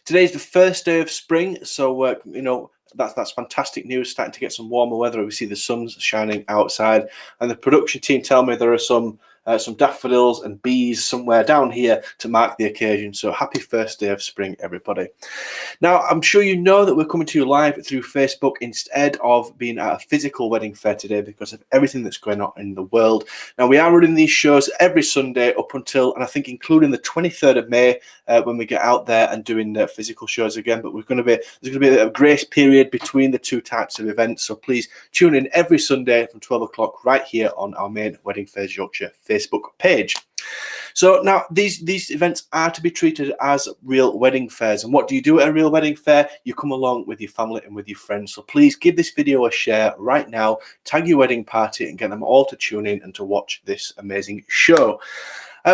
Today's the first day of spring, so that's fantastic news. Starting to get some warmer weather. We see the sun's shining outside, and the production team tell me there are some daffodils and bees somewhere down here to mark the occasion. So happy first day of spring, everybody. Now, I'm sure you know that we're coming to you live through Facebook instead of being at a physical wedding fair today because of everything that's going on in the world. Now, we are running these shows every Sunday up until, and I think including the 23rd of May, when we get out there and doing physical shows again. But there's going to be a grace period between the two types of events. So please tune in every Sunday from 12 o'clock right here on our main Wedding Fairs Yorkshire Facebook page. So now these events are to be treated as real wedding fairs. And what do you do at a real wedding fair? You come along with your family and with your friends. So please give this video a share right now, tag your wedding party and get them all to tune in and to watch this amazing show.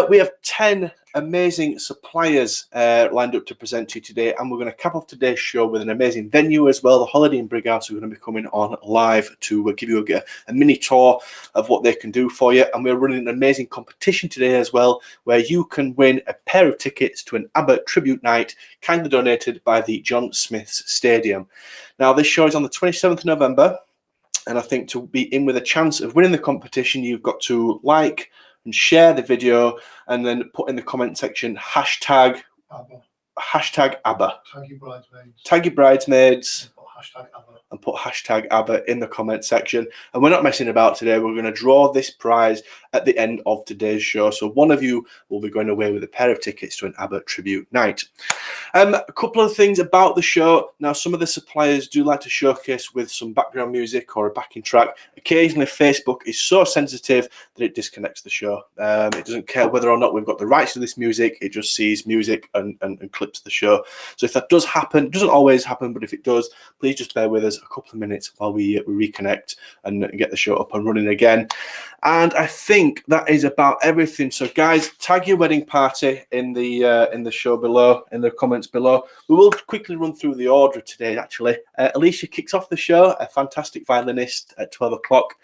We have 10 amazing suppliers lined up to present to you today, and we're going to cap off today's show with an amazing venue as well. The Holiday Inn Brig House are going to be coming on live to give you a mini tour of what they can do for you. And we're running an amazing competition today as well, where you can win a pair of tickets to an ABBA tribute night, kindly donated by the John Smiths Stadium. Now, this show is on the 27th of November, and I think to be in with a chance of winning the competition, you've got to like and share the video, and then put in the comment section hashtag ABBA. Hashtag ABBA. Tag your bridesmaids. Tag your bridesmaids. And put hashtag ABBA in the comment section. And we're not messing about today. We're going to draw this prize at the end of today's show. So one of you will be going away with a pair of tickets to an ABBA tribute night. A couple of things about the show. Now, some of the suppliers do like to showcase with some background music or a backing track. Occasionally, Facebook is so sensitive that it disconnects the show. It doesn't care whether or not we've got the rights to this music. It just sees music and clips the show. So if that does happen, it doesn't always happen, but if it does, please just bear with us a couple of minutes while we reconnect and get the show up and running again. And I think that is about everything. So guys, tag your wedding party in the show below, in the comments below. We will quickly run through the order today, actually. Alicia kicks off the show, a fantastic violinist, at 12 o'clock.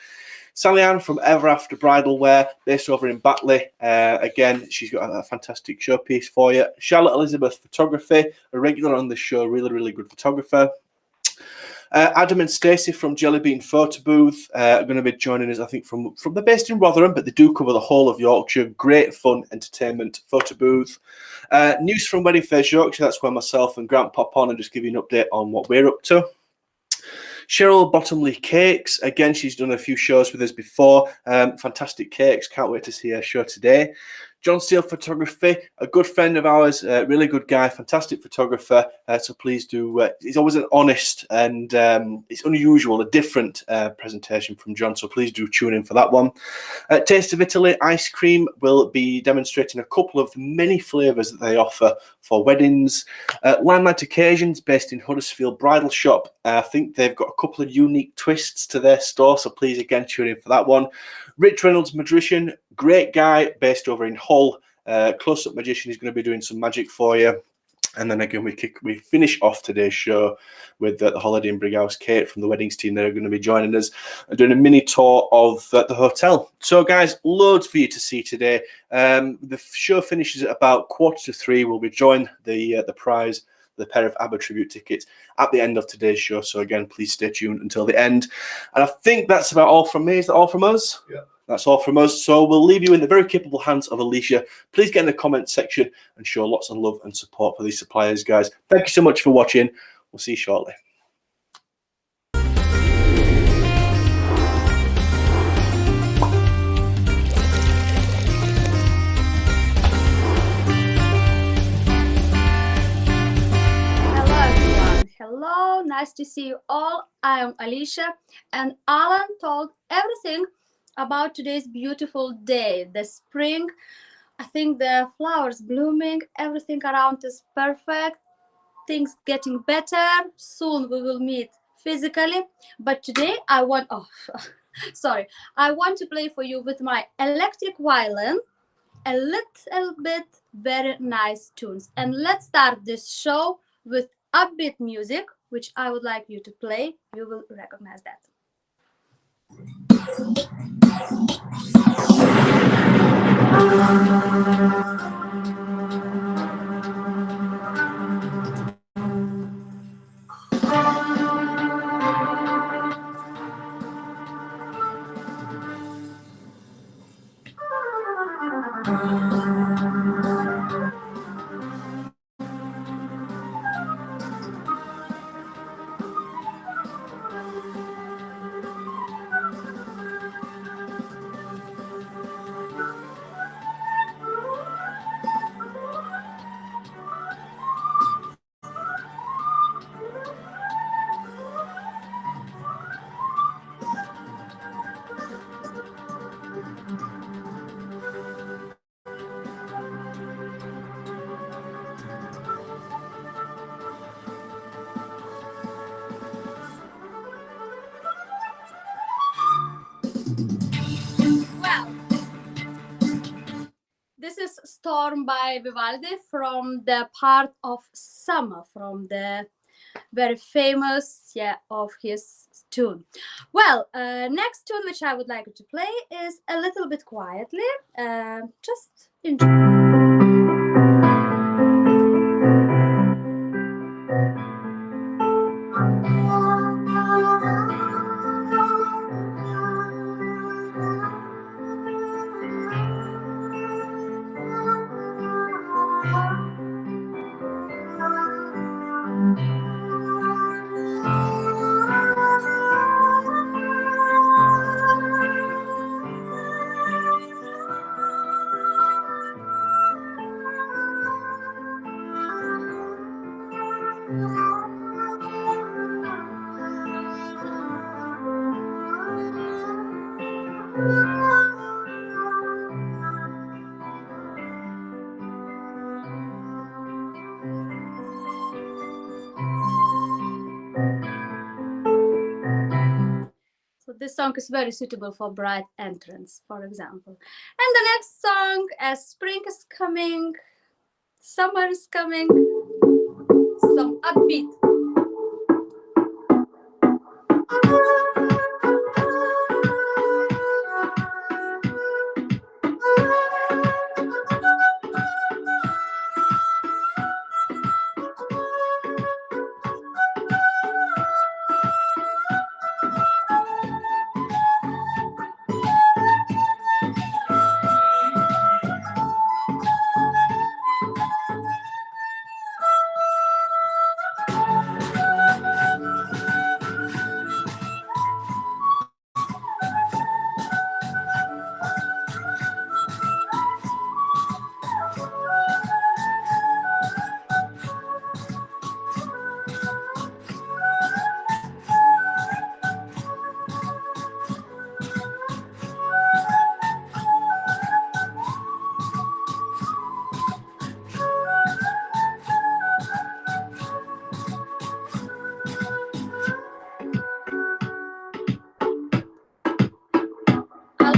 Sally Ann from Ever After Bridal Wear, based over in Batley. Again, she's got a fantastic showpiece for you. Charlotte Elizabeth Photography, a regular on the show, really, really good photographer. Adam and Stacey from Jelly Bean Photo Booth are going to be joining us, I think, from they're based in Rotherham, but they do cover the whole of Yorkshire. Great fun entertainment photo booth. News from Wedding Fairs Yorkshire, that's where myself and Grant pop on and just give you an update on what we're up to. Cheryl Bottomley Cakes, again, she's done a few shows with us before. Fantastic cakes, can't wait to see her show today. John Steele Photography, a good friend of ours, really good guy, fantastic photographer. So please do, he's always an honest and it's unusual, a different presentation from John. So please do tune in for that one. Taste of Italy Ice Cream will be demonstrating a couple of many flavours that they offer for weddings. Limelight Occasions, based in Huddersfield Bridal Shop. I think they've got a couple of unique twists to their store. So please, again, tune in for that one. Rich Reynolds Magician, great guy, based over in Hull. Close-up magician is going to be doing some magic for you. And then again, we finish off today's show with the Holiday Inn Brig House. Kate from the weddings team, they're going to be joining us and doing a mini tour of the hotel. So guys, loads for you to see today. The show finishes at about 2:45. We'll be joined the prize, the pair of ABBA tribute tickets, at the end of today's show. So again, please stay tuned until the end. And I think that's about all from me. Is that all from us? Yeah. That's all from us. So we'll leave you in the very capable hands of Alicia. Please get in the comment section and show lots of love and support for these suppliers, guys. Thank you so much for watching. We'll see you shortly. Hello, nice to see you all. I am Alicia, and Alan told everything about today's beautiful day, the spring. I think the flowers blooming, everything around is perfect, things getting better. Soon we will meet physically, but today I want, I want to play for you with my electric violin a little bit very nice tunes. And let's start this show with upbeat music, which I would like you to play. You will recognize that. this is Storm by Vivaldi from the part of Summer, from the very famous, of his tune. Well, next tune which I would like to play is a little bit quietly. Just enjoy. So this song is very suitable for bright entrance, for example. And the next song, as spring is coming, summer is coming, some upbeat.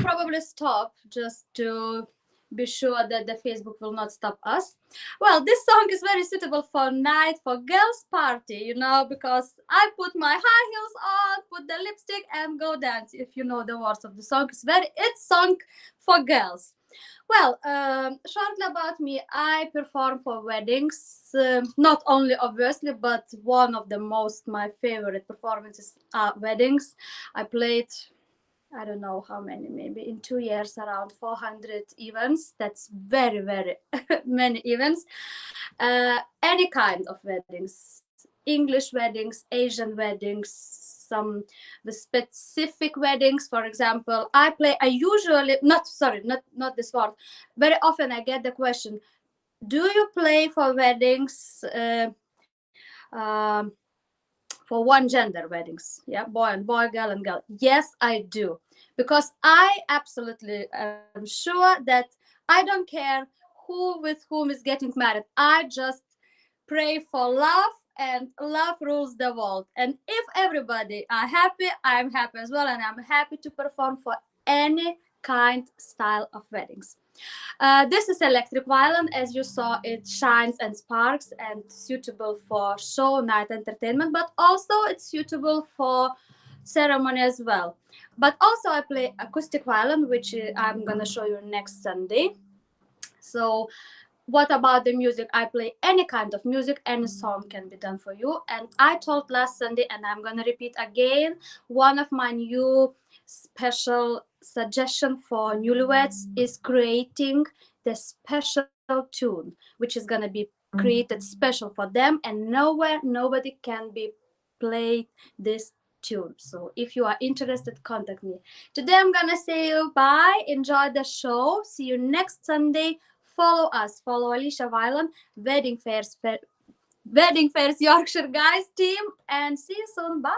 Probably stop just to be sure that the Facebook will not stop us. Well, this song is very suitable for night, for girls' party, because I put my high heels on, put the lipstick and go dance. If you know the words of the song, it's song for girls. Well, shortly about me, I perform for weddings, not only obviously, but one of my favorite performances are weddings. I played, I don't know how many, maybe in 2 years, around 400 events. That's very, very many events. Any kind of weddings, English weddings, Asian weddings, the specific weddings. For example, I usually, not this word. Very often I get the question, do you play for weddings, for one gender weddings, boy and boy, girl and girl? Yes, I do, because I absolutely am sure that I don't care who with whom is getting married. I just pray for love, and love rules the world. And if everybody are happy, I'm happy as well, and I'm happy to perform for any kind style of weddings. This is electric violin. As you saw, it shines and sparks and suitable for show, night entertainment, but also it's suitable for ceremony as well. But also I play acoustic violin, which I'm gonna show you next Sunday. So what about the music? I play any kind of music, any song can be done for you. And I told last Sunday, and I'm gonna repeat again, one of my new special suggestion for newlyweds is creating the special tune, which is gonna be created special for them, and nobody can be played this tune. So if you are interested, contact me. Today I'm gonna say you bye, enjoy the show, see you next Sunday. Follow us, follow Alicia Violin, Wedding Fairs Yorkshire guys team, and see you soon. Bye.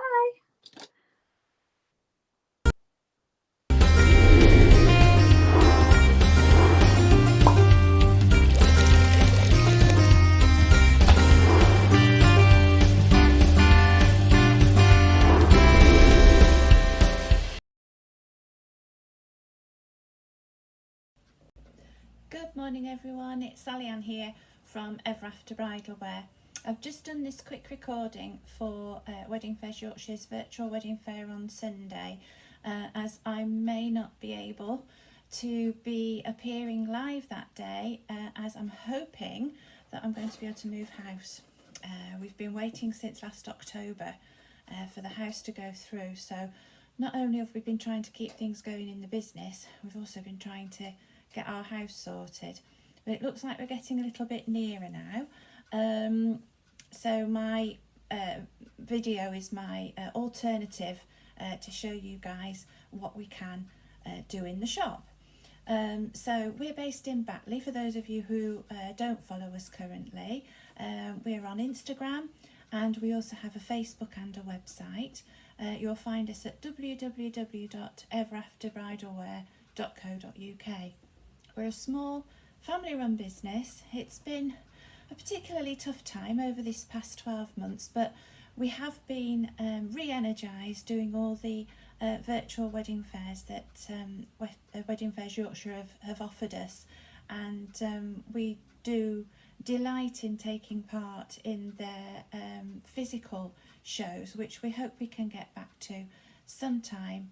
Good morning everyone, it's Sally Ann here from Ever After Bridal Wear. I've just done this quick recording for Wedding Fairs Yorkshire's virtual wedding fair on Sunday, as I may not be able to be appearing live that day, as I'm hoping that I'm going to be able to move house. We've been waiting since last October for the house to go through, so not only have we been trying to keep things going in the business, we've also been trying to get our house sorted. But it looks like we're getting a little bit nearer now. So my video is my alternative to show you guys what we can do in the shop. So we're based in Batley, for those of you who don't follow us currently. We're on Instagram, and we also have a Facebook and a website. You'll find us at www.everafterbridalwear.co.uk. We're a small family-run business. It's been a particularly tough time over this past 12 months, but we have been re-energised doing all the virtual wedding fairs that Wedding Fairs Yorkshire have offered us, and we do delight in taking part in their physical shows, which we hope we can get back to sometime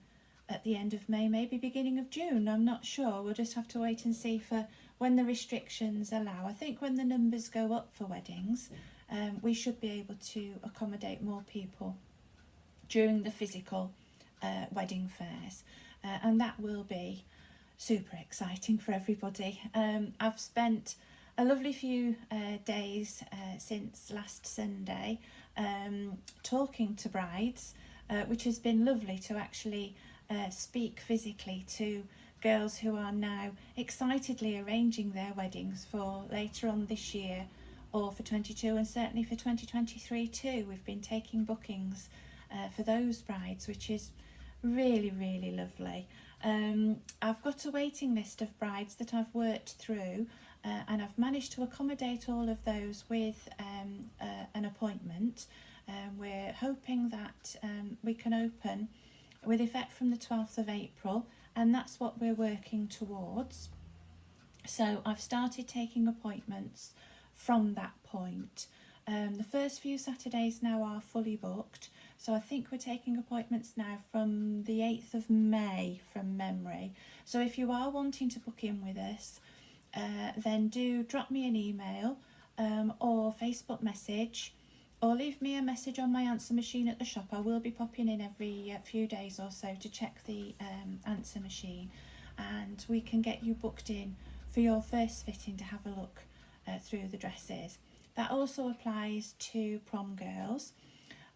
at the end of May, maybe beginning of June. I'm not sure, we'll just have to wait and see for when the restrictions allow. I think when the numbers go up for weddings, we should be able to accommodate more people during the physical wedding fairs, and that will be super exciting for everybody. I've spent a lovely few days since last Sunday talking to brides, which has been lovely to actually speak physically to girls who are now excitedly arranging their weddings for later on this year, or for 22, and certainly for 2023 too. We've been taking bookings for those brides, which is really, really lovely. I've got a waiting list of brides that I've worked through, and I've managed to accommodate all of those with an appointment. We're hoping that we can open with effect from the 12th of April, and that's what we're working towards. So I've started taking appointments from that point. The first few Saturdays now are fully booked, so I think we're taking appointments now from the 8th of May from memory. So if you are wanting to book in with us, then do drop me an email or Facebook message, or leave me a message on my answer machine at the shop. I will be popping in every few days or so to check the answer machine, and we can get you booked in for your first fitting to have a look through the dresses. That also applies to prom girls.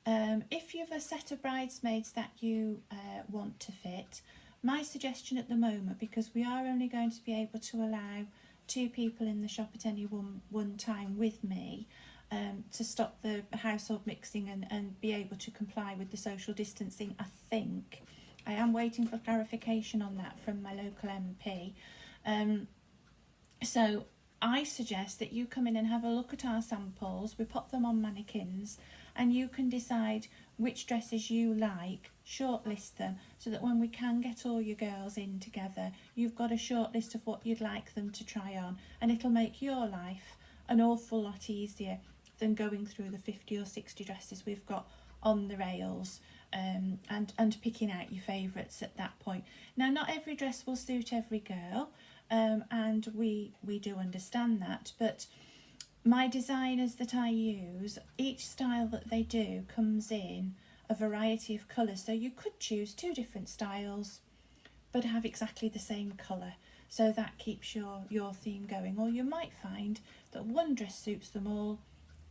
If you've a set of bridesmaids that you want to fit, my suggestion at the moment, because we are only going to be able to allow 2 people in the shop at any one time with me, to stop the household mixing and be able to comply with the social distancing, I think. I am waiting for clarification on that from my local MP. So I suggest that you come in and have a look at our samples. We pop them on mannequins, and you can decide which dresses you like, shortlist them, so that when we can get all your girls in together, you've got a short list of what you'd like them to try on, and it'll make your life an awful lot easier than going through the 50 or 60 dresses we've got on the rails, and picking out your favourites at that point. Now, not every dress will suit every girl, and we do understand that, but my designers that I use, each style that they do comes in a variety of colours, so you could choose 2 different styles but have exactly the same colour, so that keeps your theme going. Or you might find that one dress suits them all,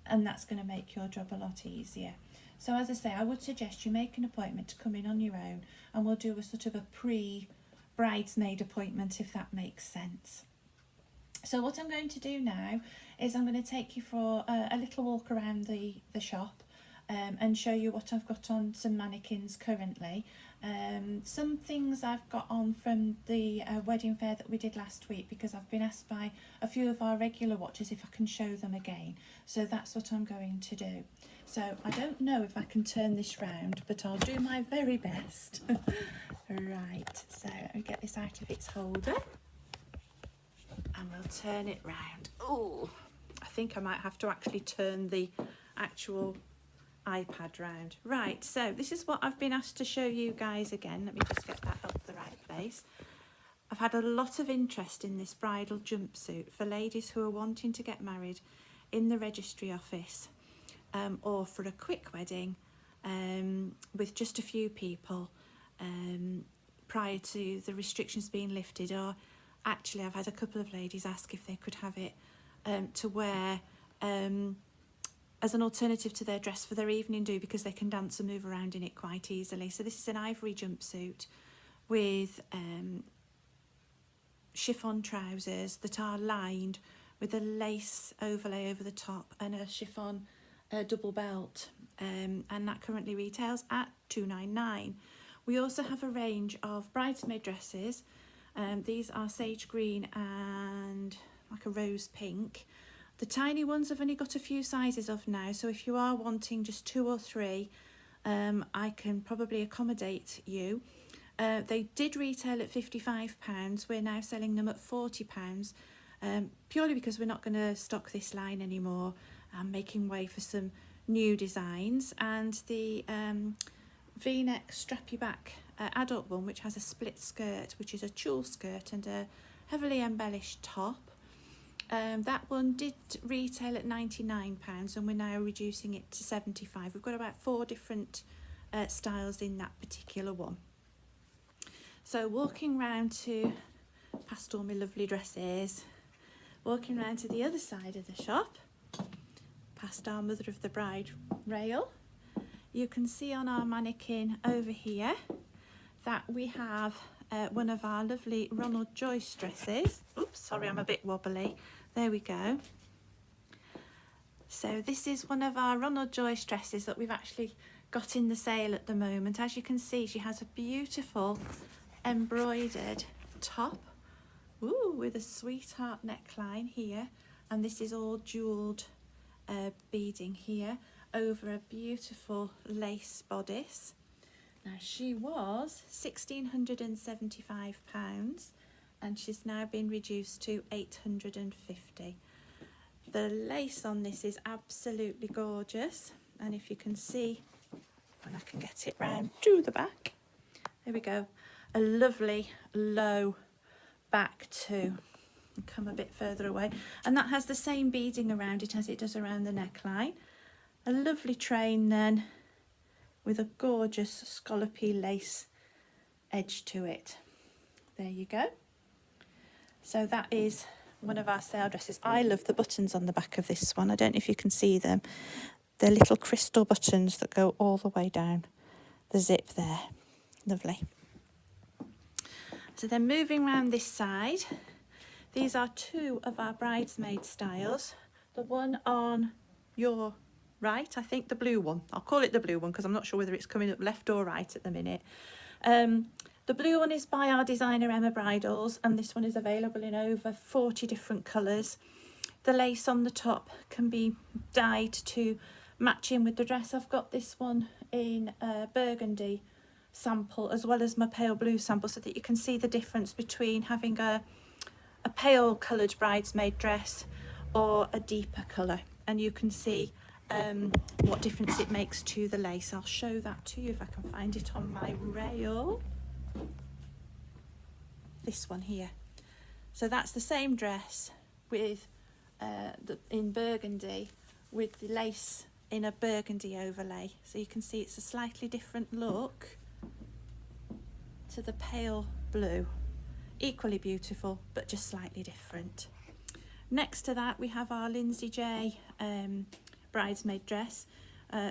and that's going to make your job a lot easier. So as I say, I would suggest you make an appointment to come in on your own, and we'll do a sort of a pre-bridesmaid appointment, if that makes sense. So what I'm going to do now is I'm going to take you for a little walk around the shop, and show you what I've got on some mannequins currently. Some things I've got on from the wedding fair that we did last week, because I've been asked by a few of our regular watchers if I can show them again. So that's what I'm going to do. So I don't know if I can turn this round, but I'll do my very best. Right, so let me get this out of its holder. and we'll turn it round. Oh, I think I might have to actually turn the actual iPad round. Right, so this is what I've been asked to show you guys again. Let me just get that up the right place. I've had a lot of interest in this bridal jumpsuit for ladies who are wanting to get married in the registry office, or for a quick wedding with just a few people prior to the restrictions being lifted. Or actually, I've had a couple of ladies ask if they could have it to wear as an alternative to their dress for their evening do, because they can dance and move around in it quite easily. So this is an ivory jumpsuit with chiffon trousers that are lined with a lace overlay over the top and a chiffon double belt, and that currently retails at £299. We also have a range of bridesmaid dresses. These are sage green and like a rose pink. The tiny ones I've only got a few sizes of now, so if you are wanting just 2 or 3, I can probably accommodate you. They did retail at £55. We're now selling them at £40, purely because we're not going to stock this line anymore. I'm making way for some new designs, and the V-neck strappy back adult one, which has a split skirt, which is a tulle skirt and a heavily embellished top. That one did retail at £99, and we're now reducing it to £75. We've got about 4 different styles in that particular one. So walking round to, past all my lovely dresses, walking round to the other side of the shop, past our Mother of the Bride rail, you can see on our mannequin over here that we have one of our lovely Ronald Joyce dresses. Oops, sorry, I'm a bit wobbly. There we go. So this is one of our Ronald Joyce dresses that we've actually got in the sale at the moment. As you can see, she has a beautiful embroidered top, with a sweetheart neckline here, and this is all jewelled beading here over a beautiful lace bodice. Now she was £1,675, and she's now been reduced to £850. The lace on this is absolutely gorgeous, and if you can see, when I can get it round to the back, there we go, a lovely low back too. Come a bit further away, and that has the same beading around it as it does around the neckline. A lovely train then, with a gorgeous scallopy lace edge to it. There you go. So that is one of our sale dresses. I love the buttons on the back of this one. I don't know if you can see them. They're little crystal buttons that go all the way down the zip there. Lovely. So then moving around this side, these are 2 of our bridesmaid styles. The one on your right, I think the blue one. I'll call it the blue one because I'm not sure whether it's coming up left or right at the minute. The blue one is by our designer Emma Bridals, and this one is available in over 40 different colours. The lace on the top can be dyed to match in with the dress. I've got this one in burgundy sample as well as my pale blue sample, so that you can see the difference between having a pale coloured bridesmaid dress or a deeper colour, and you can see what difference it makes to the lace. I'll show that to you if I can find it on my rail. This one here. So that's the same dress with in burgundy, with the lace in a burgundy overlay. So you can see it's a slightly different look to the pale blue. Equally beautiful, but just slightly different. Next to that, we have our Lindsay J bridesmaid dress.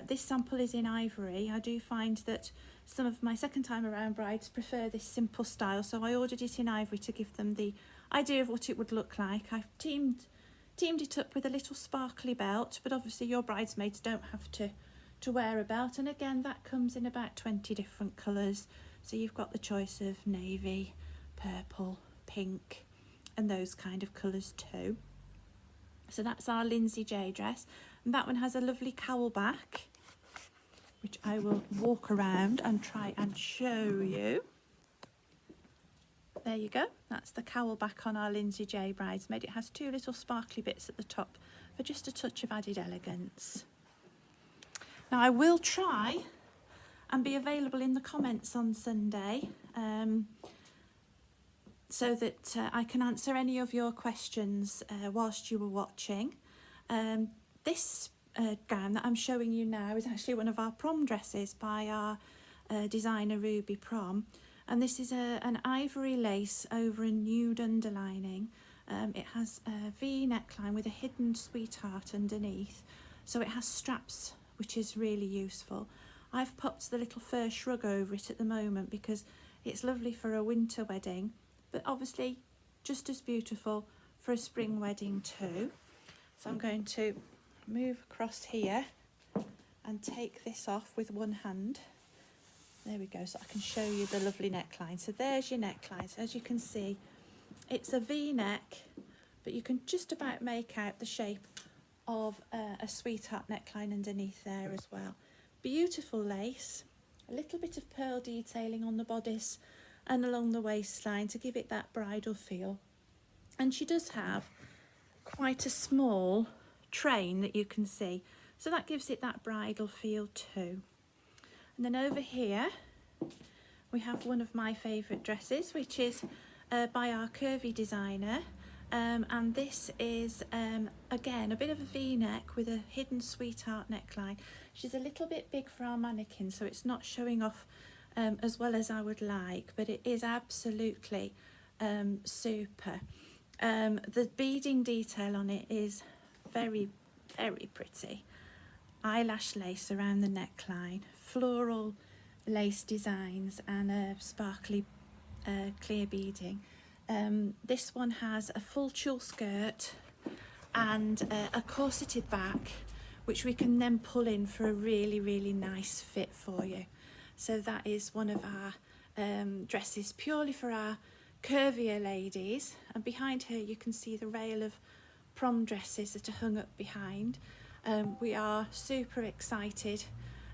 This sample is in ivory. I do find that some of my second time around brides prefer this simple style, so I ordered it in ivory to give them the idea of what it would look like. I've teamed it up with a little sparkly belt, but obviously your bridesmaids don't have to wear a belt, and again that comes in about 20 different colours, so you've got the choice of navy, purple, pink, and those kind of colours too. So that's our Lindsay J dress, and that one has a lovely cowl back, which I will walk around and try and show you. There you go. That's the cowl back on our Lindsay J bridesmaid. It has two little sparkly bits at the top for just a touch of added elegance. Now I will try and be available in the comments on Sunday so that I can answer any of your questions whilst you were watching. This gown that I'm showing you now is actually one of our prom dresses by our designer Ruby Prom, and this is an ivory lace over a nude underlining. It has a V neckline with a hidden sweetheart underneath, so it has straps, which is really useful. I've popped the little fur shrug over it at the moment because it's lovely for a winter wedding, but obviously just as beautiful for a spring wedding too. So I'm going to move across here and take this off with one hand. There we go, so I can show you the lovely neckline. So there's your neckline. So as you can see, it's a V-neck, but you can just about make out the shape of a sweetheart neckline underneath there as well. Beautiful lace, a little bit of pearl detailing on the bodice and along the waistline to give it that bridal feel. And she does have quite a small train that you can see, so that gives it that bridal feel too. And then over here we have one of my favourite dresses, which is by our curvy designer, and this is again a bit of a V-neck with a hidden sweetheart neckline. She's a little bit big for our mannequin, so it's not showing off as well as I would like, but it is absolutely super. The beading detail on it is very, very pretty. Eyelash lace around the neckline, floral lace designs and a sparkly clear beading. This one has a full tulle skirt and a corseted back, which we can then pull in for a really, really nice fit for you. So that is one of our dresses purely for our curvier ladies, and behind her you can see the rail of prom dresses that are hung up behind. We are super excited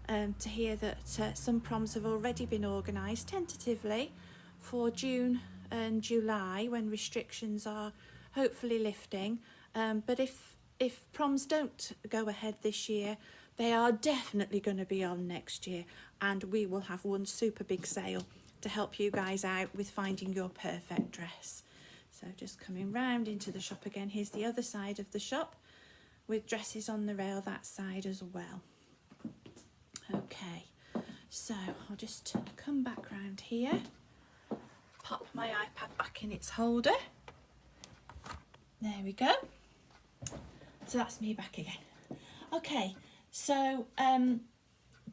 to hear that some proms have already been organised tentatively for June and July, when restrictions are hopefully lifting. But if proms don't go ahead this year, they are definitely going to be on next year, and we will have one super big sale to help you guys out with finding your perfect dress. So just coming round into the shop again, here's the other side of the shop with dresses on the rail that side as well. Okay, so I'll just come back round here, pop my iPad back in its holder. There we go. So that's me back again. Okay, so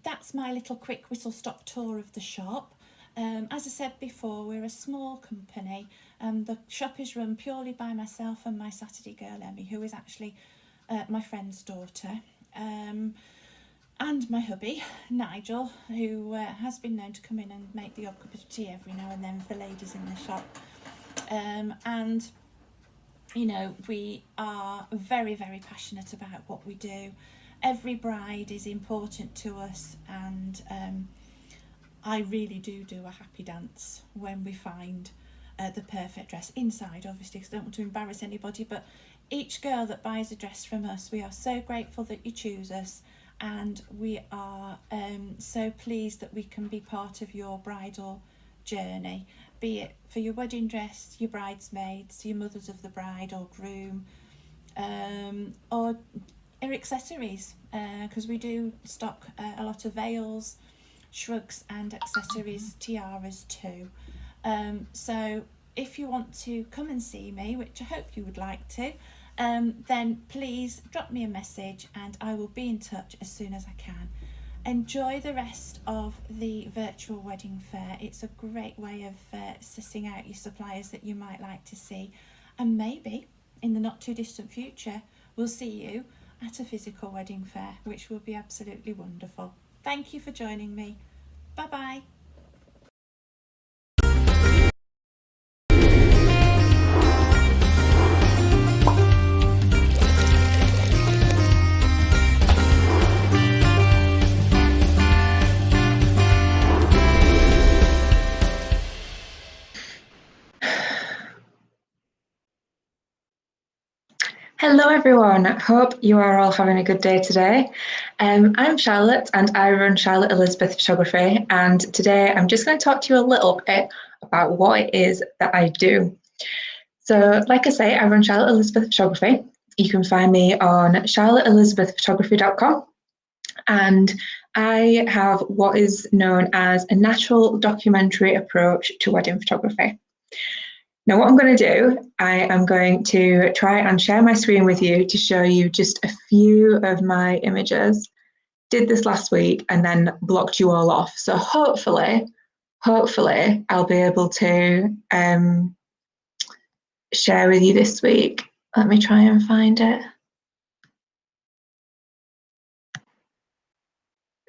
that's my little quick whistle-stop tour of the shop. As I said before, we're a small company. The shop is run purely by myself and my Saturday girl Emmy, who is actually my friend's daughter, and my hubby Nigel, who has been known to come in and make the odd cup of tea every now and then for ladies in the shop. And you know, we are very, very passionate about what we do. Every bride is important to us, and I really do a happy dance when we find the perfect dress inside, obviously, because I don't want to embarrass anybody, but each girl that buys a dress from us, we are so grateful that you choose us, and we are so pleased that we can be part of your bridal journey, be it for your wedding dress, your bridesmaids, your mothers of the bride or groom, or accessories, because we do stock a lot of veils, shrugs and accessories, tiaras too. So if you want to come and see me, which I hope you would like to, then please drop me a message and I will be in touch as soon as I can. Enjoy the rest of the virtual wedding fair. It's a great way of sussing out your suppliers that you might like to see, and maybe in the not too distant future we'll see you at a physical wedding fair, which will be absolutely wonderful. Thank you for joining me. Bye bye. Hello everyone, hope you are all having a good day today. I'm Charlotte and I run Charlotte Elizabeth Photography, and today I'm just going to talk to you a little bit about what it is that I do. So like I say, I run Charlotte Elizabeth Photography. You can find me on charlotteelizabethphotography.com, and I have what is known as a natural documentary approach to wedding photography. Now what I'm going to do, I am going to try and share my screen with you to show you just a few of my images. Did this last week and then blocked you all off. So hopefully I'll be able to share with you this week. Let me try and find it.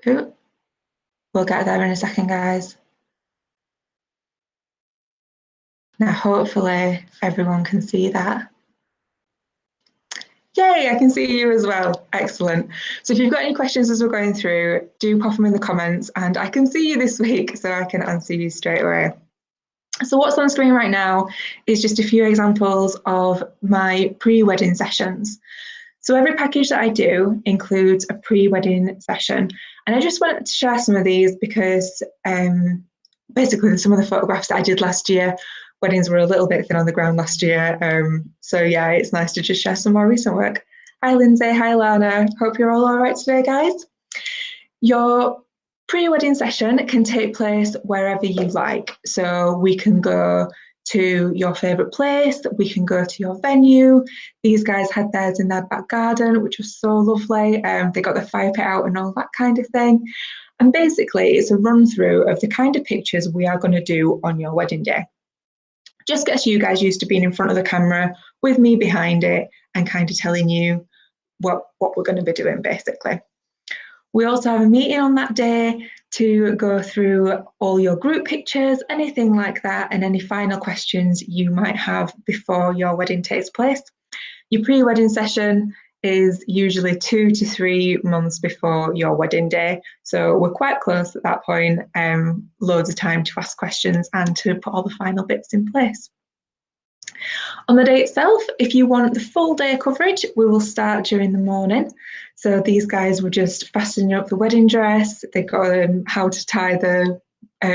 Ooh. We'll get there in a second, guys. Now, hopefully everyone can see that. Yay, I can see you as well. Excellent. So if you've got any questions as we're going through, do pop them in the comments, and I can see you this week, so I can answer you straight away. So what's on screen right now is just a few examples of my pre-wedding sessions. So every package that I do includes a pre-wedding session, and I just wanted to share some of these because basically some of the photographs that I did last year, weddings were a little bit thin on the ground last year. So yeah, it's nice to just share some more recent work. Hi Lindsay, hi Lana, hope you're all right today, guys. Your pre-wedding session can take place wherever you like. So we can go to your favourite place, we can go to your venue. These guys had theirs in their back garden, which was so lovely. They got the fire pit out and all that kind of thing. And basically it's a run through of the kind of pictures we are going to do on your wedding day. Just gets you guys used to being in front of the camera with me behind it and kind of telling you what we're going to be doing basically. We also have a meeting on that day to go through all your group pictures, anything like that, and any final questions you might have before your wedding takes place. Your pre-wedding session is usually 2 to 3 months before your wedding day. So we're quite close at that point, loads of time to ask questions and to put all the final bits in place. On the day itself, if you want the full day coverage, we will start during the morning. So these guys were just fastening up the wedding dress. They got how to tie the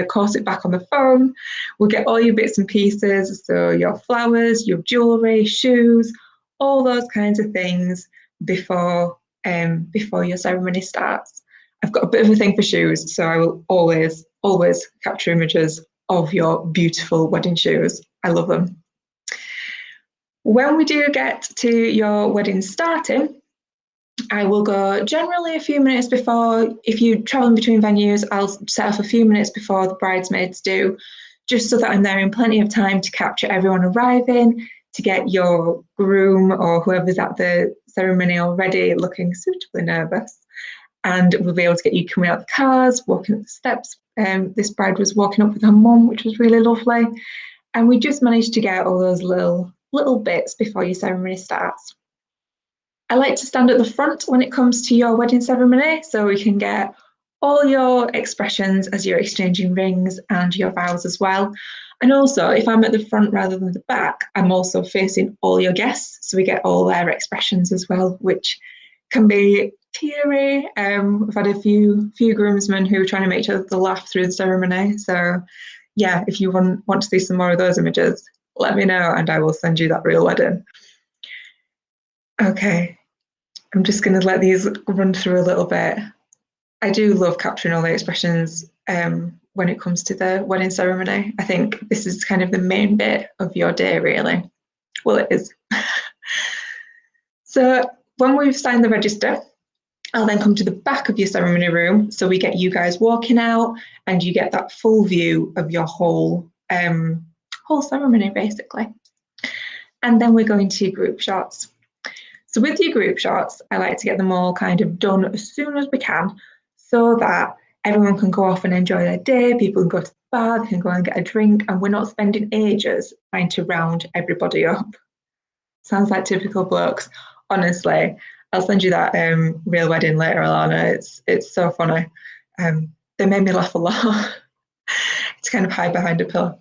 corset back on the phone. We'll get all your bits and pieces, so your flowers, your jewellery, shoes, all those kinds of things before your ceremony starts. I've got a bit of a thing for shoes, so I will always capture images of your beautiful wedding shoes. I love them. When we do get to your wedding starting, I will go generally a few minutes before. If you're traveling between venues, I'll set off a few minutes before the bridesmaids do, just so that I'm there in plenty of time to capture everyone arriving, to get your groom or whoever's at the ceremony already looking suitably nervous. And we'll be able to get you coming out the cars, walking up the steps. This bride was walking up with her mum, which was really lovely. And we just managed to get all those little bits before your ceremony starts. I like to stand at the front when it comes to your wedding ceremony, so we can get all your expressions as you're exchanging rings and your vows as well. And also, if I'm at the front rather than the back, I'm also facing all your guests, so we get all their expressions as well, which can be teary. I've had a few groomsmen who are trying to make each other laugh through the ceremony. So yeah, if you want to see some more of those images, let me know and I will send you that real wedding. Okay, I'm just going to let these run through a little bit. I do love capturing all the expressions when it comes to the wedding ceremony. I think this is kind of the main bit of your day, really. Well, it is. So when we've signed the register, I'll then come to the back of your ceremony room, so we get you guys walking out and you get that full view of your whole ceremony, basically. And then we're going to group shots. So with your group shots, I like to get them all kind of done as soon as we can, so that everyone can go off and enjoy their day, people can go to the bar, they can go and get a drink, and we're not spending ages trying to round everybody up. Sounds like typical blokes. Honestly, I'll send you that real wedding later, Alana. It's so funny. They made me laugh a lot. To kind of hide behind a pillar.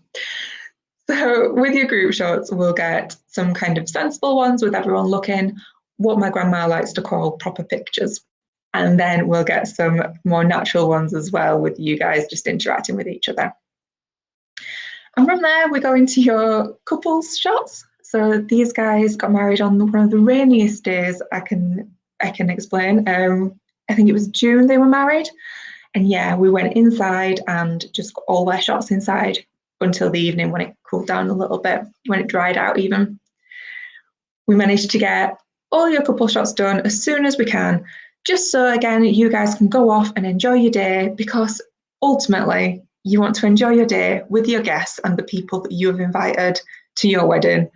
So with your group shots, we'll get some kind of sensible ones with everyone looking what my grandma likes to call proper pictures. And then we'll get some more natural ones as well, with you guys just interacting with each other. And from there, we go into your couples shots. So these guys got married on one of the rainiest days I can explain. I think it was June they were married. And yeah, we went inside and just got all their shots inside until the evening when it cooled down a little bit, when it dried out even. We managed to get all your couple shots done as soon as we can, just so again, you guys can go off and enjoy your day, because ultimately you want to enjoy your day with your guests and the people that you have invited to your wedding,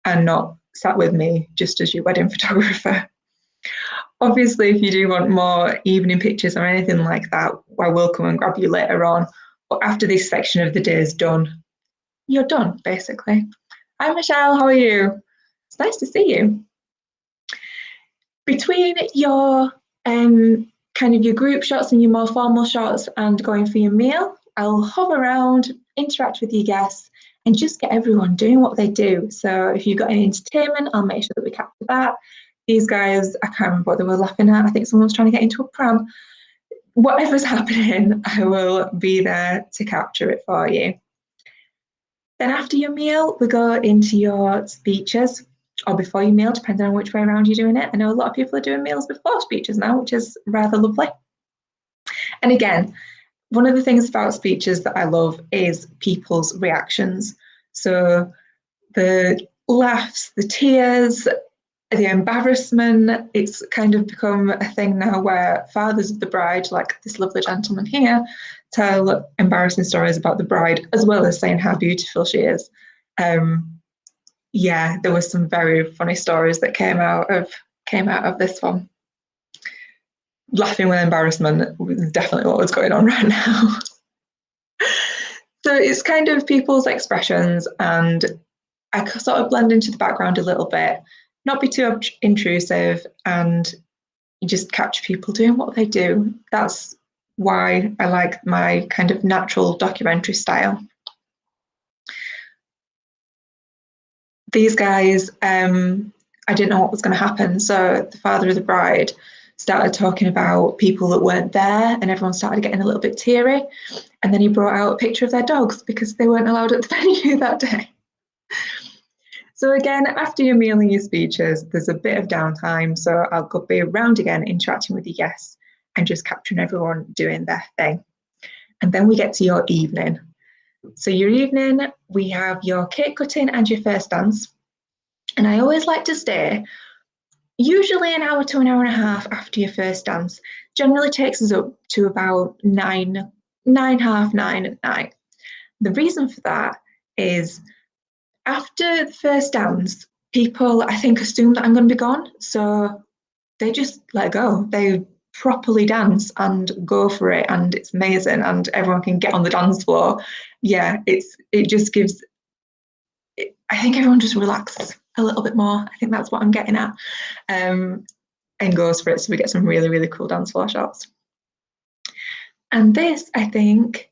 and not sat with me just as your wedding photographer. Obviously, if you do want more evening pictures or anything like that, I will come and grab you later on. But after this section of the day is done, you're done, basically. Hi, Michelle, how are you? It's nice to see you. Between your kind of your group shots and your more formal shots and going for your meal, I'll hover around, interact with your guests, and just get everyone doing what they do. So if you've got any entertainment, I'll make sure that we capture that. These guys, I can't remember what they were laughing at. I think someone was trying to get into a pram. Whatever's happening, I will be there to capture it for you. Then after your meal, we go into your speeches, or before your meal, depending on which way around you're doing it. I know a lot of people are doing meals before speeches now, which is rather lovely. And again, one of the things about speeches that I love is people's reactions. So the laughs, the tears, the embarrassment, it's kind of become a thing now where fathers of the bride, like this lovely gentleman here, tell embarrassing stories about the bride, as well as saying how beautiful she is. Yeah, there were some very funny stories that came out of this one. Laughing with embarrassment was definitely what was going on right now. So it's kind of people's expressions, and I sort of blend into the background a little bit, not be too intrusive, and you just capture people doing what they do. That's why I like my kind of natural documentary style. These guys, I didn't know what was going to happen. So the father of the bride started talking about people that weren't there, and everyone started getting a little bit teary. And then he brought out a picture of their dogs because they weren't allowed at the venue that day. So again, after your meal and your speeches, there's a bit of downtime. So I'll be around again, interacting with your guests and just capturing everyone doing their thing. And then we get to your evening. So your evening, we have your cake cutting and your first dance. And I always like to stay usually an hour to an hour and a half after your first dance. Generally takes us up to about 9, 9:30 at night. The reason for that is after the first dance, people, I think, assume that I'm going to be gone. So they just let go. They properly dance and go for it. And it's amazing. And everyone can get on the dance floor. Yeah, it just gives, I think everyone just relaxes a little bit more. I think that's what I'm getting at. And goes for it. So we get some really, really cool dance floor shots. And this, I think,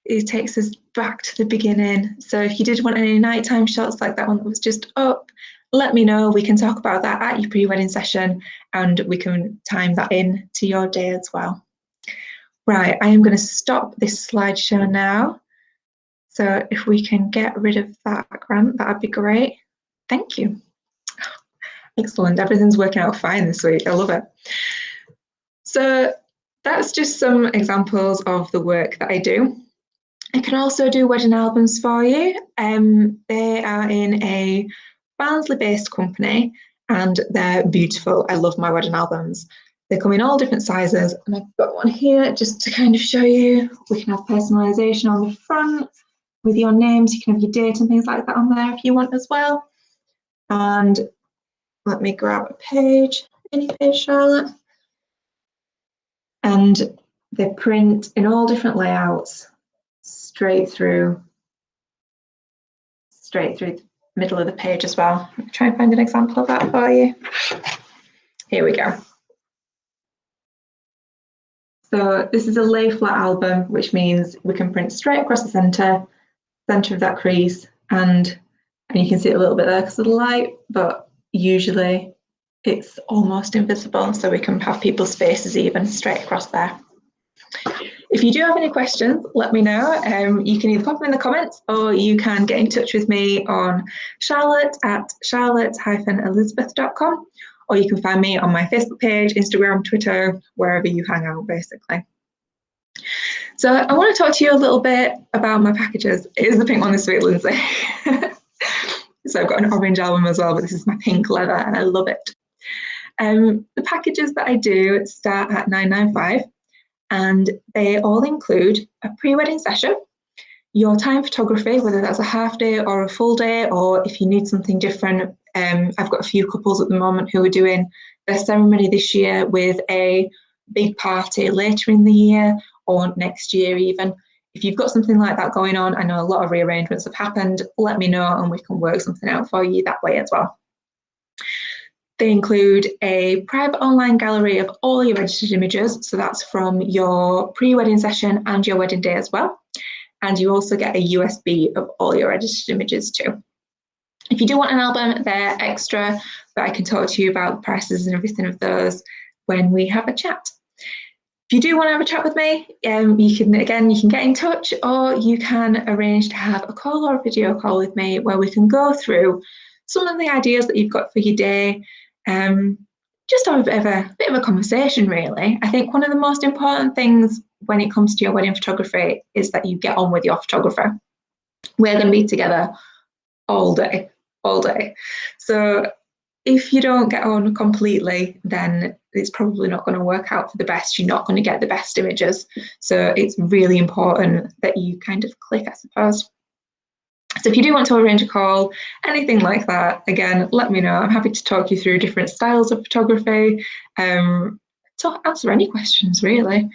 it takes us back to the beginning. So if you did want any nighttime shots like that one that was just up, let me know. We can talk about that at your pre-wedding session, and we can time that in to your day as well. Right, I am going to stop this slideshow now. So if we can get rid of that background, that'd be great. Thank you. Excellent, everything's working out fine this week. I love it. So that's just some examples of the work that I do. I can also do wedding albums for you. They are in a Barnsley-based company, and they're beautiful. I love my wedding albums. They come in all different sizes, and I've got one here just to kind of show you. We can have personalisation on the front with your names. You can have your date and things like that on there if you want as well. And let me grab a page, any page, Charlotte. And they print in all different layouts, straight through the middle of the page as well. Let me try and find an example of that for you. Here we go. So this is a lay flat album, which means we can print straight across the centre of that crease, and you can see it a little bit there because of the light, but usually it's almost invisible, so we can have people's faces even straight across there. If you do have any questions, let me know. You can either pop them in the comments, or you can get in touch with me on charlotte@charlotte-elizabeth.com, or you can find me on my Facebook page, Instagram, Twitter, wherever you hang out, basically. So I want to talk to you a little bit about my packages. It is the pink one this week, Lindsay. So I've got an orange album as well, but this is my pink leather and I love it. The packages that I do start at £9.95, and they all include a pre-wedding session, your time photography, whether that's a half day or a full day, or if you need something different. I've got a few couples at the moment who are doing their ceremony this year with a big party later in the year or next year even. If you've got something like that going on, I know a lot of rearrangements have happened, let me know and we can work something out for you that way as well. They include a private online gallery of all your registered images, so that's from your pre-wedding session and your wedding day as well. And you also get a USB of all your registered images too. If you do want an album, they're extra, but I can talk to you about the prices and everything of those when we have a chat. If you do want to have a chat with me, you can get in touch, or you can arrange to have a call or a video call with me where we can go through some of the ideas that you've got for your day. Just have a bit of a conversation, really. I think one of the most important things when it comes to your wedding photography is that you get on with your photographer. We're going to be together all day. So if you don't get on completely, then it's probably not going to work out for the best. You're not going to get the best images. So it's really important that you kind of click, I suppose. So if you do want to arrange a call, anything like that, again, let me know. I'm happy to talk you through different styles of photography, to answer any questions, really.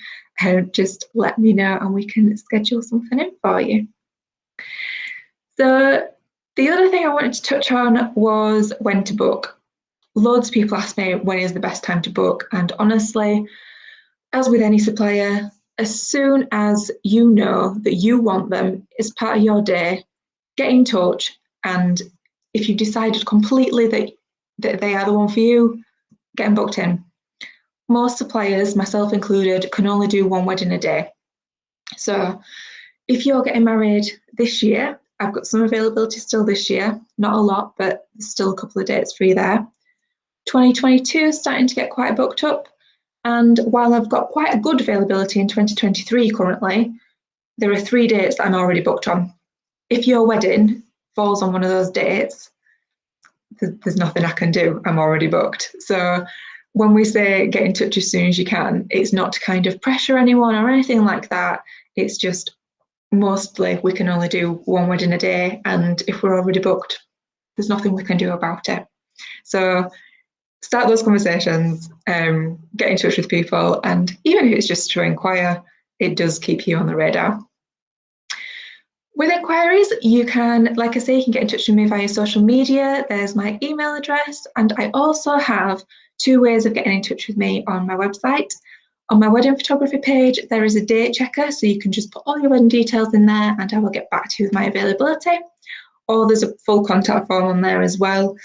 Just let me know and we can schedule something in for you. So the other thing I wanted to touch on was when to book. Loads of people ask me when is the best time to book, and honestly, as with any supplier, as soon as you know that you want them as part of your day, get in touch, and if you've decided completely that they are the one for you, get them booked in. Most suppliers, myself included, can only do one wedding a day. So if you're getting married this year, I've got some availability still this year, not a lot, but there's still a couple of dates for you there. 2022 is starting to get quite booked up, and while I've got quite a good availability in 2023 currently, there are 3 dates that I'm already booked on. If your wedding falls on one of those dates, there's nothing I can do. I'm already booked. So when we say get in touch as soon as you can, it's not to kind of pressure anyone or anything like that. It's just mostly we can only do one wedding a day, and if we're already booked, there's nothing we can do about it. So start those conversations, get in touch with people, and even if it's just to inquire, it does keep you on the radar. With inquiries, you can, like I say, you can get in touch with me via social media. There's my email address, and I also have 2 ways of getting in touch with me on my website. On my wedding photography page, there is a date checker, so you can just put all your wedding details in there and I will get back to you with my availability. Or there's a full contact form on there as well.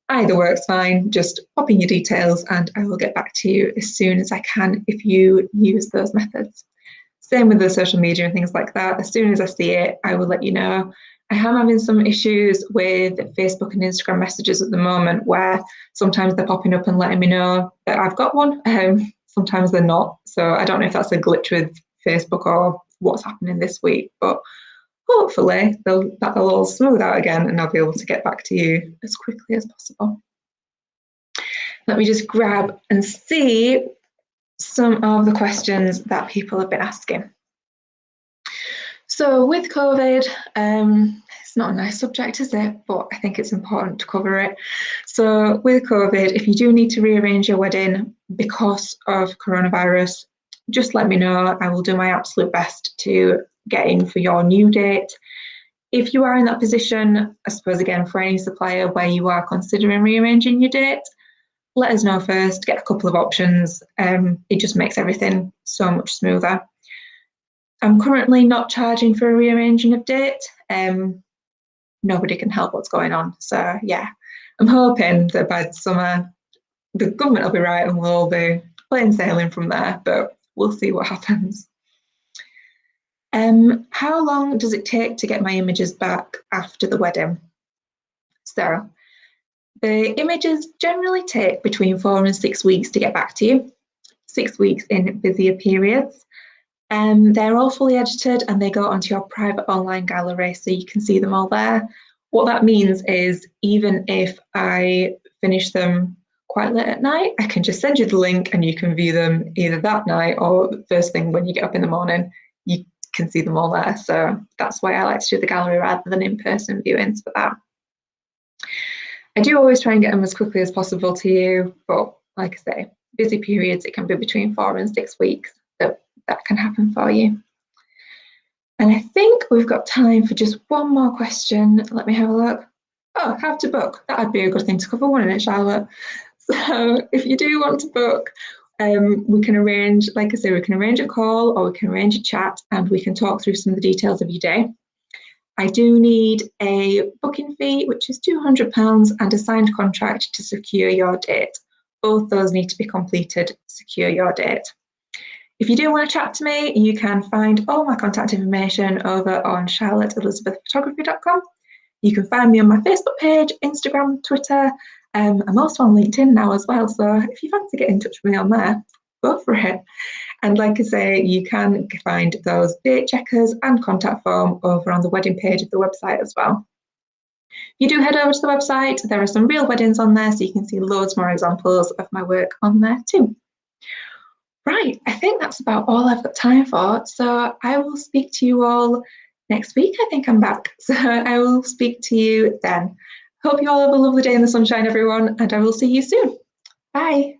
Either works fine, just pop in your details and I will get back to you as soon as I can if you use those methods. Same with the social media and things like that. As soon as I see it, I will let you know. I am having some issues with Facebook and Instagram messages at the moment where sometimes they're popping up and letting me know that I've got one. Sometimes they're not. So I don't know if that's a glitch with Facebook or what's happening this week, but hopefully that'll all smooth out again and I'll be able to get back to you as quickly as possible. Let me just grab and see some of the questions that people have been asking. So with COVID, it's not a nice subject, is it? But I think it's important to cover it. So with COVID, if you do need to rearrange your wedding because of coronavirus, just let me know. I will do my absolute best to get in for your new date. If you are in that position, I suppose again, for any supplier where you are considering rearranging your date, let us know first, get a couple of options. It just makes everything so much smoother. I'm currently not charging for a rearranging of date. Nobody can help what's going on. So yeah, I'm hoping that by the summer the government will be right and we'll all be plain sailing from there, but we'll see what happens. How long does it take to get my images back after the wedding? So the images generally take between 4 and 6 weeks to get back to you, 6 weeks in busier periods. They're all fully edited and they go onto your private online gallery, so you can see them all there. What that means is even if I finish them quite late at night, I can just send you the link and you can view them either that night or first thing when you get up in the morning. You can see them all there. So that's why I like to do the gallery rather than in-person viewings for that. I do always try and get them as quickly as possible to you, but like I say, busy periods, it can be between 4 and 6 weeks that can happen for you. And I think we've got time for just one more question. Let me have a look. Oh, how to book. That'd be a good thing to cover, wouldn't it, Charlotte? So if you do want to book, we can arrange, like I say, we can arrange a call or we can arrange a chat and we can talk through some of the details of your day. I do need a booking fee, which is £200, and a signed contract to secure your date. Both those need to be completed to secure your date. If you do want to chat to me, you can find all my contact information over on charlotteelizabethphotography.com. You can find me on my Facebook page, Instagram, Twitter. I'm also on LinkedIn now as well, so if you fancy getting in touch with me on there, go for it. And like I say, you can find those date checkers and contact form over on the wedding page of the website as well. If you do head over to the website, there are some real weddings on there, so you can see loads more examples of my work on there too. Right, I think that's about all I've got time for. So I will speak to you all next week. I think I'm back. So I will speak to you then. Hope you all have a lovely day in the sunshine, everyone, and I will see you soon. Bye.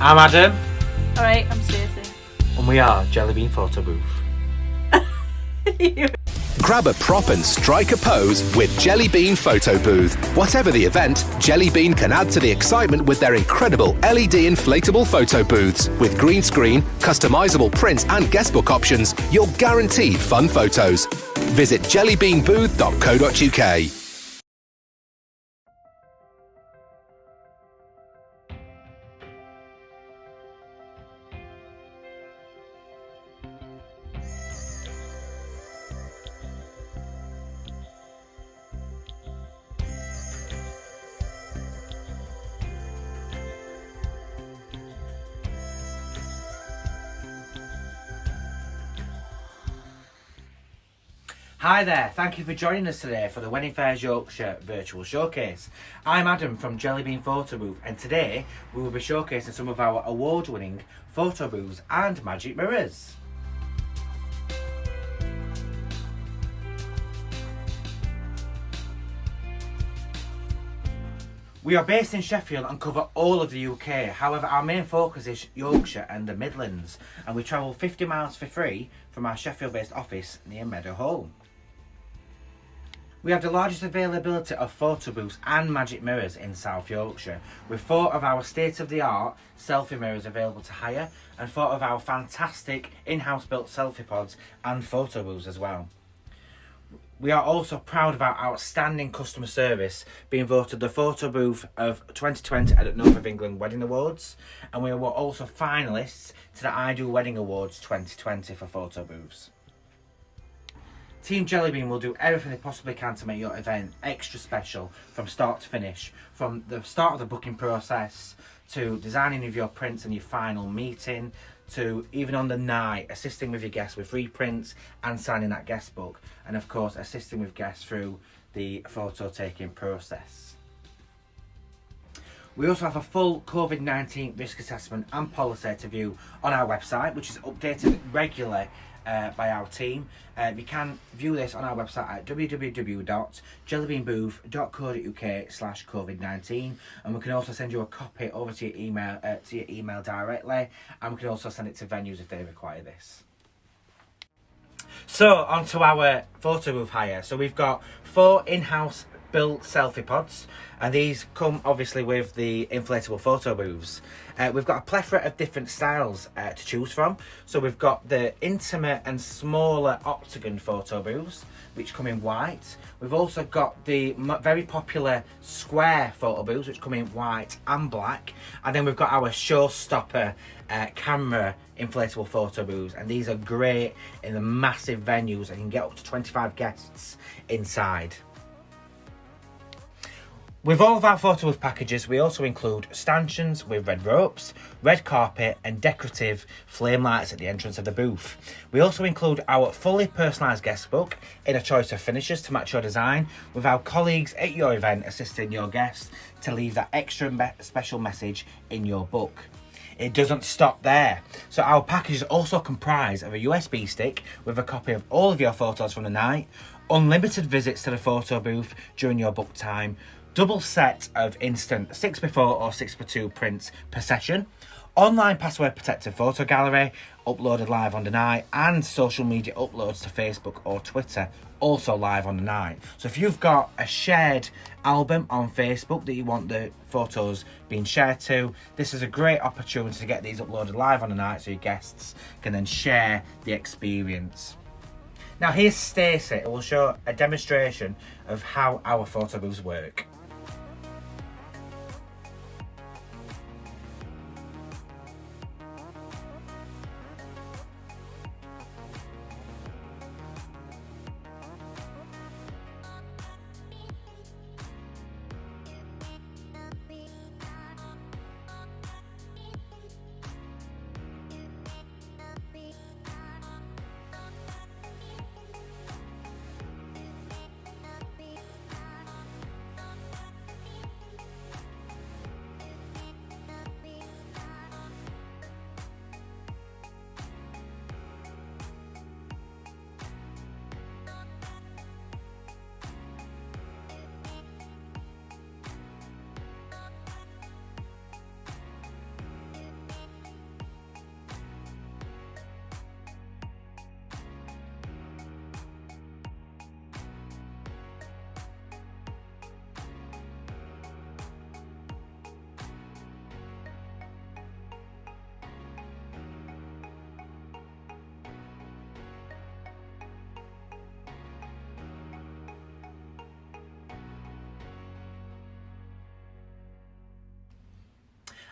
I'm Adam. Alright, I'm Stacey. And we are Jelly Bean Photo Booth. Grab a prop and strike a pose with Jelly Bean Photo Booth. Whatever the event, Jelly Bean can add to the excitement with their incredible LED inflatable photo booths. With green screen, customizable prints and guestbook options, you're guaranteed fun photos. Visit jellybeanbooth.co.uk. Hi there, thank you for joining us today for the Wedding Fairs Yorkshire Virtual Showcase. I'm Adam from Jelly Bean Photo Booth, and today we will be showcasing some of our award-winning photo booths and magic mirrors. We are based in Sheffield and cover all of the UK. However, our main focus is Yorkshire and the Midlands, and we travel 50 miles for free from our Sheffield-based office near Meadowhall. We have the largest availability of photo booths and magic mirrors in South Yorkshire, with 4 of our state-of-the-art selfie mirrors available to hire and 4 of our fantastic in-house built selfie pods and photo booths as well. We are also proud of our outstanding customer service, being voted the photo booth of 2020 at the North of England Wedding Awards, and we were also finalists to the Ideal Wedding Awards 2020 for photo booths. Team Jellybean will do everything they possibly can to make your event extra special from start to finish, from the start of the booking process to designing of your prints and your final meeting, to even on the night assisting with your guests with reprints and signing that guest book, and of course assisting with guests through the photo taking process. We also have a full COVID-19 risk assessment and policy to view on our website, which is updated regularly by our team. You can view this on our website at www.jellybeanbooth.co.uk/COVID-19, and we can also send you a copy over to your email directly, and we can also send it to venues if they require this. So on to our photo booth hire. So we've got 4 in-house built selfie pods, and these come obviously with the inflatable photo booths. We've got a plethora of different styles to choose from. So we've got the intimate and smaller octagon photo booths, which come in white. We've also got the very popular square photo booths, which come in white and black. And then we've got our showstopper camera inflatable photo booths, and these are great in the massive venues and you can get up to 25 guests inside. With all of our photo booth packages, we also include stanchions with red ropes, red carpet and decorative flame lights at the entrance of the booth. We also include our fully personalised guest book in a choice of finishes to match your design, with our colleagues at your event assisting your guests to leave that extra special message in your book. It doesn't stop there. So our packages also comprise of a USB stick with a copy of all of your photos from the night, unlimited visits to the photo booth during your book time, double set of instant 6x4 or 6x2 prints per session, online password protected photo gallery uploaded live on the night, and social media uploads to Facebook or Twitter also live on the night. So if you've got a shared album on Facebook that you want the photos being shared to, this is a great opportunity to get these uploaded live on the night so your guests can then share the experience. Now here's Stacey, who will show a demonstration of how our photo booths work.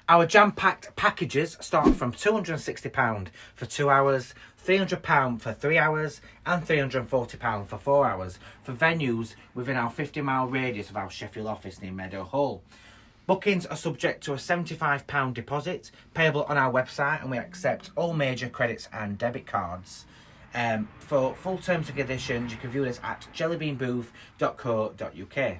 Our jam-packed packages start from £260 for 2 hours, £300 for 3 hours and £340 for 4 hours for venues within our 50-mile radius of our Sheffield office near Meadow Hall. Bookings are subject to a £75 deposit payable on our website, and we accept all major credits and debit cards. For full terms and conditions, you can view this at jellybeanbooth.co.uk.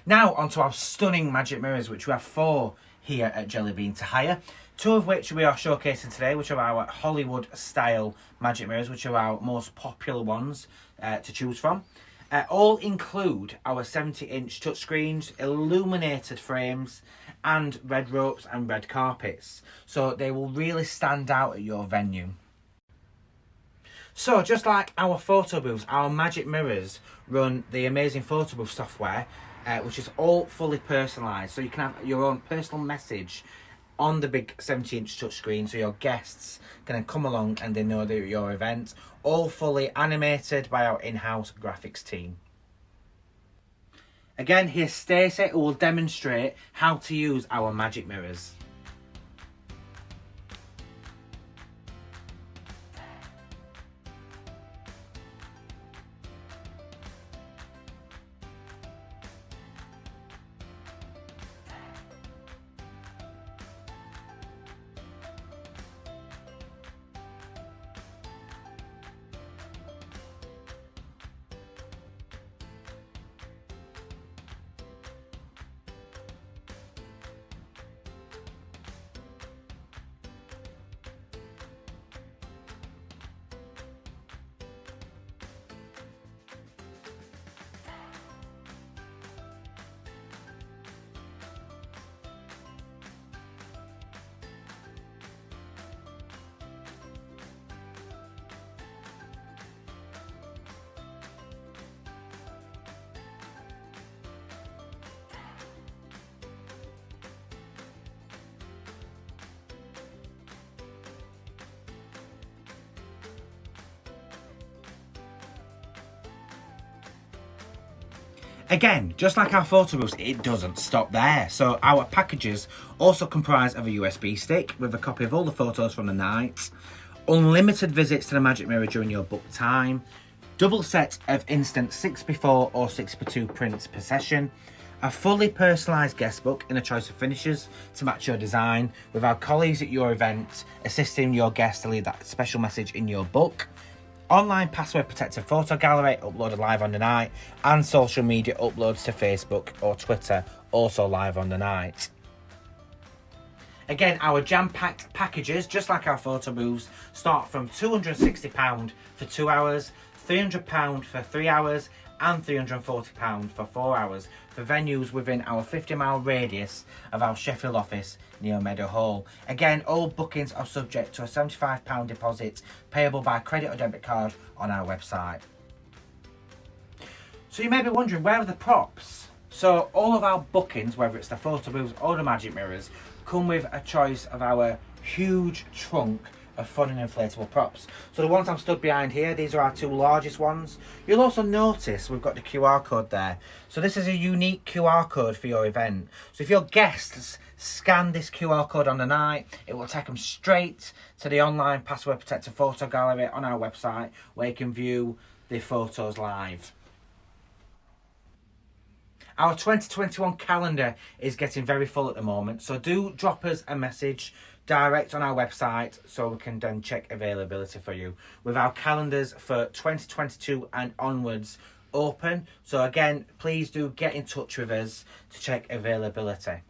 Now onto our stunning magic mirrors, which we have 4 here at Jellybean to hire. 2 of which we are showcasing today, which are our Hollywood style magic mirrors, which are our most popular ones to choose from. All include our 70-inch touchscreens, illuminated frames and red ropes and red carpets, so they will really stand out at your venue. So just like our photo booths, our magic mirrors run the amazing photo booth software, which is all fully personalised, so you can have your own personal message on the big 70-inch touchscreen, so your guests can then come along and they know that your event, all fully animated by our in-house graphics team. Again, here's Stacey, who will demonstrate how to use our magic mirrors. Again, just like our photo booths, it doesn't stop there. So our packages also comprise of a USB stick with a copy of all the photos from the night, unlimited visits to the Magic Mirror during your book time, double set of instant 6x4 or 6x2 prints per session, a fully personalised guest book in a choice of finishes to match your design, with our colleagues at your event assisting your guests to leave that special message in your book, online password protected photo gallery uploaded live on the night, and social media uploads to Facebook or Twitter also live on the night. Again, our jam-packed packages, just like our photo booths, start from £260 for 2 hours, £300 for 3 hours, and £340 for 4 hours for venues within our 50-mile radius of our Sheffield office near Meadow Hall. Again, all bookings are subject to a £75 deposit payable by credit or debit card on our website. So you may be wondering, where are the props? So all of our bookings, whether it's the photo booths or the Magic Mirrors, come with a choice of our huge trunk of fun and inflatable props. So the ones I'm stood behind here, these are our 2 largest ones. You'll also notice we've got the QR code there. So this is a unique QR code for your event. So if your guests scan this QR code on the night, it will take them straight to the online password protected photo gallery on our website, where you can view the photos live. Our 2021 calendar is getting very full at the moment, so do drop us a message direct on our website so we can then check availability for you, with our calendars for 2022 and onwards open. So again, please do get in touch with us to check availability.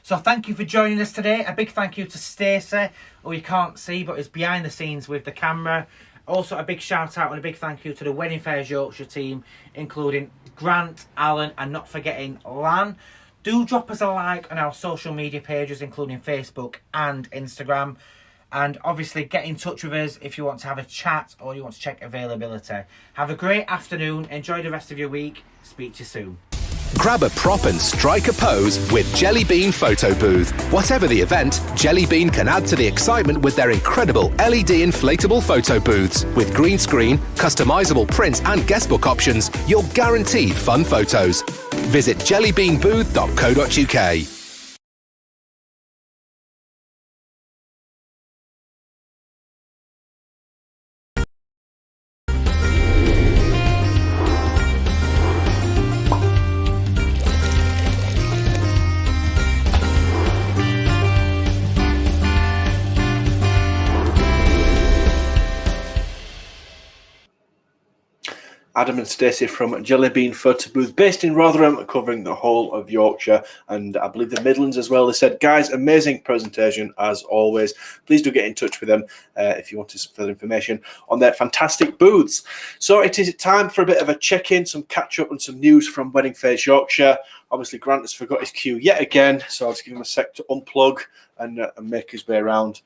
So thank you for joining us today. A big thank you to Stacey, who you can't see but is behind the scenes with the camera. Also a big shout out and a big thank you to the Wedding Fairs Yorkshire team, including Grant, Alan, and not forgetting Lan. Do drop us a like on our social media pages, including Facebook and Instagram. And obviously get in touch with us if you want to have a chat or you want to check availability. Have a great afternoon. Enjoy the rest of your week. Speak to you soon. Grab a prop and strike a pose with Jelly Bean Photo Booth. Whatever the event, Jelly Bean can add to the excitement with their incredible LED inflatable photo booths. With green screen, customisable prints and guestbook options, you're guaranteed fun photos. Visit jellybeanbooth.co.uk. Adam and Stacey from Jelly Bean Photo Booth, based in Rotherham, covering the whole of Yorkshire and I believe the Midlands as well. They said, guys, amazing presentation as always. Please do get in touch with them if you want further information on their fantastic booths. So it is time for a bit of a check-in, some catch-up and some news from Wedding Fairs Yorkshire. Obviously, Grant has forgot his cue yet again, so I'll just give him a sec to unplug and make his way around.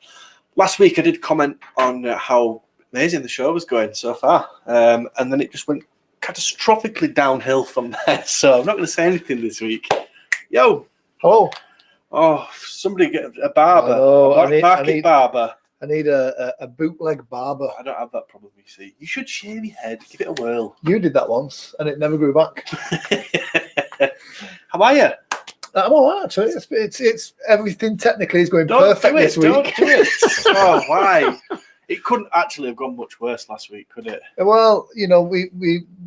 Last week, I did comment on how amazing the show was going so far, and then it just went catastrophically downhill from there. So I'm not going to say anything this week. Yo, hello. Oh, somebody get a barber. Barber. I need a bootleg barber. I don't have that problem. You see, you should shave your head. Give it a whirl. You did that once, and it never grew back. How are you? I'm all right, actually. It's everything technically is going perfect this week. Don't do it. Oh, why? It couldn't actually have gone much worse last week, could it? Well, you know, we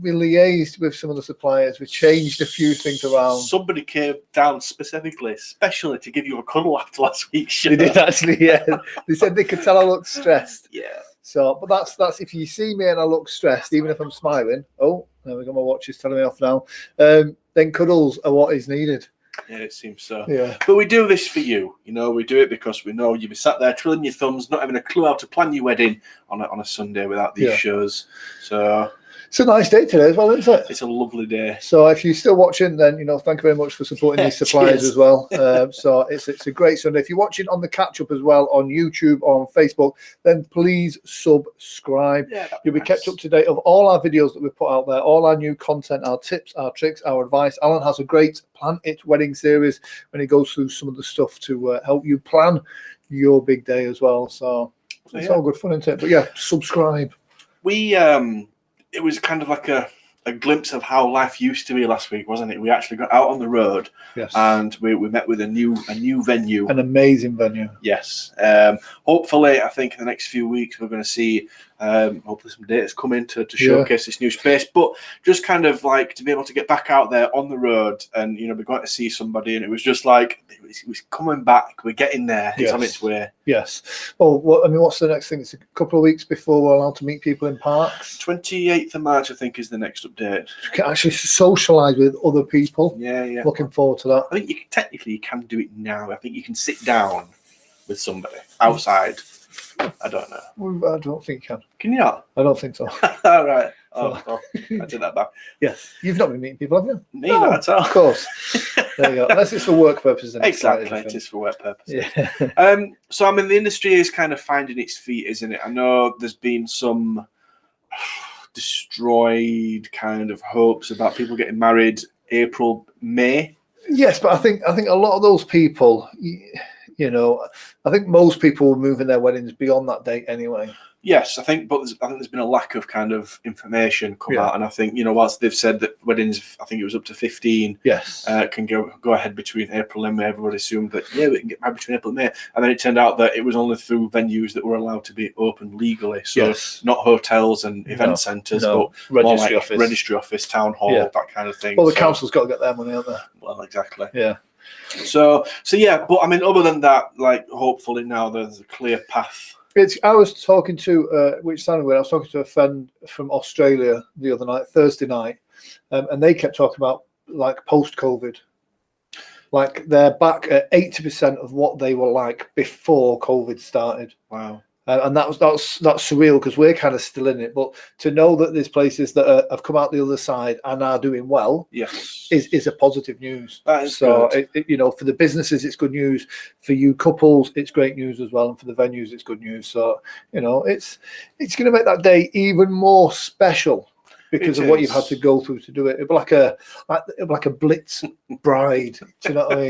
liaised with some of the suppliers. We changed a few things around. Somebody came down especially to give you a cuddle after last week's show. They did actually, yeah. They said they could tell I looked stressed. Yeah. So, but that's if you see me and I look stressed, even if I'm smiling. Oh, there we go. My watch is telling me off now. Then cuddles are what is needed. Yeah, it seems so. Yeah. But we do this for you. You know, we do it because we know you'll be sat there twiddling your thumbs, not having a clue how to plan your wedding on a Sunday without these shows. So it's a nice day today as well, isn't it? It's a lovely day. So if you're still watching, then, you know, thank you very much for supporting these suppliers as well. So it's a great Sunday. If you're watching on the catch-up as well on YouTube or on Facebook, then please subscribe. Yeah, you'll be kept up to date of all our videos that we put out there, all our new content, our tips, our tricks, our advice. Alan has a great Plan It wedding series when he goes through some of the stuff to help you plan your big day as well. So it's all good fun, isn't it? But yeah, subscribe. We it was kind of like a a glimpse of how life used to be last week, wasn't it? We actually got out on the road, Yes. and we met with a new venue. An amazing venue. Yes. Hopefully, I think in the next few weeks we're going to see hopefully some dates come in to showcase this new space. But just kind of like to be able to get back out there on the road and we're going to see somebody, and it was just like it was coming back. We're getting there. It's on its way. Yes. Well, what's the next thing? It's a couple of weeks before we're allowed to meet people in parks. 28th of March, I think, is the next update. You can actually socialise with other people. Yeah. Looking forward to that. I think technically you can do it now. I think you can sit down with somebody outside. I don't know. I don't think you can. Can you not? I don't think so. All right. Oh, I did that back. Yes. You've not been meeting people, have you? Me, not at all. Of course. There you go. Unless it's for work purposes. Then Exactly, it is for work purposes. Yeah. So, I mean, the industry is kind of finding its feet, isn't it? I know there's been some destroyed kind of hopes about people getting married April, May. Yes, but I think a lot of those people, I think most people were moving their weddings beyond that date anyway. Yes, I think there's been a lack of kind of information come out, and I think whilst they've said that weddings, I think it was up to 15, can go ahead between April and May. Everybody assumed that we can get married between April and May, and then it turned out that it was only through venues that were allowed to be open legally, so not hotels and event centres, but registry office, town hall, that kind of thing. Well, the council's got to get their money, haven't they? Well, exactly. Yeah. So yeah, but I mean, other than that, like hopefully now there's a clear path. I was talking to, which sounded weird, I was talking to a friend from Australia the other night, Thursday night, and they kept talking about like post-COVID. Like they're back at 80% of what they were like before COVID started. Wow. And that's surreal because we're kind of still in it. But to know that there's places that have come out the other side and are doing well, is a positive news. That is so. Good. For the businesses, it's good news. For you couples, it's great news as well. And for the venues, it's good news. So it's going to make that day even more special because of what you've had to go through to do it. It'd be like a blitz bride. Do you know what I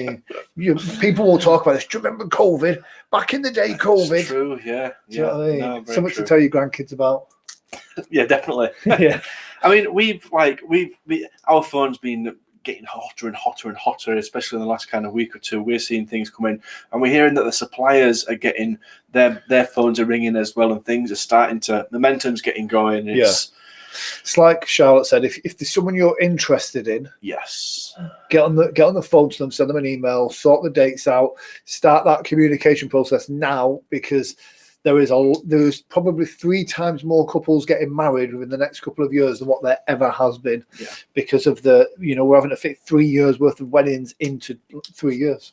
mean? People will talk about this. Do you remember COVID? Back in the day, COVID. That's true, yeah. Do you know what I mean? No, something to tell your grandkids about. Yeah, definitely. Yeah. I mean, we our phone's been getting hotter and hotter and hotter, especially in the last kind of week or two. We're seeing things come in, and we're hearing that the suppliers are getting their phones are ringing as well, and things are starting to momentum's getting going. It's like Charlotte said, if there's someone you're interested in, get on the phone to them, send them an email, sort the dates out, start that communication process now, because there's probably 3 times more couples getting married within the next couple of years than what there ever has been, because of we're having to fit 3 years worth of weddings into 3 years.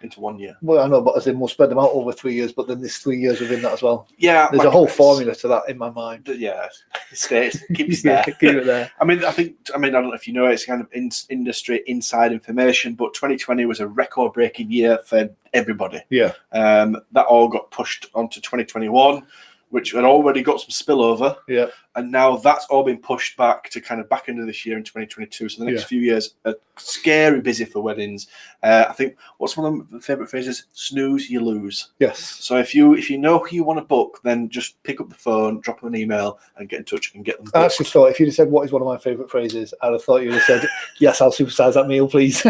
Into 1 year. Well, I know, but as in we'll spread them out over 3 years, but then there's 3 years within that as well. Yeah. There's a whole formula to that in my mind. Yeah. Keeps there. Keep it there. I don't know if you know, it's kind of industry inside information, but 2020 was a record-breaking year for everybody. Yeah. That all got pushed onto 2021, which had already got some spillover. Yeah. And now that's all been pushed back to kind of back into this year in 2022. So the next few years are scary busy for weddings. I think what's one of my favourite phrases? Snooze, you lose. Yes. So if you know who you want to book, then just pick up the phone, drop them an email, and get in touch and get them booked. I actually thought if you'd have said what is one of my favourite phrases, I'd have thought you'd have said, yes, I'll supersize that meal, please.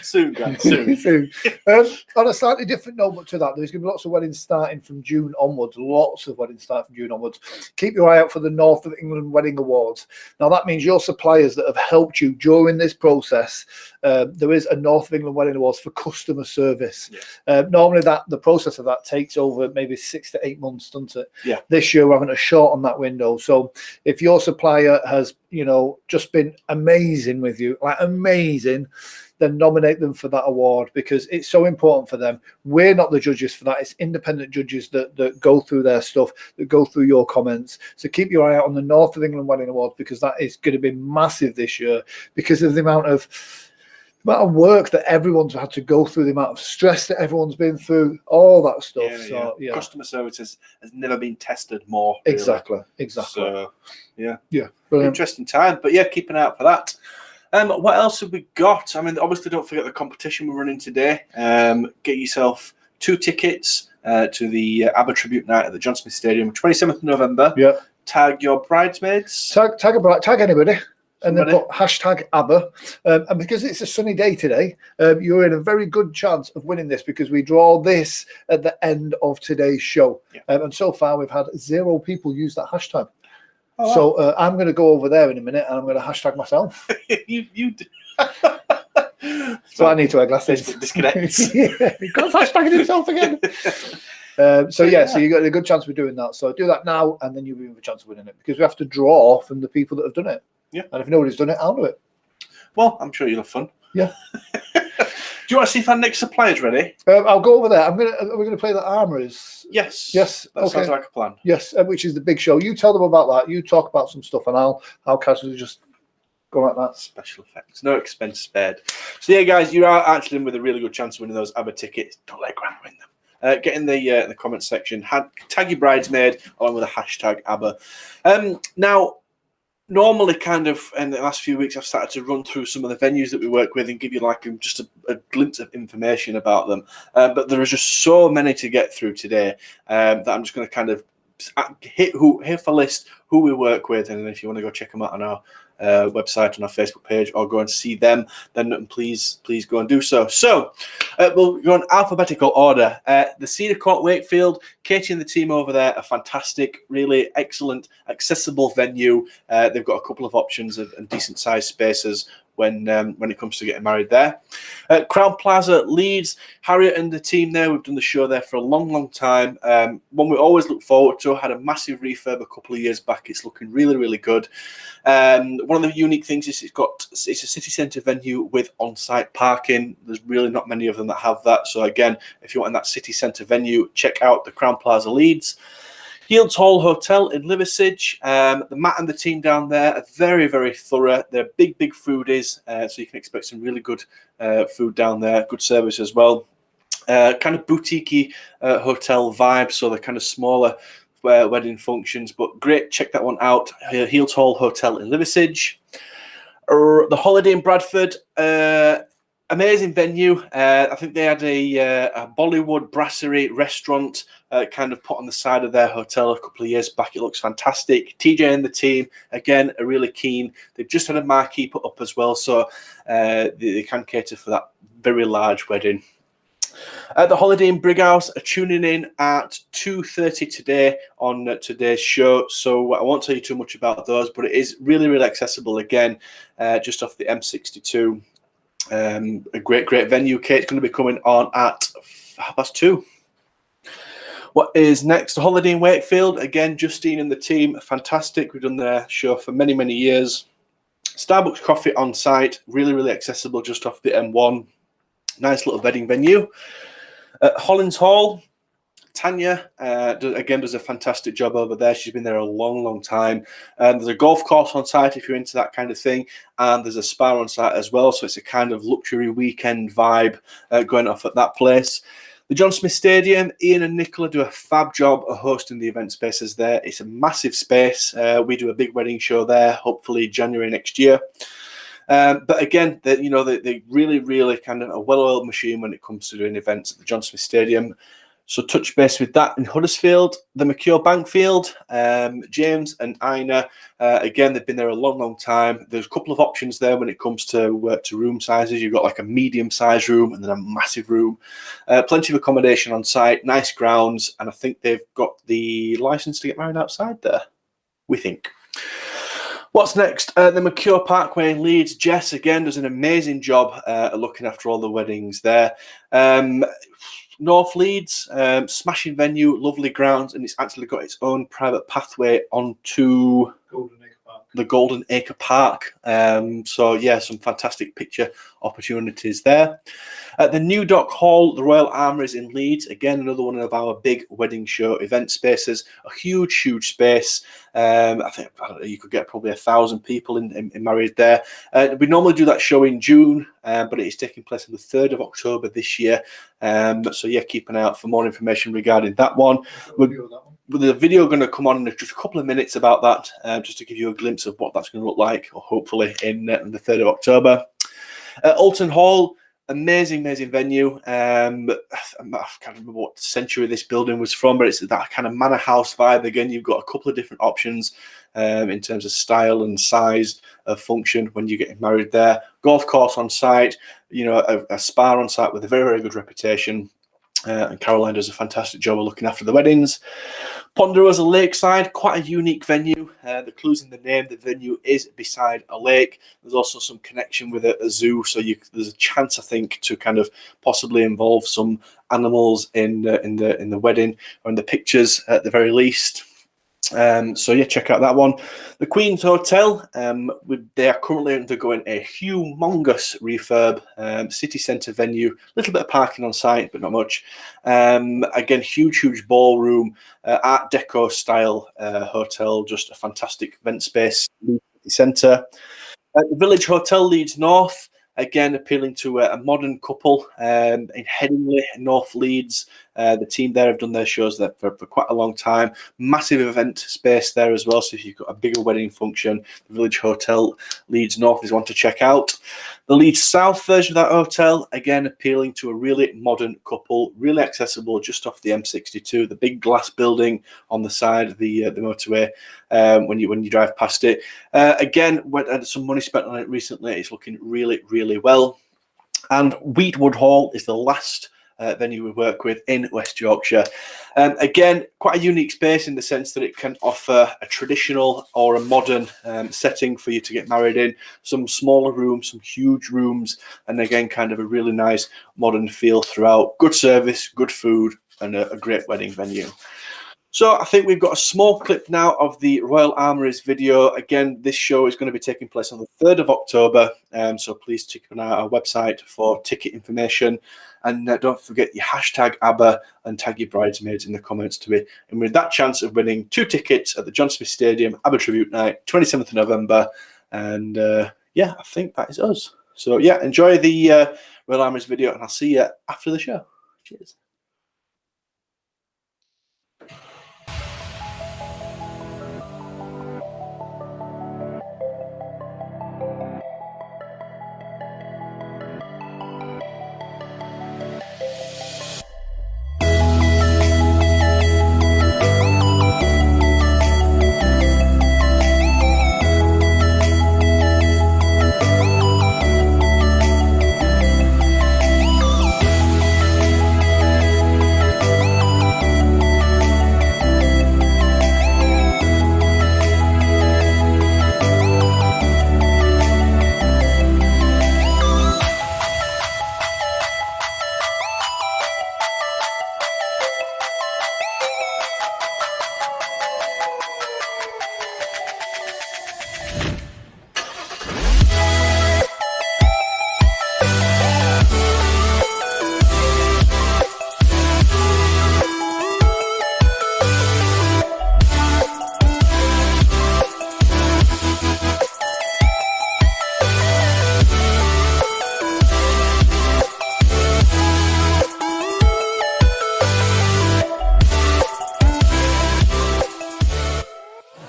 Soon, guys, soon. On a slightly different note, but to that, there's going to be lots of weddings starting from June onwards. Keep your eye out for the North of England Wedding Awards. Now, that means your suppliers that have helped you during this process. There is a North of England Wedding Awards for customer service. Normally, the process of that takes over maybe 6 to 8 months, doesn't it? Yeah. This year, we're having a short on that window. So if your supplier has, just been amazing with you, like amazing, then nominate them for that award, because it's so important for them. We're not the judges for that. It's independent judges that go through their stuff, that go through your comments. So keep your eye out on the North of England Wedding Awards, because that is going to be massive this year, because of the amount of work that everyone's had to go through, the amount of stress that everyone's been through, all that stuff. Customer service has never been tested more. Really. Exactly. So, Brilliant. Interesting time. But keep an eye out for that. What else have we got? I mean, obviously, don't forget the competition we're running today. Get yourself 2 tickets to the ABBA Tribute Night at the John Smith Stadium, 27th of November. tag your bridesmaids. Tag anybody. And then Somebody. put hashtag ABBA. And because it's a sunny day today, you're in a very good chance of winning this because we draw this at the end of today's show. Yeah. And so far, we've had 0 people use that hashtag. Oh, So I'm going to go over there in a minute and I'm going to hashtag myself. you do. So I need to wear glasses. Disconnect. Yeah, he got hashtagging himself again. So you got a good chance of doing that. So do that now, and then you'll have a chance of winning it because we have to draw from the people that have done it. Yeah. And if nobody's done it, I'll do it. Well, I'm sure you'll have fun. Yeah. Do you want to see if our next supplier's ready? I'll go over there. We're gonna play the Armourers. Yes. Yes. That Okay. sounds like a plan. Yes, which is the big show. You tell them about that. You talk about some stuff, and I'll casually just go like that. Special effects, no expense spared. So yeah, guys, you are actually in with a really good chance of winning those ABBA tickets. Don't let Grant win them. Get in the comment section. Tag your bridesmaid along with a hashtag ABBA. Now, normally, kind of in the last few weeks, I've started to run through some of the venues that we work with and give you like just a glimpse of information about them. But there are just so many to get through today that I'm just going to kind of hit for list who we work with, and if you want to go check them out on our website, on our Facebook page, or go and see them, then please go and do so. So we'll go in alphabetical order. The Cedar Court Wakefield, Katie and the team over there are fantastic, really excellent, accessible venue. They've got a couple of options and decent sized spaces when it comes to getting married there. Crown Plaza, Leeds, Harriet and the team there, we've done the show there for a long time. One we always look forward to. Had a massive refurb a couple of years back. It's looking really good. One of the unique things is it's a city centre venue with on-site parking. There's really not many of them that have that. So again, if you want in that city centre venue, check out the Crown Plaza Leeds. Heald's Hall Hotel in Liversedge. The Matt and the team down there are very thorough. They're big foodies, so you can expect some really good food down there, good service as well. Kind of boutique-y hotel vibe, so they're kind of smaller wedding functions, but great. Check that one out. Heald's Hall Hotel in Liversedge. The Holiday in Bradford. Amazing venue. I think they had a Bollywood brasserie restaurant kind of put on the side of their hotel a couple of years back. It looks fantastic. TJ and the team, again, are really keen. They've just had a marquee put up as well, so they can cater for that very large wedding. The Holiday in Brighouse are tuning in at 2:30 today on today's show, so I won't tell you too much about those, but it is really accessible, again, just off the M62. A great venue. Kate's going to be coming on at 2:30. What is next? The Holiday in Wakefield. Again, Justine and the team are fantastic. We've done their show for many years. Starbucks coffee on site. Really accessible just off the M1. Nice little wedding venue. Hollins Hall. Tanya, does a fantastic job over there. She's been there a long time. There's a golf course on site if you're into that kind of thing, and there's a spa on site as well, so it's a kind of luxury weekend vibe going off at that place. The John Smith Stadium, Ian and Nicola do a fab job of hosting the event spaces there. It's a massive space. We do a big wedding show there, hopefully January next year. But again, they really kind of a well-oiled machine when it comes to doing events at the John Smith Stadium. So touch base with that in Huddersfield. The McCure Bankfield, James and Ina, again, they've been there a long time. There's a couple of options there when it comes to room sizes. You've got like a medium-sized room and then a massive room. Plenty of accommodation on site, nice grounds, and I think they've got the license to get married outside there, we think. What's next? The McCure Parkway in Leeds. Jess, again, does an amazing job at looking after all the weddings there. North Leeds, smashing venue, lovely grounds, and it's actually got its own private pathway onto the Golden Acre Park. So yeah, some fantastic picture opportunities there. The New Dock Hall, the Royal Armouries in Leeds, again, another one of our big wedding show event spaces, a huge space. I think you could get probably 1,000 people in married there. We normally do that show in June, but it is taking place on the 3rd of October this year. So yeah, keep an eye out for more information regarding that one. With the video going to come on in just a couple of minutes about that, just to give you a glimpse of what that's going to look like, or hopefully in the 3rd of October. Alton Hall, amazing venue. I can't remember what century this building was from, but it's that kind of manor house vibe. Again, you've got a couple of different options in terms of style and size of function when you're getting married there. Golf course on site, you know, a spa on site with a very good reputation. And Caroline does a fantastic job of looking after the weddings. Ponderosa Lakeside, quite a unique venue. The clues in the name, the venue is beside a lake. There's also some connection with a zoo, so there's a chance, I think, to kind of possibly involve some animals in the wedding or in the pictures at the very least. So yeah, check out that one. The Queen's Hotel, they are currently undergoing a humongous refurb, city centre venue, a little bit of parking on site, but not much. Again, huge ballroom, Art Deco style hotel, just a fantastic event space, city centre. The Village Hotel Leeds North, again appealing to a modern couple in Headingley, North Leeds. The team there have done their shows there for quite a long time. Massive event space there as well. So if you've got a bigger wedding function, the Village Hotel Leeds North is one to check out. The Leeds South version of that hotel, again appealing to a really modern couple, really accessible, just off the M62, the big glass building on the side of the motorway when you drive past it. Again, had some money spent on it recently. It's looking really well. And Wheatwood Hall is the last venue we work with in West Yorkshire. Again, quite a unique space in the sense that it can offer a traditional or a modern setting for you to get married in. Some smaller rooms, some huge rooms, and again, kind of a really nice modern feel throughout. Good service, good food, and a great wedding venue. So I think we've got a small clip now of the Royal Armouries video. Again, this show is going to be taking place on the 3rd of October. So please check out our website for ticket information. And don't forget your hashtag ABBA and tag your bridesmaids in the comments to be and with that chance of winning 2 tickets at the John Smith Stadium ABBA Tribute Night, 27th of November. And yeah, I think that is us. So yeah, enjoy the Royal Armouries video, and I'll see you after the show. Cheers.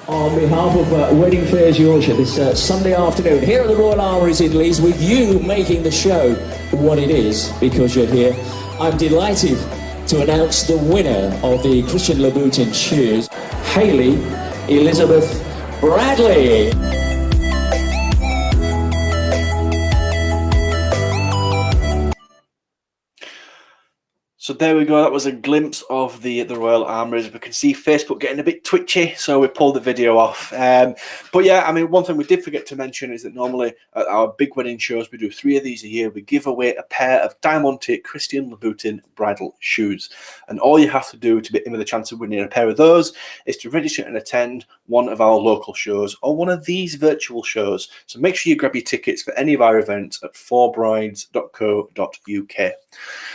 On behalf of Wedding Fairs Yorkshire this Sunday afternoon here at the Royal Armouries in Leeds, with you making the show what it is because you're here, I'm delighted to announce the winner of the Christian Louboutin shoes, Hayley Elizabeth Bradley. So there we go. That was a glimpse of the Royal Armouries. We can see Facebook getting a bit twitchy, so we pulled the video off. But yeah, I mean, one thing we did forget to mention is that normally at our big wedding shows, we do 3 of these a year. We give away a pair of Diamante Christian Louboutin bridal shoes. And all you have to do to be in with a chance of winning a pair of those is to register and attend one of our local shows or one of these virtual shows. So make sure you grab your tickets for any of our events at fourbrides.co.uk.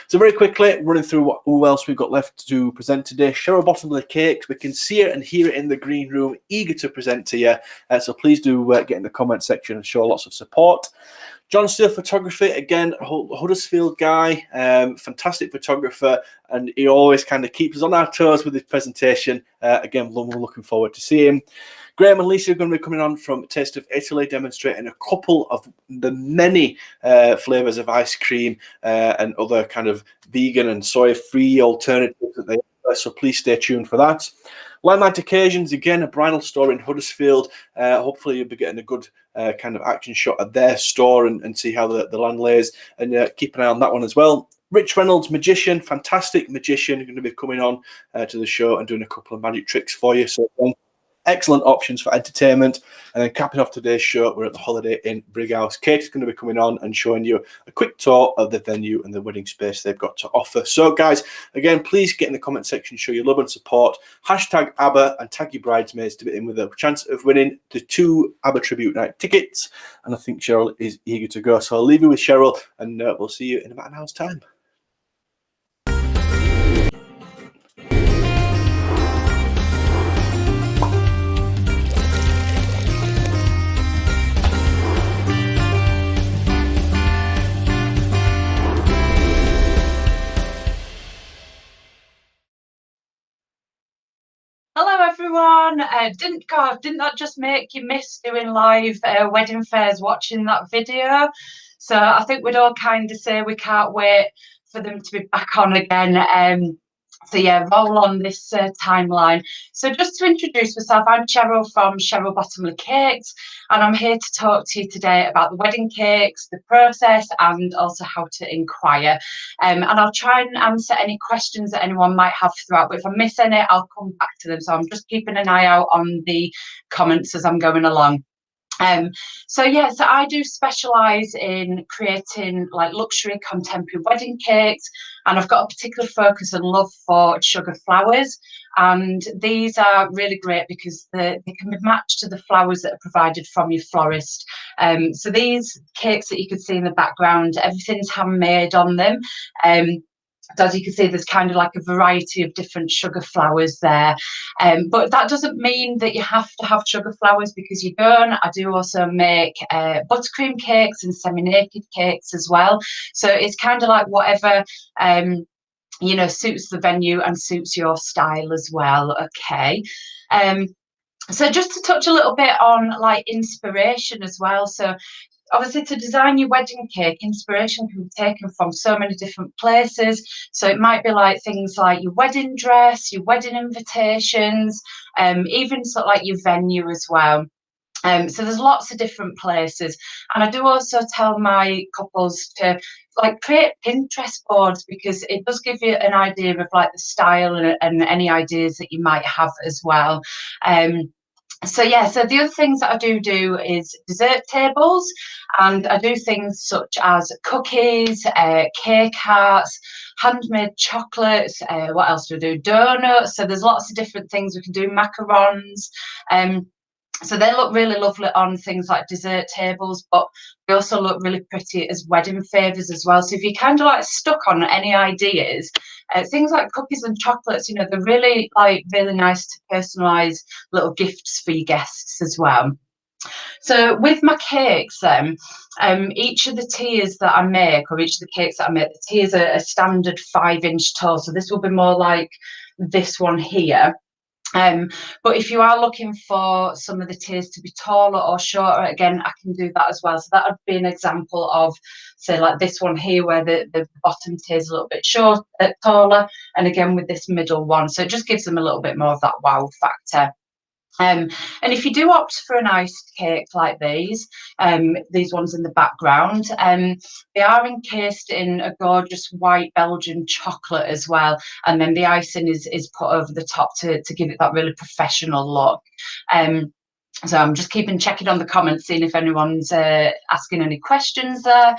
So very quickly, running through who else we've got left to present today. Cheryl Bottomley Cakes. We can see it and hear it in the green room, eager to present to you. So please do get in the comment section and show lots of support. John Steele Photography, again, Huddersfield guy, fantastic photographer, and he always kind of keeps us on our toes with his presentation. Again, we're looking forward to see him. Graham and Lisa are going to be coming on from Taste of Italy, demonstrating a couple of the many flavours of ice cream and other kind of vegan and soy-free alternatives that they offer, so please stay tuned for that. Limelight Occasions, again, a bridal store in Huddersfield. Hopefully you'll be getting a good kind of action shot at their store and see how the land lays, and keep an eye on that one as well. Rich Reynolds, magician, fantastic magician, going to be coming on to the show and doing a couple of magic tricks for you. So excellent options for entertainment. And then capping off today's show, we're at the Holiday Inn Brighouse. Kate is going to be coming on and showing you a quick tour of the venue and the wedding space they've got to offer. So guys, again, please get in the comment section, show your love and support. Hashtag ABBA and tag your bridesmaids to be in with a chance of winning the 2 ABBA Tribute Night tickets. And I think Cheryl is eager to go. So I'll leave you with Cheryl, and we'll see you in about an hour's time. Hello everyone. Didn't that just make you miss doing live wedding fairs, watching that video? So I think we'd all kind of say we can't wait for them to be back on again. So yeah, roll on this timeline. So just to introduce myself, I'm Cheryl from Cheryl Bottomley Cakes, and I'm here to talk to you today about the wedding cakes, the process, and also how to inquire. And I'll try and answer any questions that anyone might have throughout, but if I miss any, I'll come back to them. So I'm just keeping an eye out on the comments as I'm going along. So I do specialise in creating like luxury contemporary wedding cakes, and I've got a particular focus and love for sugar flowers, and these are really great because they can be matched to the flowers that are provided from your florist. So these cakes that you can see in the background, everything's handmade on them. As you can see, there's kind of like a variety of different sugar flowers there. But that doesn't mean that you have to have sugar flowers, because you don't. I do also make buttercream cakes and semi-naked cakes as well. So it's kind of like whatever, suits the venue and suits your style as well. Okay. So just to touch a little bit on like inspiration as well. So obviously, to design your wedding cake, inspiration can be taken from so many different places. So it might be like things like your wedding dress, your wedding invitations, even sort of like your venue as well. So there's lots of different places. And I do also tell my couples to like create Pinterest boards, because it does give you an idea of like the style and any ideas that you might have as well. So the other things that I do is dessert tables, and I do things such as cookies, cake hearts, handmade chocolates. What else do I do? Donuts. So there's lots of different things we can do. Macarons. So they look really lovely on things like dessert tables, but they also look really pretty as wedding favours as well. So if you're kind of like stuck on any ideas, things like cookies and chocolates, they're really nice to personalise little gifts for your guests as well. So with my cakes then, each of the tiers that I make, or each of the cakes that I make, the tiers are a standard 5-inch tall. So this will be more like this one here. But if you are looking for some of the tiers to be taller or shorter, again, I can do that as well. So that would be an example of, say, like this one here, where the bottom tier is a little bit taller, and again with this middle one. So it just gives them a little bit more of that wow factor. And if you do opt for an iced cake like these ones in the background, they are encased in a gorgeous white Belgian chocolate as well, and then the icing is put over the top to give it that really professional look. So I'm just checking on the comments, seeing if anyone's asking any questions there.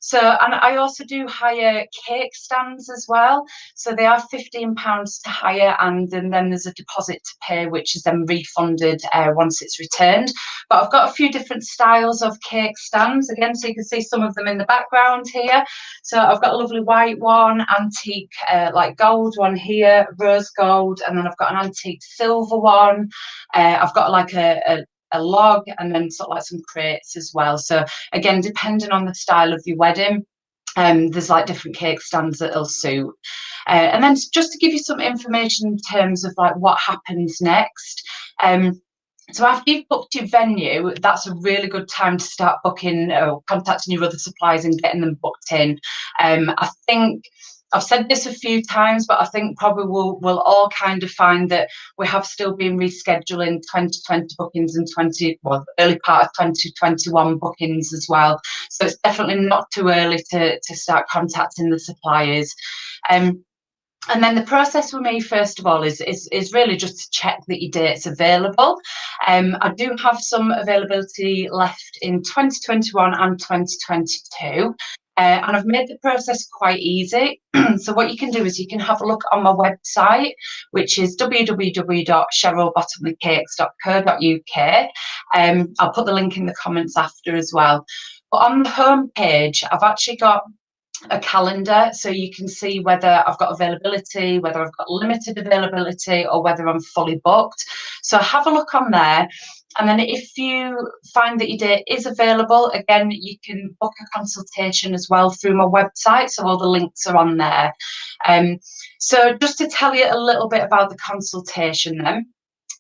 So, and I also do hire cake stands as well. So they are £15 to hire, and then there's a deposit to pay, which is then refunded once it's returned. But I've got a few different styles of cake stands, again, so you can see some of them in the background here. So I've got a lovely white one, antique like gold one here, rose gold, and then I've got an antique silver one. I've got like a a log, and then sort of like some crates as well. So again, depending on the style of your wedding, there's like different cake stands that'll suit. And then just to give you some information in terms of like what happens next. So after you've booked your venue, that's a really good time to start booking or contacting your other suppliers and getting them booked in. I think I've said this a few times, but I think probably we'll all kind of find that we have still been rescheduling 2020 bookings and early part of 2021 bookings as well. So it's definitely not too early to start contacting the suppliers. And then the process for me, first of all, is really just to check that your date's available. I do have some availability left in 2021 and 2022. And I've made the process quite easy. So what you can do is you can have a look on my website, which is www.cherylbottomleycakes.co.uk. I'll put the link in the comments after as well. But on the home page, I've actually got a calendar, so you can see whether I've got availability, whether I've got limited availability, or whether I'm fully booked. So have a look on there. And then if you find that your date is available, again, you can book a consultation as well through my website. So all the links are on there. So just to tell you a little bit about the consultation then.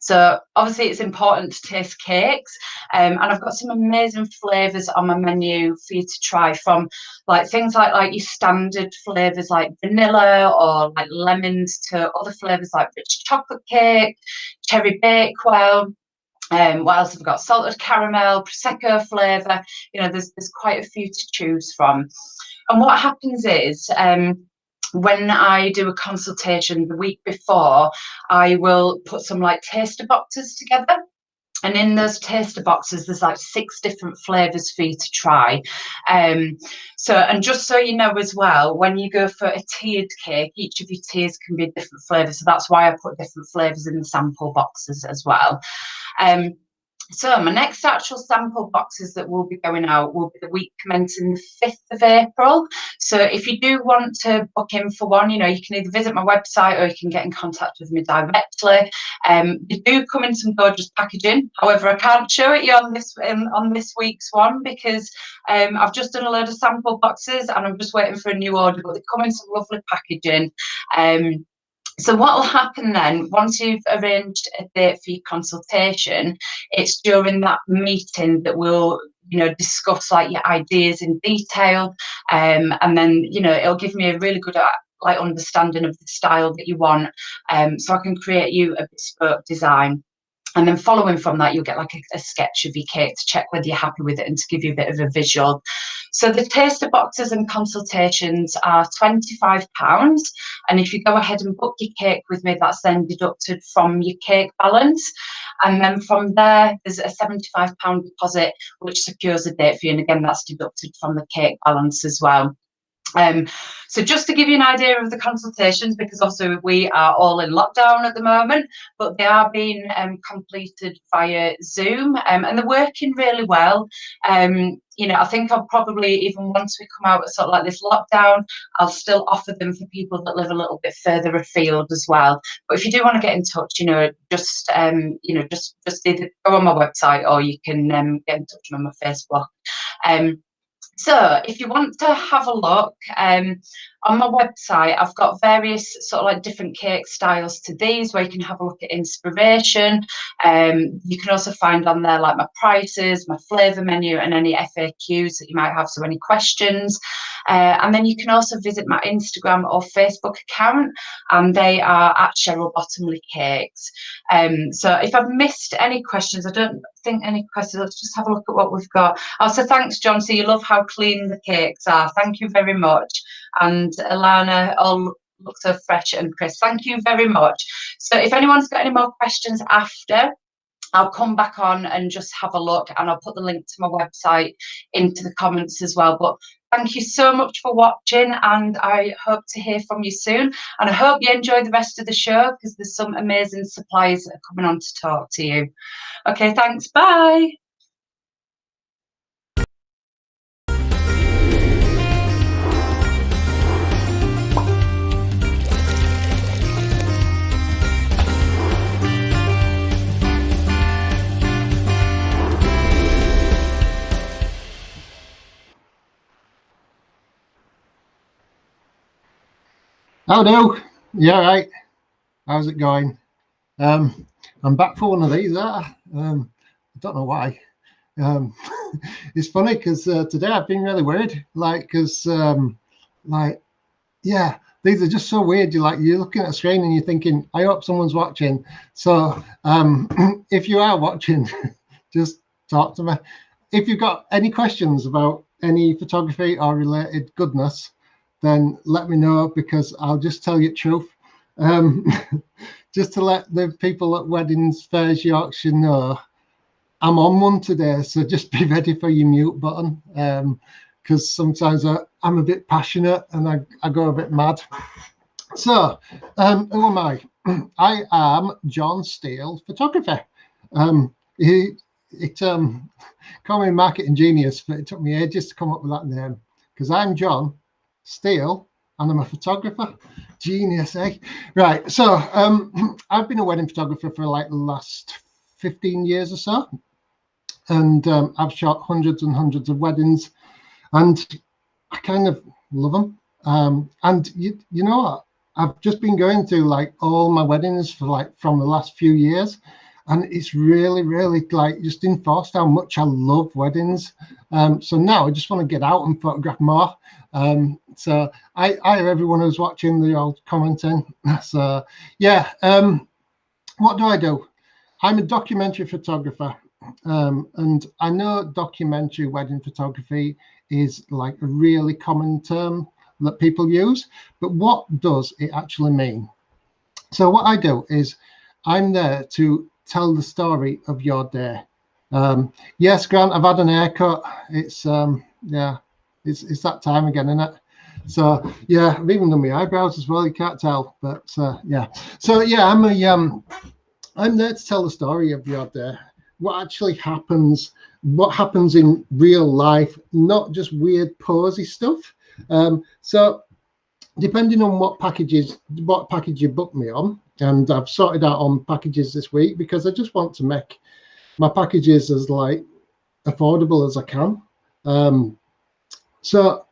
So obviously it's important to taste cakes, and I've got some amazing flavours on my menu for you to try, from like things like your standard flavours like vanilla or like lemons, to other flavours like rich chocolate cake, cherry bakewell. What else have we got? Salted caramel, prosecco flavour. You know, there's quite a few to choose from. And what happens is, when I do a consultation the week before, I will put some like taster boxes together. And in those taster boxes, there's like 6 different flavours for you to try. And just so you know as well, when you go for a tiered cake, each of your tiers can be different flavours. So that's why I put different flavours in the sample boxes as well. So my next actual sample boxes that will be going out will be the week commencing the 5th of April. So if you do want to book in for one, you know, you can either visit my website or you can get in contact with me directly. They do come in some gorgeous packaging. However, I can't show it you on this week's one because I've just done a load of sample boxes and I'm just waiting for a new order, but they come in some lovely packaging. So what will happen then, once you've arranged a date for your consultation, it's during that meeting that we'll, you know, discuss like your ideas in detail, and then, you know, it'll give me a really good like understanding of the style that you want, so I can create you a bespoke design. And then following from that, you'll get like a sketch of your cake to check whether you're happy with it and to give you a bit of a visual. So the taster boxes and consultations are £25. And if you go ahead and book your cake with me, that's then deducted from your cake balance. And then from there, there's a £75 deposit, which secures a date for you. And again, that's deducted from the cake balance as well. So just to give you an idea of the consultations, because also we are all in lockdown at the moment, but they are being completed via Zoom, and they're working really well. You know, I think I'll probably, even once we come out of sort of like this lockdown, I'll still offer them for people that live a little bit further afield as well. But if you do want to get in touch, you know, just either go on my website or you can get in touch on my Facebook. So if you want to have a look, on my website, I've got various sort of like different cake styles to these where you can have a look at inspiration. You can also find on there like my prices, my flavour menu and any FAQs that you might have, so any questions. And then you can also visit my Instagram or Facebook account, and they are at Cheryl Bottomley Cakes. So if I've missed any questions, I don't think any questions, let's just have a look at what we've got. Oh, so thanks, John. So you love how clean the cakes are. Thank you very much. And Alana, all look so fresh and crisp. Thank you very much. So if anyone's got any more questions after, I'll come back on and just have a look, and I'll put the link to my website into the comments as well. But thank you so much for watching, and I hope to hear from you soon. And I hope you enjoy the rest of the show, because there's some amazing suppliers that are coming on to talk to you. Okay, thanks. Bye. How do? Yeah, right. How's it going? I'm back for one of these. I don't know why. Um, it's funny because today I've been really worried, like, yeah, these are just so weird. You're looking at a screen and you're thinking, I hope someone's watching. So if you are watching, just talk to me. If you've got any questions about any photography or related goodness, then let me know, because I'll just tell you the truth. Just to let the people at Weddings Fairs Yorkshire know, I'm on one today, so just be ready for your mute button, because sometimes I'm a bit passionate and I go a bit mad. So, who am I? I am John Steele, photographer. Call me marketing genius, but it took me ages to come up with that name, because I'm John Steele and I'm a photographer. Genius, eh? Right. So I've been a wedding photographer for like the last 15 years or so, and I've shot hundreds and hundreds of weddings, and I kind of love them. And you know what? I've just been going through like all my weddings for like from the last few years, and it's really, really like just enforced how much I love weddings. So now I just want to get out and photograph more. So I hear everyone who's watching, they're all commenting. So yeah, what do? I'm a documentary photographer, and I know documentary wedding photography is like a really common term that people use, but what does it actually mean? So what I do is I'm there to tell the story of your day. Yes, Grant, I've had an haircut. It's yeah, it's that time again, isn't it? So yeah, I've even done my eyebrows as well. You can't tell, but yeah. So yeah, I'm there to tell the story of your day. What actually happens? What happens in real life? Not just weird posy stuff. So depending on what package you book me on, and I've sorted out on packages this week because I just want to make my packages as like affordable as I can. So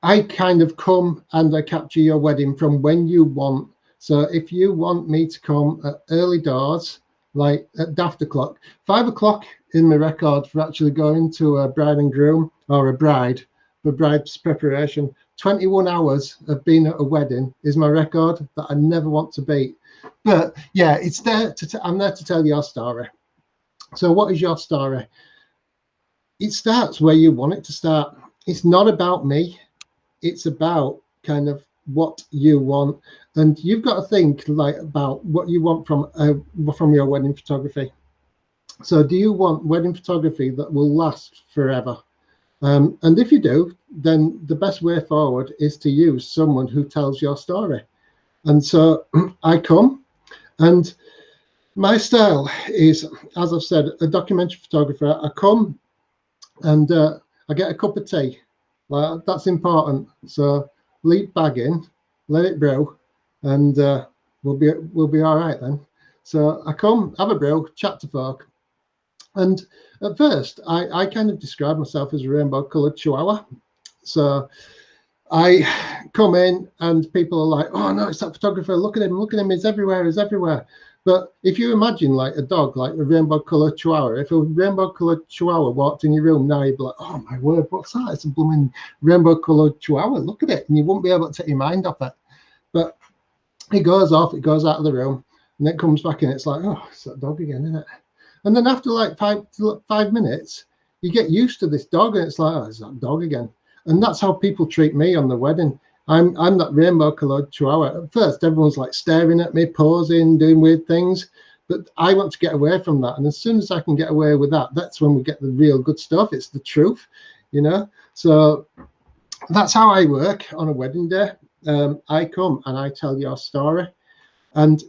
I kind of come and I capture your wedding from when you want. So if you want me to come at early doors, like at daft o'clock, 5 o'clock in my record for actually going to a bride and groom or a bride for bride's preparation. 21 hours of being at a wedding is my record that I never want to beat. But yeah, it's there I'm there to tell your story. So what is your story? It starts where you want it to start. It's not about me. It's about kind of what you want, and you've got to think like about what you want from your wedding photography. So do you want wedding photography that will last forever? And if you do, then the best way forward is to use someone who tells your story. And so I come, and my style is, as I've said, a documentary photographer. I come and I get a cup of tea. Well, that's important. So leave bag in, let it brew, and we'll be all right then. So I come, have a brew, chat to folk. And at first, I kind of describe myself as a rainbow-coloured chihuahua. So I come in and people are like, oh no, it's that photographer, look at him, he's everywhere. But if you imagine like a dog, like a rainbow-coloured chihuahua, if a rainbow-coloured chihuahua walked in your room now, you'd be like, oh my word, what's that? It's a blooming rainbow-coloured chihuahua, look at it. And you wouldn't be able to take your mind off it. But it goes off, it goes out of the room, and it comes back in, it's like, oh, it's that dog again, isn't it? And then after like 5 minutes, you get used to this dog, and it's like, oh, it's that dog again. And that's how people treat me on the wedding. I'm that rainbow-coloured chihuahua. At first, everyone's like staring at me, posing, doing weird things. But I want to get away from that. And as soon as I can get away with that, that's when we get the real good stuff. It's the truth, you know. So that's how I work on a wedding day. I come and I tell your story. And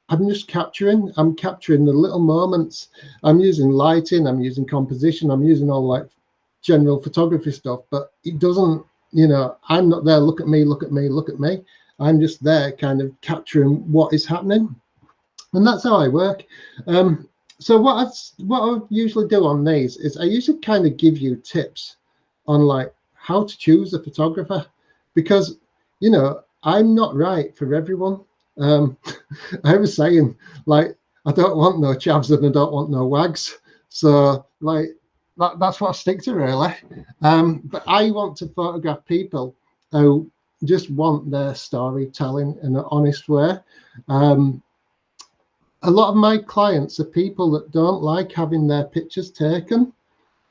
I'm capturing the little moments. I'm using lighting, I'm using composition, I'm using all like general photography stuff, but it doesn't, you know, I'm not there, look at me. I'm just there kind of capturing what is happening. And that's how I work. So what I usually do on these is I usually kind of give you tips on like how to choose a photographer, because, you know, I'm not right for everyone. I was saying, like, I don't want no chavs and I don't want no wags. So, like, that's what I stick to, really. But I want to photograph people who just want their storytelling in an honest way. A lot of my clients are people that don't like having their pictures taken.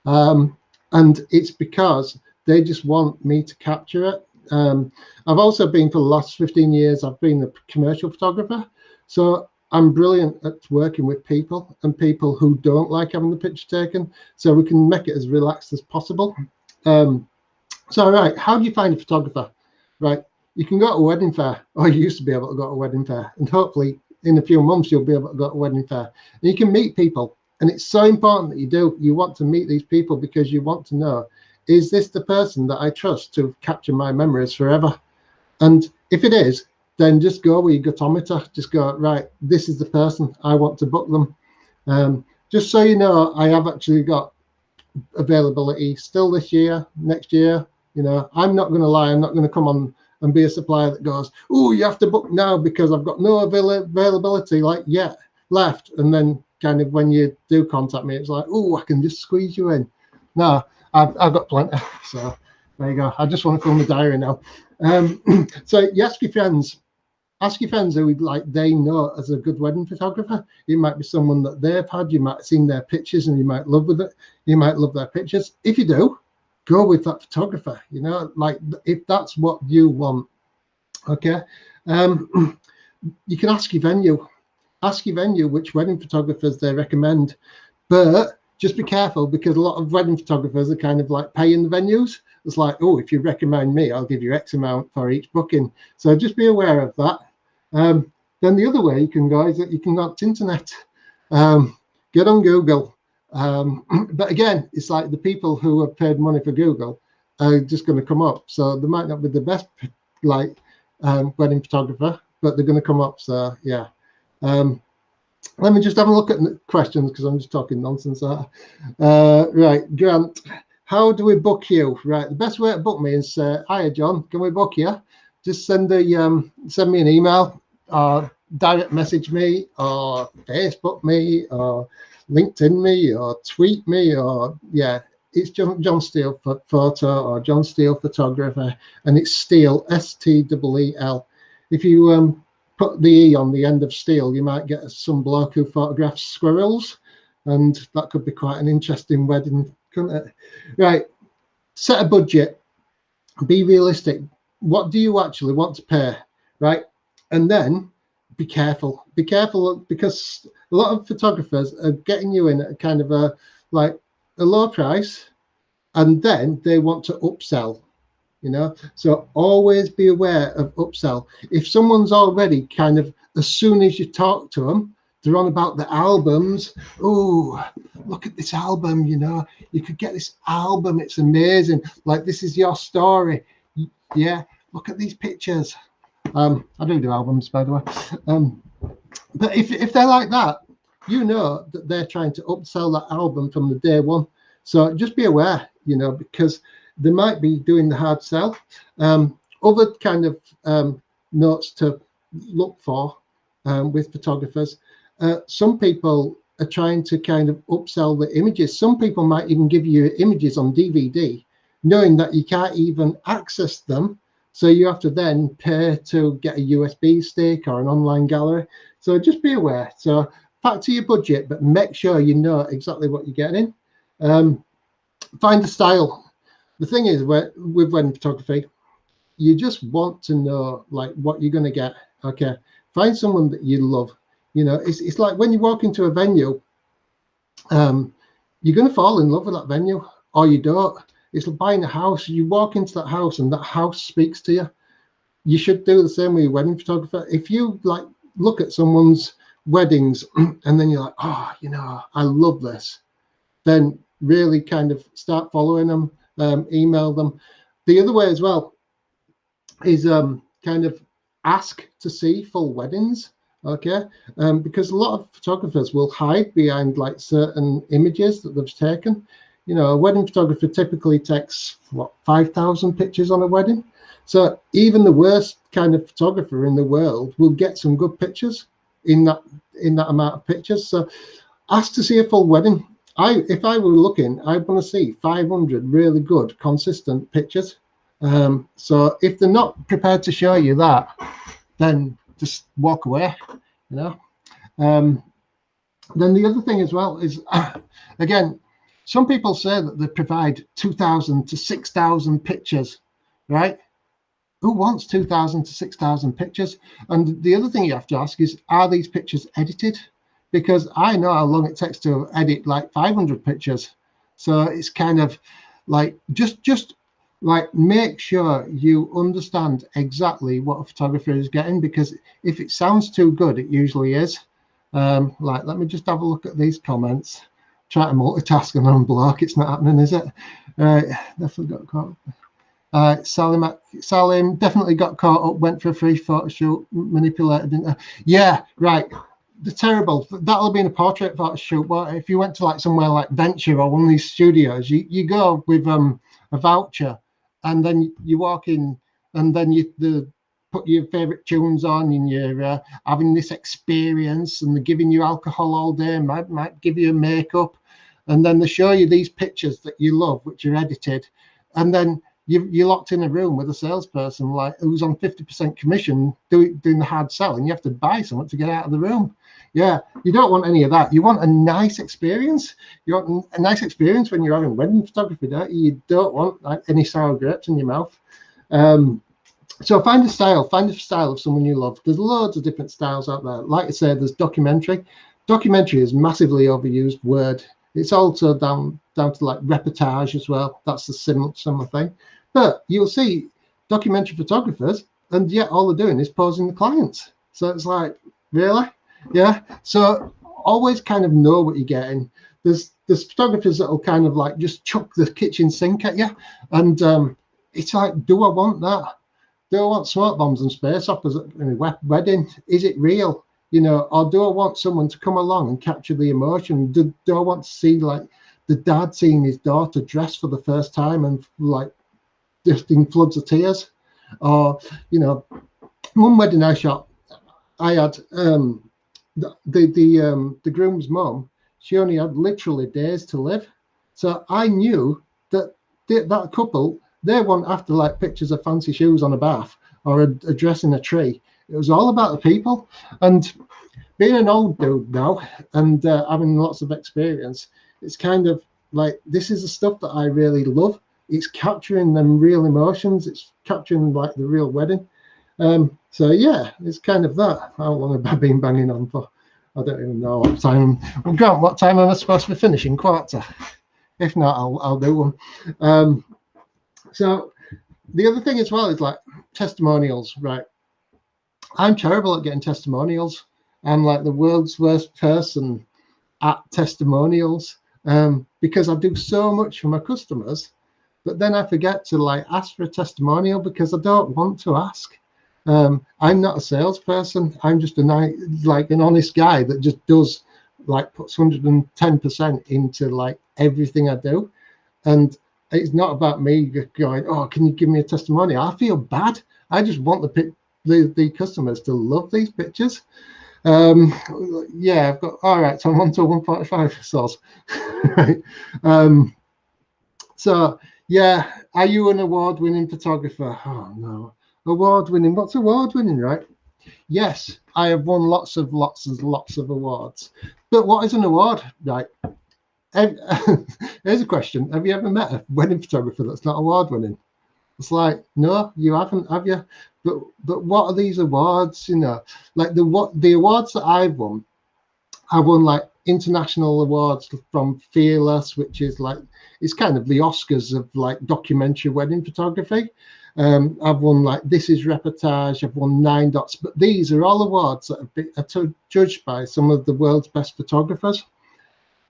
And it's because they just want me to capture it. I've also been, for the last 15 years, I've been a commercial photographer. So I'm brilliant at working with people and people who don't like having the picture taken, so we can make it as relaxed as possible. So, right, how do you find a photographer? Right, you can go to a wedding fair, or you used to be able to go to a wedding fair, and hopefully in a few months you'll be able to go to a wedding fair. And you can meet people, and it's so important that you do. You want to meet these people because you want to know, is this the person that I trust to capture my memories forever? And if it is, then just go with your guttometer. Just go, right, this is the person, I want to book them. Just so you know, I have actually got availability still this year, next year. You know, I'm not going to lie, I'm not going to come on and be a supplier that goes, oh, you have to book now because I've got no availability like yet left. And then kind of when you do contact me, it's like, oh, I can just squeeze you in. No, I've got plenty. So there you go. I just want to fill my diary now. So you ask your friends who like they know as a good wedding photographer. It might be someone that they've had. You might have seen their pictures and you might love with it. You might love their pictures. If you do, go with that photographer. You know, like if that's what you want. Okay. You can ask your venue. Ask your venue which wedding photographers they recommend, but just be careful because a lot of wedding photographers are kind of like paying the venues. It's like, oh, if you recommend me, I'll give you X amount for each booking. So just be aware of that. Then the other way you can go is that you can go to internet, get on Google. But again, it's like the people who have paid money for Google are just going to come up. So they might not be the best like wedding photographer, but they're going to come up. So yeah. Let me just have a look at the questions because I'm just talking nonsense. Right, Grant, how do we book you? Right, the best way to book me is, hiya John, can we book you? Just send me an email, or direct message me, or Facebook me, or LinkedIn me, or tweet me, or yeah, it's John Steele Photo or John Steele Photographer, and it's Steele, S-T-E-E-L. If you put the E on the end of Steele, you might get some bloke who photographs squirrels, and that could be quite an interesting wedding, couldn't it? Right, set a budget, be realistic. What do you actually want to pay, right? And then be careful because a lot of photographers are getting you in at a kind of a low price, and then they want to upsell. You know, so always be aware of upsell. If someone's already kind of, as soon as you talk to them, they're on about the albums. Oh, look at this album, you know, you could get this album, it's amazing. Like, this is your story. Yeah, look at these pictures. I do albums, by the way. But if they're like that, you know that they're trying to upsell that album from the day one. So just be aware, you know, because they might be doing the hard sell. Other kind of notes to look for with photographers. Some people are trying to kind of upsell the images. Some people might even give you images on DVD, knowing that you can't even access them. So you have to then pay to get a USB stick or an online gallery. So just be aware. So factor your budget, but make sure you know exactly what you're getting. Find a style. The thing is, with wedding photography, you just want to know like what you're going to get. Okay, find someone that you love. You know, it's like when you walk into a venue, you're going to fall in love with that venue, or you don't. It's like buying a house. You walk into that house, and that house speaks to you. You should do the same with your wedding photographer. If you like look at someone's weddings, and then you're like, oh, you know, I love this, then really kind of start following them. Email them. The other way as well is kind of ask to see full weddings, okay? Because a lot of photographers will hide behind like certain images that they've taken. You know, a wedding photographer typically takes, what, 5,000 pictures on a wedding. So even the worst kind of photographer in the world will get some good pictures in that amount of pictures. So ask to see a full wedding. If I were looking, I want to see 500 really good, consistent pictures. So if they're not prepared to show you that, then just walk away, you know. Then the other thing as well is, again, some people say that they provide 2,000 to 6,000 pictures, right? Who wants 2,000 to 6,000 pictures? And the other thing you have to ask is, are these pictures edited? Because I know how long it takes to edit like 500 pictures. So it's kind of like, just like make sure you understand exactly what a photographer is getting, because if it sounds too good, it usually is. Like, let me just have a look at these comments. Try to multitask and unblock. It's not happening, is it? Definitely got caught. Salim definitely got caught up, went for a free photo shoot, manipulated, didn't I? Yeah, right. The terrible. That'll have been a portrait photo shoot. But if you went to like somewhere like Venture or one of these studios, you go with a voucher, and then you walk in, and then you put your favorite tunes on, and you're having this experience, and they're giving you alcohol all day, might give you makeup, and then they show you these pictures that you love, which are edited, and then you're locked in a room with a salesperson like who's on 50% commission doing the hard sell, and you have to buy something to get out of the room. Yeah, you don't want any of that. You want a nice experience. You want a nice experience when you're having wedding photography, don't you? You don't want like any sour grapes in your mouth. So find a style of someone you love. There's loads of different styles out there. Like I said, there's documentary. Documentary is massively overused word. It's also down to like reportage as well. That's the similar thing. But you'll see documentary photographers, and yet all they're doing is posing the clients. So it's like, really? Yeah. So always kind of know what you're getting. There's photographers that will kind of like just chuck the kitchen sink at you, and it's like, do I want that? Do I want smoke bombs and space operas at a wedding? Is it real? You know, or do I want someone to come along and capture the emotion? Do I want to see like the dad seeing his daughter dressed for the first time and like just in floods of tears? Or, you know, one wedding I shot, I had the groom's mum. She only had literally days to live, so I knew that that couple, they weren't after like pictures of fancy shoes on a bath or a dress in a tree. It was all about the people. And being an old dude now and having lots of experience, it's kind of like, this is the stuff that I really love. It's capturing them real emotions. It's capturing like the real wedding. So yeah, it's kind of that. How long have I been banging on for? I don't even know what time. Well, Grant, what time am I supposed to be finishing? Quarter. If not, I'll do one. So the other thing as well is like testimonials, right? I'm terrible at getting testimonials. I'm like the world's worst person at testimonials, because I do so much for my customers, but then I forget to like ask for a testimonial because I don't want to ask. I'm not a salesperson. I'm just an honest guy that just does like puts 110% into like everything I do. And it's not about me going, oh, can you give me a testimonial? I feel bad. I just want the customers to love these pictures. Yeah, I've got, all right, so I'm on to 145 source. Right. So yeah, are you an award-winning photographer? Oh no, award-winning, what's award-winning, right? Yes, I have won lots of awards, but what is an award, right? Here's a question: have you ever met a wedding photographer that's not award-winning? It's like, no, you haven't, have you? But what are these awards? You know, like the awards that I've won like international awards from Fearless, which is like, it's kind of the Oscars of like documentary wedding photography. I've won like This Is Reportage. I've won 9 Dots, but these are all awards that are judged by some of the world's best photographers.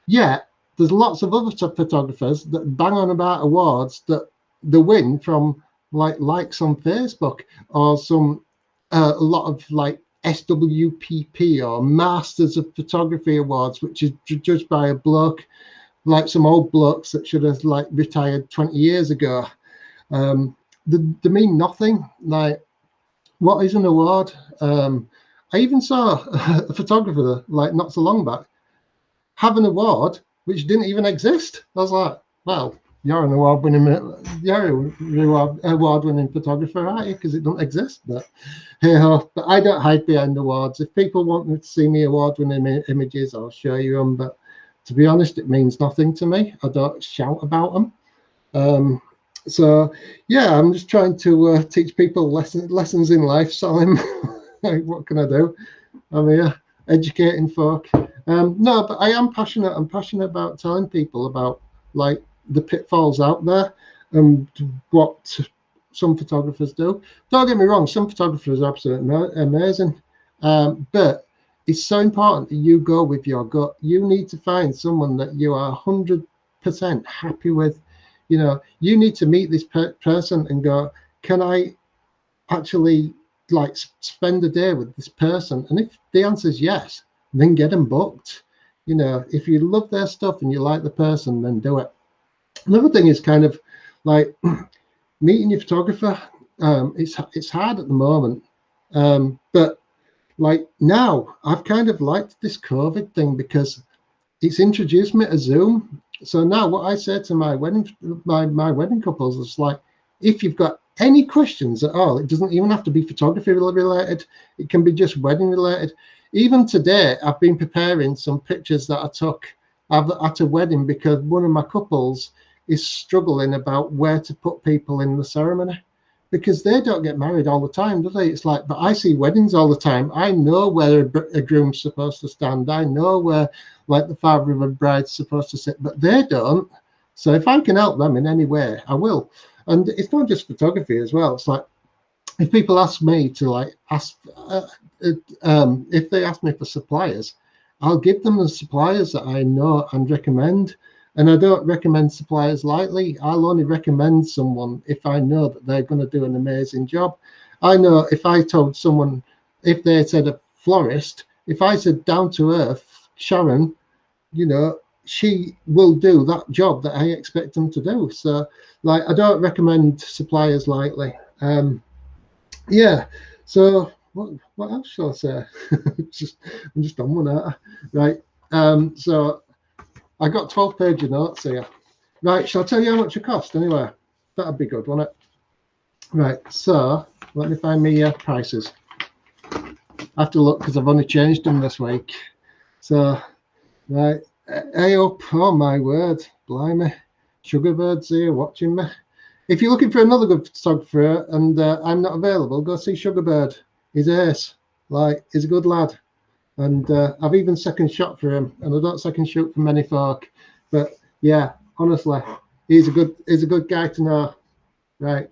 Yeah, there's lots of other photographers that bang on about awards that they win from likes on Facebook or some a lot of like SWPP or Masters of Photography awards, which is judged by a bloke, like some old blokes that should have like retired 20 years ago. they mean nothing. Like, what is an award? I even saw a photographer like not so long back have an award which didn't even exist. I was like, well, you're an award-winning photographer, aren't you? Because it doesn't exist. But hey ho, but I don't hide behind awards. If people want to see me award-winning images, I'll show you them. But to be honest, it means nothing to me. I don't shout about them. So yeah, I'm just trying to teach people lessons in life, Salim. Like, what can I do? I'm here educating folk. No, but I am passionate. I'm passionate about telling people about like the pitfalls out there and what some photographers do. Don't get me wrong, some photographers are absolutely amazing, but it's so important that you go with your gut. You need to find someone that you are 100% happy with. You know, you need to meet this person and go, can I actually like spend a day with this person? And if the answer is yes, then get them booked. You know, if you love their stuff and you like the person, then do it. Another thing is kind of like meeting your photographer. It's hard at the moment, but like now I've kind of liked this COVID thing because it's introduced me to Zoom. So now what I say to my wedding couples is like, if you've got any questions at all, it doesn't even have to be photography related. It can be just wedding related. Even today, I've been preparing some pictures that I took at a wedding because one of my couples is struggling about where to put people in the ceremony because they don't get married all the time, do they? It's like, but I see weddings all the time. I know where a groom's supposed to stand. I know where like the father of a bride's supposed to sit, but they don't. So if I can help them in any way, I will. And it's not just photography as well. It's like if people ask me to like ask, if they ask me for suppliers, I'll give them the suppliers that I know and recommend. And I don't recommend suppliers lightly. I'll only recommend someone if I know that they're going to do an amazing job. I know if I told someone, if they said a florist, if I said down to earth, Sharon, you know, she will do that job that I expect them to do. So like, I don't recommend suppliers lightly. Yeah. So what else shall I say? I'm just on one out. Right. So I got 12-page notes here. Right, shall I tell you how much it cost anyway? That'd be good, wouldn't it? Right, so let me find me prices. I have to look because I've only changed them this week. So, right, hey up, oh my word, blimey. Sugarbird's here watching me. If you're looking for another good photographer and I'm not available, go see Sugarbird. He's ace. Like, he's a good lad. And I've even second shot for him, and I don't second shoot for many folk. But yeah, honestly, he's a good guy to know. Right,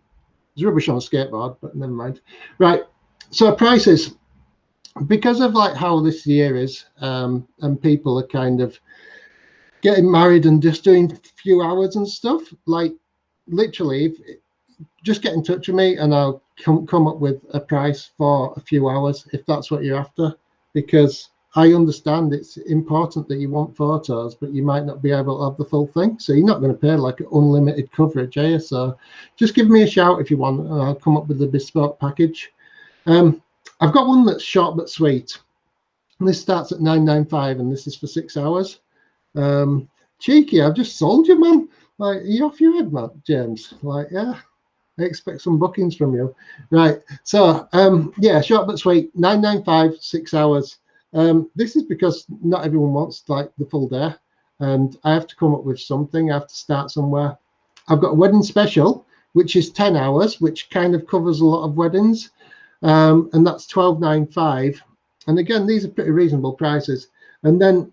he's rubbish on a skateboard, but never mind. Right, so prices, because of like how this year is, and people are kind of getting married and just doing a few hours and stuff. Like literally, just get in touch with me, and I'll come up with a price for a few hours if that's what you're after. Because I understand it's important that you want photos, but you might not be able to have the full thing. So you're not going to pay like unlimited coverage, are you? So just give me a shout if you want, and I'll come up with a bespoke package. I've got one that's short but sweet. This starts at $9.95, and this is for 6 hours. Cheeky, I've just sold you, man. Like, are you off your head, man, James? Like, yeah. I expect some bookings from you. Right. So, yeah, short but sweet, $9.95, 6 hours. This is because not everyone wants like the full day, and I have to come up with something. I have to start somewhere. I've got a wedding special, which is 10 hours, which kind of covers a lot of weddings. And that's $12.95. And again, these are pretty reasonable prices. And then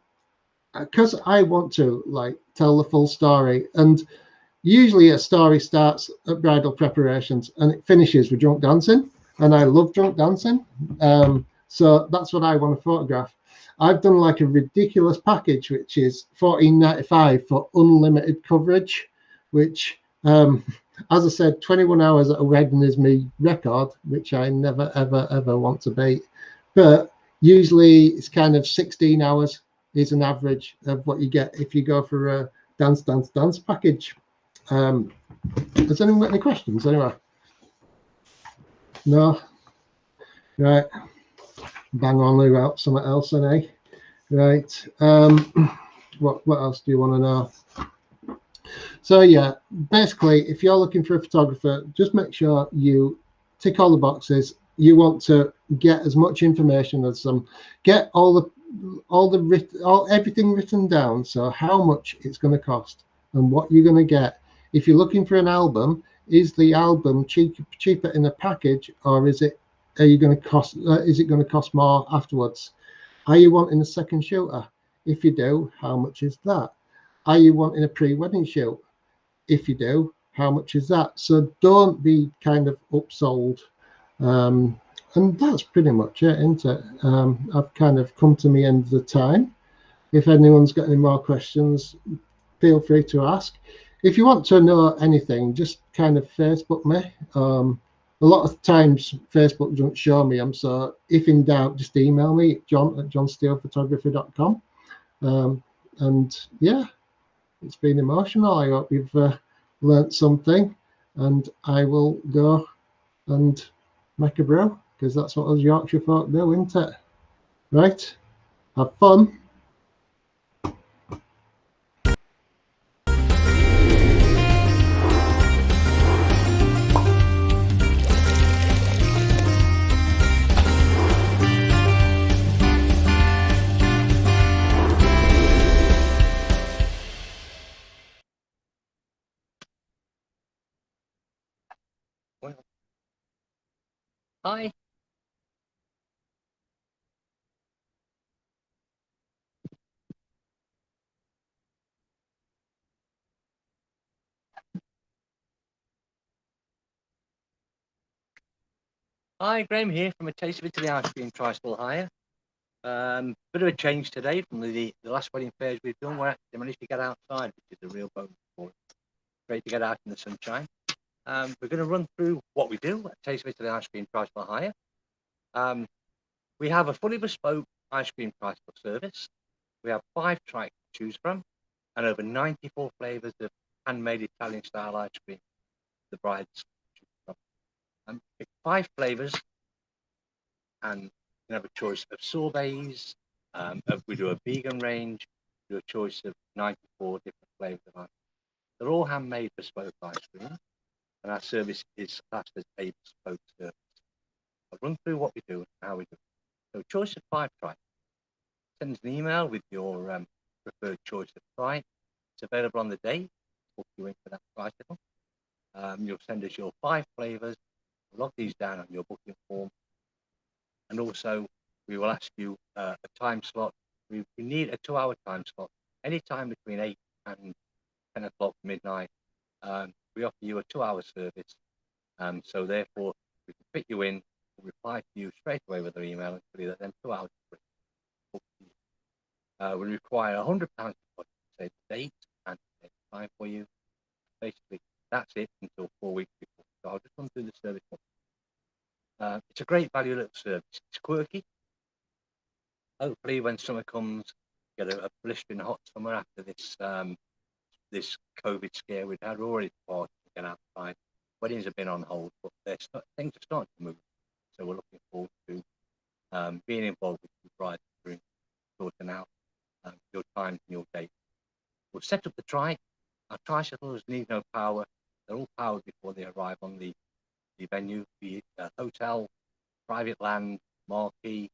because I want to like tell the full story, and usually a story starts at bridal preparations and it finishes with drunk dancing, and I love drunk dancing. So that's what I want to photograph. I've done like a ridiculous package, which is $14.95 for unlimited coverage, which, as I said, 21 hours at a wedding is my record, which I never, ever, ever want to beat. But usually it's kind of 16 hours is an average of what you get if you go for a dance package. Has anyone got any questions anyway? No? Right. Bang on about something else then, eh? Right. What else do you want to know? So yeah, basically, if you're looking for a photographer, just make sure you tick all the boxes. You want to get as much information as them. Get everything written down. So how much it's going to cost and what you're going to get. If you're looking for an album, is the album cheaper in a package, or is it going to cost more afterwards? Are you wanting a second shooter? If you do, how much is that? Are you wanting a pre-wedding shoot? If you do, how much is that? So don't be kind of upsold. And that's pretty much it, isn't it? I've kind of come to the end of the time. If anyone's got any more questions, feel free to ask. If you want to know anything, just kind of Facebook me. A lot of times Facebook doesn't show me them, so if in doubt, just email me, john@johnsteelephotography.com. And yeah, it's been emotional. I hope you've learnt something, and I will go and make a brew, because that's what us Yorkshire folk do, isn't it? Right? Have fun. Hi. Hi, Graham here from A Taste of Italy Ice Cream Tricycle Hire. Bit of a change today from the last wedding fairs we've done. We're actually managed to get outside, which is a real bonus for it. Great to get out in the sunshine. We're going to run through what we do at Taste of Italy Ice Cream Tricycle Hire. We have a fully bespoke ice cream tricycle service. We have 5 trikes to choose from and over 94 flavours of handmade Italian style ice cream the brides choose from. 5 flavours, and you can have a choice of sorbets. We do a vegan range, we do a choice of 94 different flavours of ice cream. They're all handmade bespoke ice cream, and our service is classed as a bespoke service. I'll run through what we do and how we do it. So choice of 5 trikes. Send us an email with your preferred choice of trike. It's available on the day. Book you in for that tricycle. You'll send us your 5 flavours. We'll log these down on your booking form. And also, we will ask you a time slot. We need a 2-hour time slot, any time between 8 and 10 o'clock midnight. We offer you a 2-hour service. So therefore, we can fit you in, we'll reply to you straight away with our email and tell you that then 2 hours free. We require £100 to say the date and the time for you. Basically, that's it until 4 weeks before. So I'll just run through the service. It's a great value little service. It's quirky. Hopefully, when summer comes, get a blistering hot summer after this this COVID scare we've had. We're already starting to get outside. Weddings have been on hold, but things are starting to move. So we're looking forward to being involved with the bride and groom, sorting out your times and your dates. We'll set up the trike. Our tricycles need no power. They're all powered before they arrive on the venue, be it hotel, private land, marquee,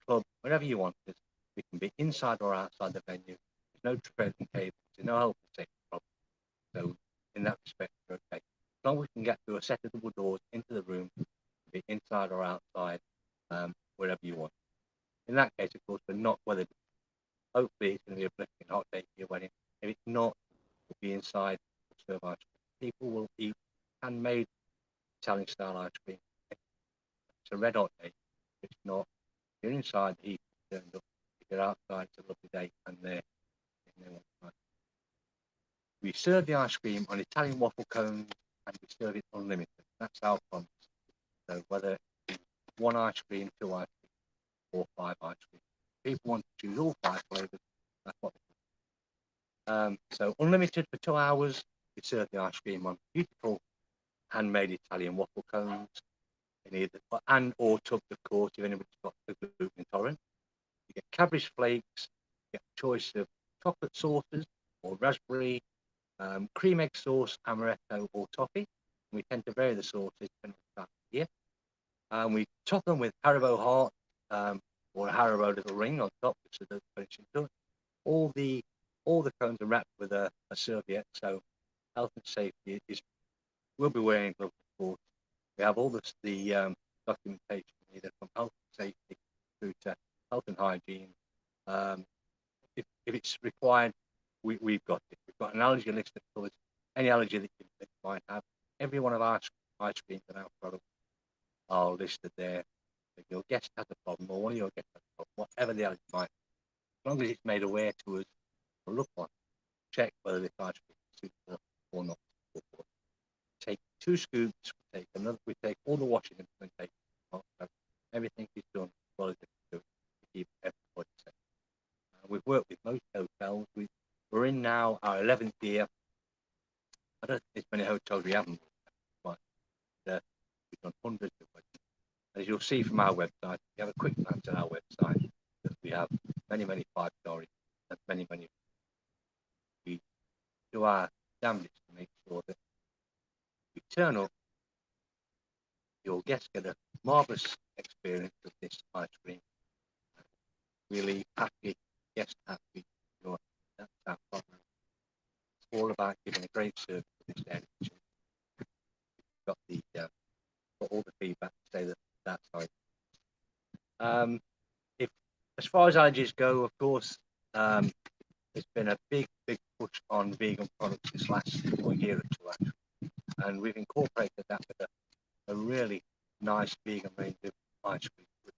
club, wherever you want it. We can be inside or outside the venue. There's no trading cables, there's no health and safety problem. So in that respect, we're okay. As long as we can get through a set of double doors into the room, be inside or outside, wherever you want. In that case, of course, we're not weather. Hopefully, it's going to be a blistering hot day for your wedding. If it's not, we'll be inside. We'll serve ice cream. People will eat handmade Italian style ice cream. It's a red hot day. If it's not, you're inside, the heat is turned up. If you're outside, it's a lovely day, and they're we serve the ice cream on Italian waffle cones, and we serve it unlimited. That's our promise. So whether it's 1 ice cream, 2 ice cream, or 5 ice cream, people want to choose all 5 flavours. That's what they do. So unlimited for 2 hours. We serve the ice cream on beautiful handmade Italian waffle cones. in either, and or tubs, of course, if anybody's got a gluten intolerant. You get Cadbury's flakes, you get a choice of chocolate sauces or raspberry, cream egg sauce, amaretto or toffee. We tend to vary the sauces depending on the time of year. We top them with Haribo heart or a Haribo little ring on top, which is the finishing touch. All the cones are wrapped with a serviette, so health and safety we'll be wearing gloves, of course. We have all the documentation needed from health and safety through to health and hygiene. If it's required, we've got it. We've got an allergy list that covers any allergy that you might have. Every one of our ice creams and our products are listed there. If your guest has a problem, or one of your guests has a problem, whatever the allergy might be, as long as it's made aware to us, we'll look on, check whether this ice cream is suitable or not. Take 2 scoops, we take all the washing implementation. Everything is done as well as it can do to keep everybody safe. We've worked with most hotels. We're in now our 11th year. I don't think there's many hotels we haven't, but we've done hundreds of weddings. As you'll see from our website, if you have a quick glance at our website, that we have many 5-star and many. We do our damnedest to make sure that we turn up, your guests get a marvellous experience of this ice cream. Really happy, guest happy. That's our problem. It's all about giving a great service to this area. We've got all the feedback to say that that's how it is. If, as far as allergies go, of course, there's been a big push on vegan products this last year or two, actually. And we've incorporated that with a really nice vegan range of ice cream, which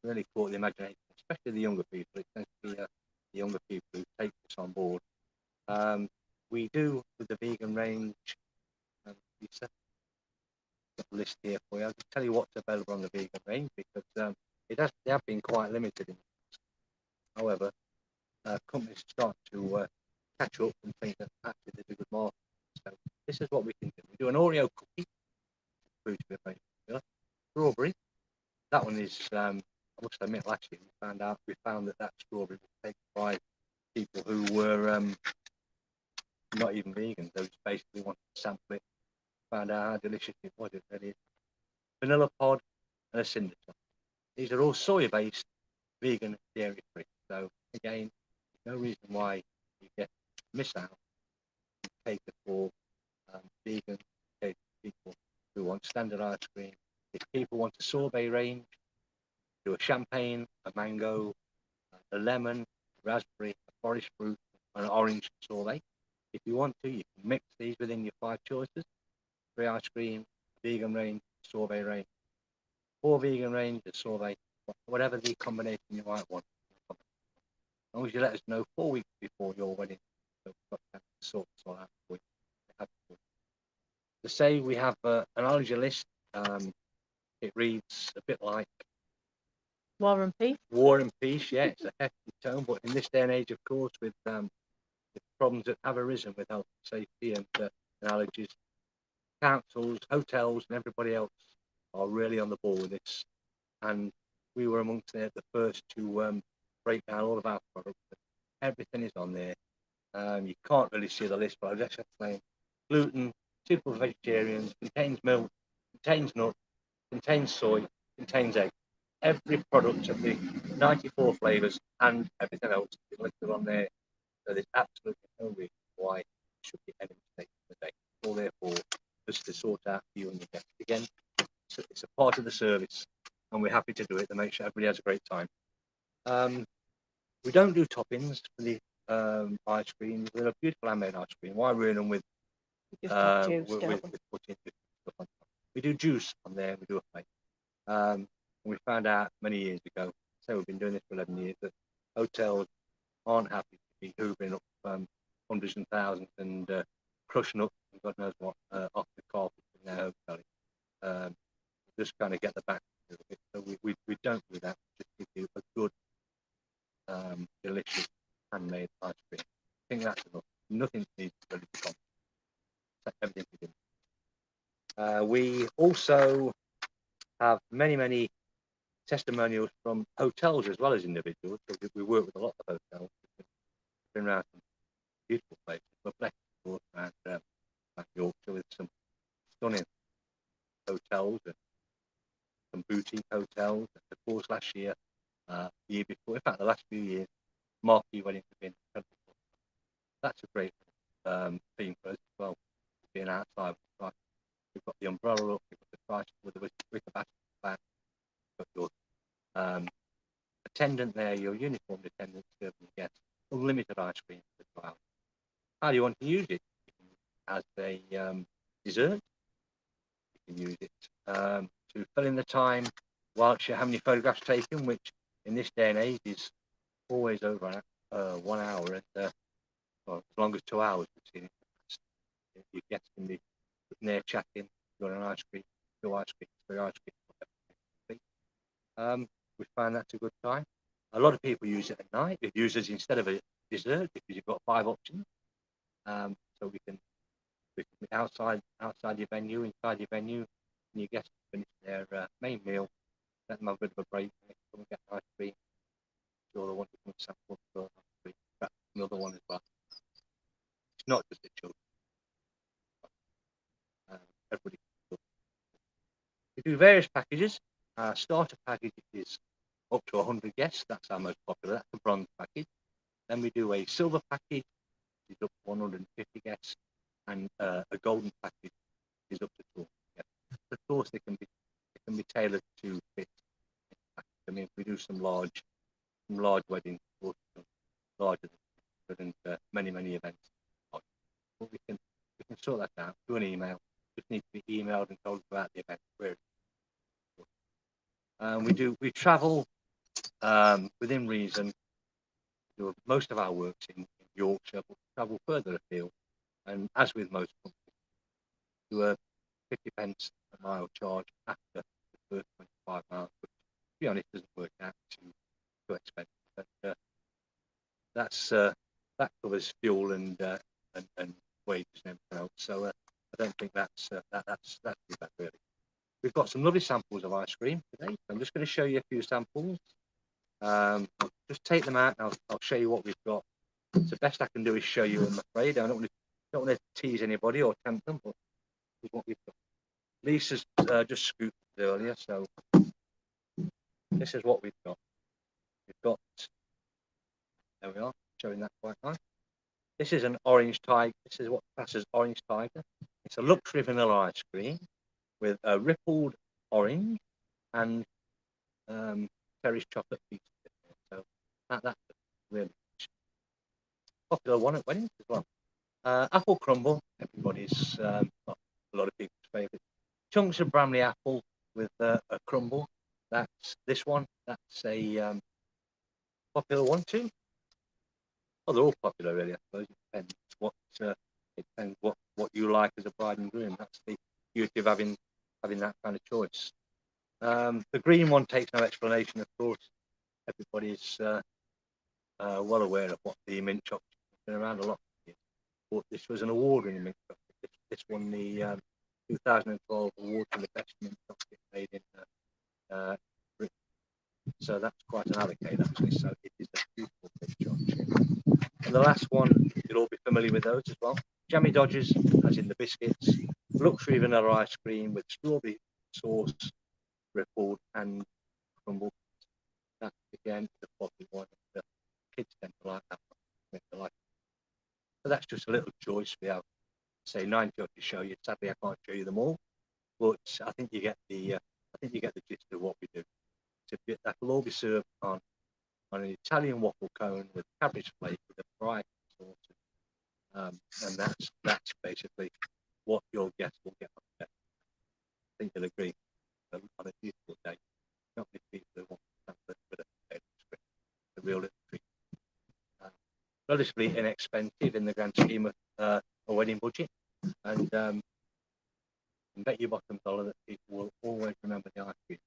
really caught the imagination, especially the younger people. It tends to be the younger people who take this on board. We do with the vegan range, Lisa, got a list here for you. I'll just tell you what's available on the vegan range, because they have been quite limited in the past. However, companies start to catch up and think that actually there's a good market. So this is what we can do. We do an Oreo cookie, food to be very popular. Strawberry. That one is, I must admit, last year we found that strawberry was taken by people who were not even vegan. They just basically wanted to sample it, found out how delicious it was. It really is. Vanilla pod and a cinder top. These are all soy-based, vegan, dairy-free. So again, no reason why you miss out and cater for vegan, cater for people who want standard ice cream. If people want a sorbet range, do a champagne, a mango, a lemon, a raspberry, a forest fruit, and an orange sorbet. If you want to, you can mix these within your 5 choices. Free ice cream, vegan range, sorbet range, 4 vegan range, a sorbet, whatever the combination you might want. As long as you let us know 4 weeks before your wedding, so we've got to sort this all out for you. To say we have an allergy list, it reads a bit like War and Peace. War and Peace, yeah, it's a hefty tone, but in this day and age, of course, with the problems that have arisen with health and safety and allergies, councils, hotels, and everybody else are really on the ball with this. And we were amongst the first to break down all of our products. Everything is on there. You can't really see the list, but I'll just explain. Gluten, suitable for vegetarians, contains milk, contains nuts, contains soy, contains egg. Every product of the 94 flavours and everything else is listed on there. So there's absolutely no reason why it should be any mistake today. All therefore just to sort out for you and your guests. Again, it's a part of the service, and we're happy to do it to make sure everybody has a great time. We don't do toppings for the ice cream. They're a beautiful handmade ice cream. Why ruin them with putting stuff on top? We do juice on there. We do a flake. We found out many years ago, so we've been doing this for 11 years, that hotels aren't happy to be hoovering up hundreds and thousands and crushing up God knows what off the carpet in their hotel. Just kind of get the back a little bit. So we don't do that. Just give you a good, delicious handmade ice cream. I think that's enough. Nothing needs to really become. Everything we do. We also have many testimonials from hotels as well as individuals. So we work with a lot of hotels. We've been around some beautiful places. We're blessed, of course, around Yorkshire with some stunning hotels and some boutique hotels. And of course, last year, the year before, in fact, the last few years, marquee weddings have been incredible. That's a great theme for us as well, being outside. We've got the umbrella up, we've got the price with the wicker basket back, we've got your attendant there, your uniformed attendant serving guests, unlimited ice cream as well. How do you want to use it? As a dessert, you can use it to fill in the time whilst you're having your photographs taken, which in this day and age is always over 1 hour and well, as long as 2 hours. We've seen it. Your guests can be sitting there chatting, got an ice cream, 2 ice creams, 3 ice creams. We find that's a good time. A lot of people use it at night. They use it instead of a dessert because you've got 5 options. So we can be outside your venue, inside your venue, and your guests finish their main meal, let them have a bit of a break, and come and get an ice cream. Sure, they want to come sample for ice cream. That's another one as well. It's not just the children. Everybody. We do various packages. Our starter package is up to 100 guests. That's our most popular. That's the bronze package. Then we do a silver package, which is up to 150 guests, and a golden package is up to 200 guests. Of course, they can be tailored to fit. I mean, if we do some large weddings, or larger than many events, but we can sort that out. Do an email. Just need to be emailed and told about the event. We travel within reason. Do most of our works in Yorkshire, but we travel further afield. And as with most companies, do a 50 pence a mile charge after the first 25 miles, which, to be honest, doesn't work out too expensive. But that covers fuel and wages and everything else. So I don't think that's too bad, really. We've got some lovely samples of ice cream today. I'm just going to show you a few samples. I'll just take them out and I'll show you what we've got. So the best I can do is show you, I'm afraid. I don't want to tease anybody or tempt them, but this is what we've got. Lisa's just scooped it earlier, so this is what we've got. We've got, there we are, showing that quite nice. This is an orange tiger. This is what passes orange tiger. It's a luxury vanilla ice cream with a rippled orange and cherry chocolate pieces. So that's really popular one at weddings as well. Apple crumble, everybody's, a lot of people's favourite. Chunks of Bramley apple with a crumble. That's this one. That's a popular one too. Well, they're all popular really, I suppose. It depends what you like as a bride and groom. That's the beauty of having that kind of choice. The green one takes no explanation, of course. Everybody's well aware of what the mint chocolate has been around a lot of years. But this was an award-winning mint chocolate. This won the 2012 award for the best mint chocolate made in Britain. So that's quite an allocate actually. So it is a beautiful mint chocolate. And the last one, you'll all be familiar with those as well. Jammy Dodgers, as in the biscuits. Luxury vanilla ice cream with strawberry sauce, rippled and crumbled. That again is a popular one. The kids tend to like that one. So that's just a little choice. We have, say, 90 odd to show you. Sadly, I can't show you them all, but I think you get the gist of what we do. That will all be served on an Italian waffle cone with cabbage flake with a variety of sauces, and that's basically what your guests will get on the day. I think you'll agree. On a beautiful day, not many people who want to have a bit of a real little treat. Relatively inexpensive in the grand scheme of a wedding budget, and bet your bottom dollar that people will always remember the ice cream.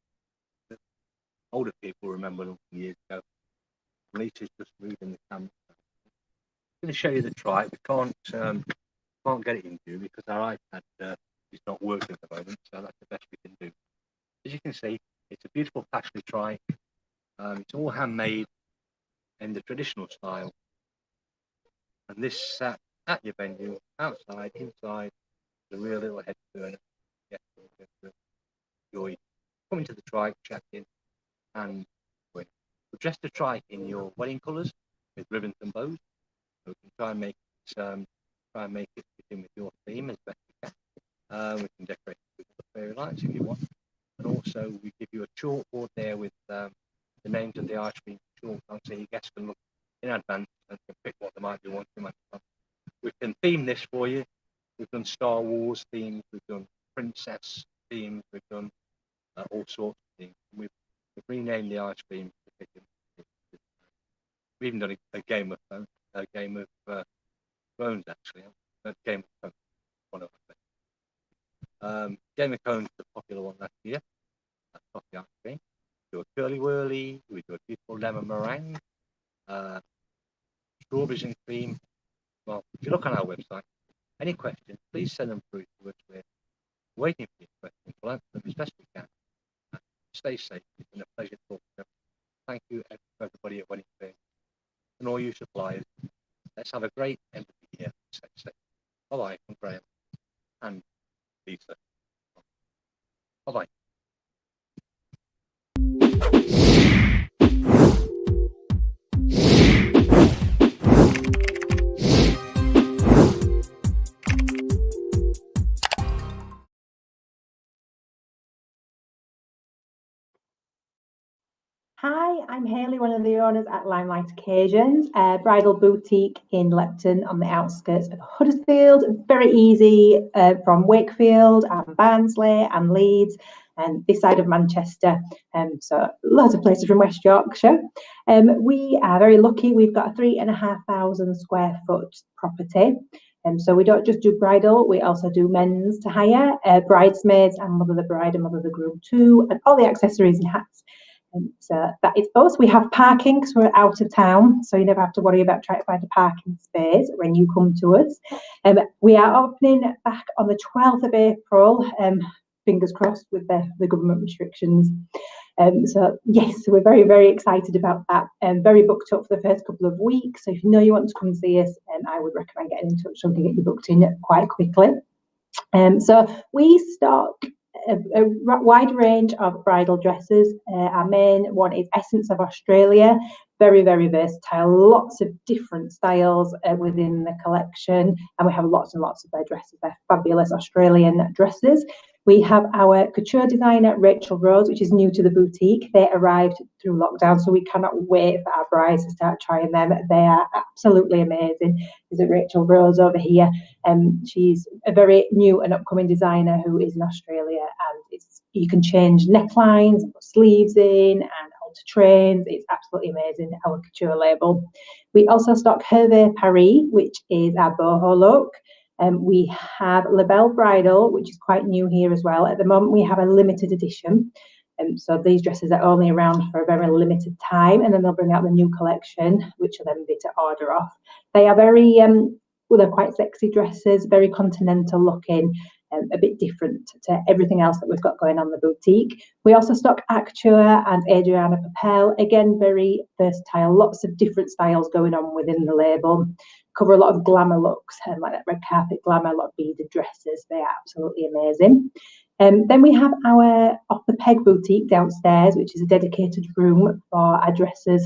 Older people remember them from years ago. Lisa's just moving the camera. I'm going to show you the try. We can't get it in view because our iPad is not working at the moment, so that's the best we can do. As you can see, it's a beautiful paisley trike. It's all handmade in the traditional style. And this sat at your venue, outside, inside, the real little head turner. Yeah, enjoy coming to the trike, chatting, and we've dressed the trike in your wedding colours with ribbons and bows. So we can try and make it fit in with your theme as best we can. We can decorate it with the fairy lights if you want. And also we give you a chalkboard there with the names of the ice cream chalked on, so your guests can look in advance and can pick what they might be wanting. We can theme this for you. We've done Star Wars themes, we've done princess themes, we've done all sorts of themes. We've renamed the ice cream. We've even done a game of Thrones, actually. A game of Thrones, one of them. Game of Thrones was a popular one last year. That's coffee ice cream. We do a curly whirly. We do a beautiful lemon meringue. Strawberries and cream. Well, if you look on our website, any questions, please send them through to us. We're waiting for your questions. We'll answer them as best we can. Stay safe. It's been a pleasure talking to you. Thank you, everybody at Wedding Fair and all you suppliers. Let's have a great end of the year. Stay safe. Bye-bye from Graham and Lisa. Bye-bye. Hi, I'm Hayley, one of the owners at Limelight Occasions, a bridal boutique in Lepton on the outskirts of Huddersfield. Very easy from Wakefield and Barnsley and Leeds and this side of Manchester. So lots of places from West Yorkshire. We are very lucky. We've got a 3,500 square foot property. So we don't just do bridal, we also do men's to hire, bridesmaids and mother the bride and mother the groom too, and all the accessories and hats. So that is us. We have parking because we're out of town, so you never have to worry about trying to find a parking space when you come to us. We are opening back on the 12th of April, fingers crossed with the government restrictions. So yes, we're very, very excited about that. Very booked up for the first couple of weeks. So if you know you want to come and see us, I would recommend getting in touch so we can get you booked in quite quickly. So we stock a wide range of bridal dresses. Our main one is Essence of Australia, very, very versatile, lots of different styles within the collection, and we have lots and lots of their dresses. They're fabulous Australian dresses. We have our couture designer, Rachel Rose, which is new to the boutique. They arrived through lockdown, so we cannot wait for our brides to start trying them. They are absolutely amazing. There's a Rachel Rose over here. She's a very new and upcoming designer who is in Australia, and you can change necklines, and put sleeves in, and alter trains. It's absolutely amazing, our couture label. We also stock Hervé Paris, which is our boho look. We have Labelle Bridal, which is quite new here as well. At the moment, we have a limited edition. So these dresses are only around for a very limited time, and then they'll bring out the new collection, which will then be to order off. They are very, well, they're quite sexy dresses, very continental looking, a bit different to everything else that we've got going on in the boutique. We also stock Actua and Adriana Papel, again, very versatile, lots of different styles going on within the label. Cover a lot of glamour looks, like that red carpet glamour, a lot of beaded dresses. They are absolutely amazing. Then we have our Off the Peg boutique downstairs, which is a dedicated room for our dresses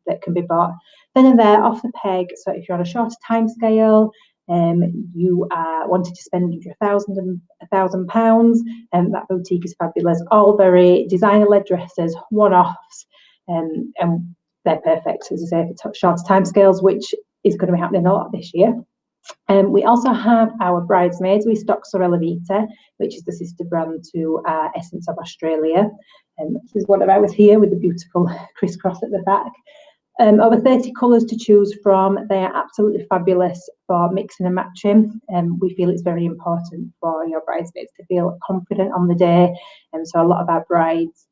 that can be bought then and there off the peg. So if you're on a shorter time scale, you wanted to spend £1,000, that boutique is fabulous. All very designer-led dresses, one-offs, and they're perfect, as I say, for shorter time scales, which is going to be happening a lot this year. We also have our bridesmaids. We stock Sorella Vita, which is the sister brand to Essence of Australia. This is one of ours here with the beautiful crisscross at the back. Over 30 colours to choose from. They are absolutely fabulous for mixing and matching. We feel it's very important for your bridesmaids to feel confident on the day. And so a lot of our brides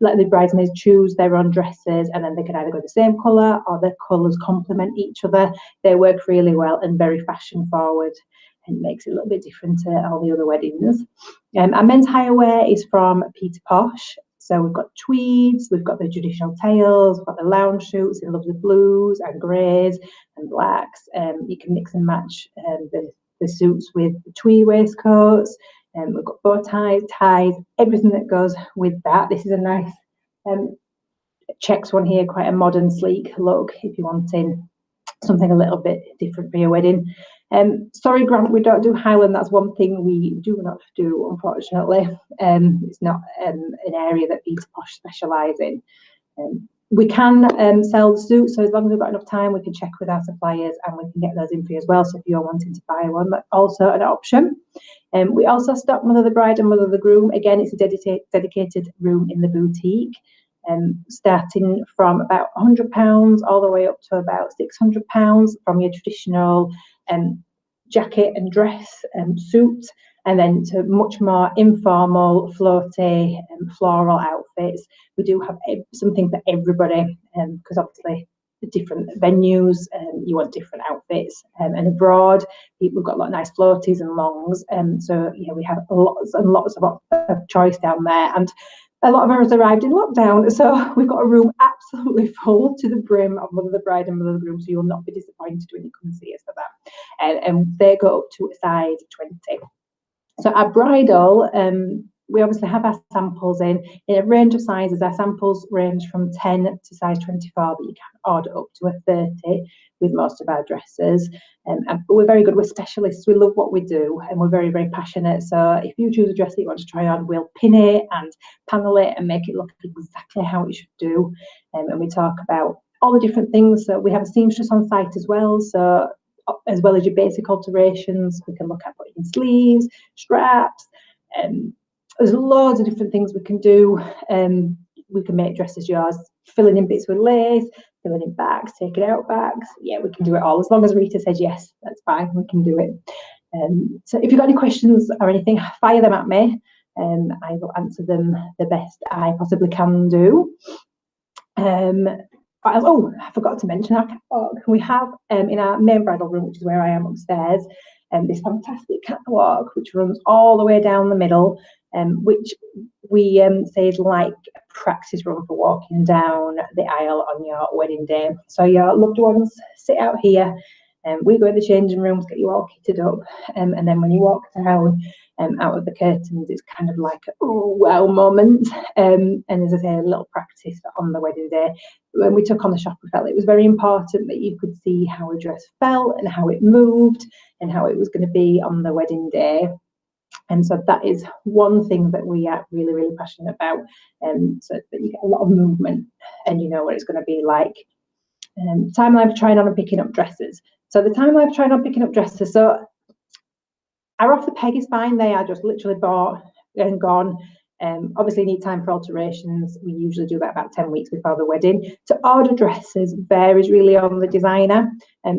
let the bridesmaids choose their own dresses, and then they can either go the same colour or the colours complement each other. They work really well and very fashion forward. and it makes it a little bit different to all the other weddings. Our men's hire wear is from Peter Posh. So we've got tweeds, we've got the traditional tails, we've got the lounge suits in lovely blues and greys and blacks. You can mix and match the suits with the tweed waistcoats. We've got bow ties, ties, everything that goes with that. This is a nice checks one here, quite a modern, sleek look if you're wanting something a little bit different for your wedding. Sorry, Grant, we don't do Highland. That's one thing we do not do, unfortunately. It's not an area that Peter Posh specialise in. We can sell the suits, so as long as we've got enough time, we can check with our suppliers and we can get those in for you as well. So if you're wanting to buy one, that's also an option. We also stock Mother of the Bride and Mother of the Groom. Again, it's a dedicated room in the boutique. Starting from about £100 all the way up to about £600 from your traditional jacket and dress suit, and then to much more informal, floaty, floral outfits. We do have something for everybody, because obviously the different venues, you want different outfits, and abroad we've got a lot of nice floaties and longs, so yeah, we have lots and lots of choice down there. And a lot of us arrived in lockdown, so we've got a room absolutely full to the brim of Mother of the Bride and Mother of the Groom, so you'll not be disappointed when you come and see us for that. And they go up to a size 20. So our bridal, we obviously have our samples in a range of sizes. Our samples range from 10 to size 24, but you can order up to a 30 with most of our dresses. But we're very good. We're specialists. We love what we do, and we're very, very passionate. So if you choose a dress that you want to try on, we'll pin it and panel it and make it look exactly how it should do. And we talk about all the different things. So we have a seamstress on site as well. So as well as your basic alterations, we can look at putting in sleeves, straps, there's loads of different things we can do. We can make dresses yours, filling in bits with lace, filling in bags, taking out bags. Yeah, we can do it all. As long as Rita says yes, that's fine, we can do it. So if you've got any questions or anything, fire them at me. I will answer them the best I possibly can do. Oh, I forgot to mention our catwalk. We have in our main bridal room, which is where I am upstairs, this fantastic catwalk which runs all the way down the middle, which we say is like a practice run for walking down the aisle on your wedding day. So your loved ones sit out here, and we go in the changing rooms, get you all kitted up, and then when you walk down out of the curtains, it's kind of like a wow moment. And as I say, a little practice on the wedding day. When we took on the shop, we felt it was very important that you could see how a dress felt and how it moved and how it was going to be on the wedding day. And so that is one thing that we are really, really passionate about, so that you get a lot of movement and you know what it's going to be like. Timeline for trying on and picking up dresses. So the timeline for trying on picking up dresses, so our off the peg is fine. They are just literally bought and gone. Obviously need time for alterations. We usually do that about 10 weeks before the wedding. To order dresses varies really on the designer.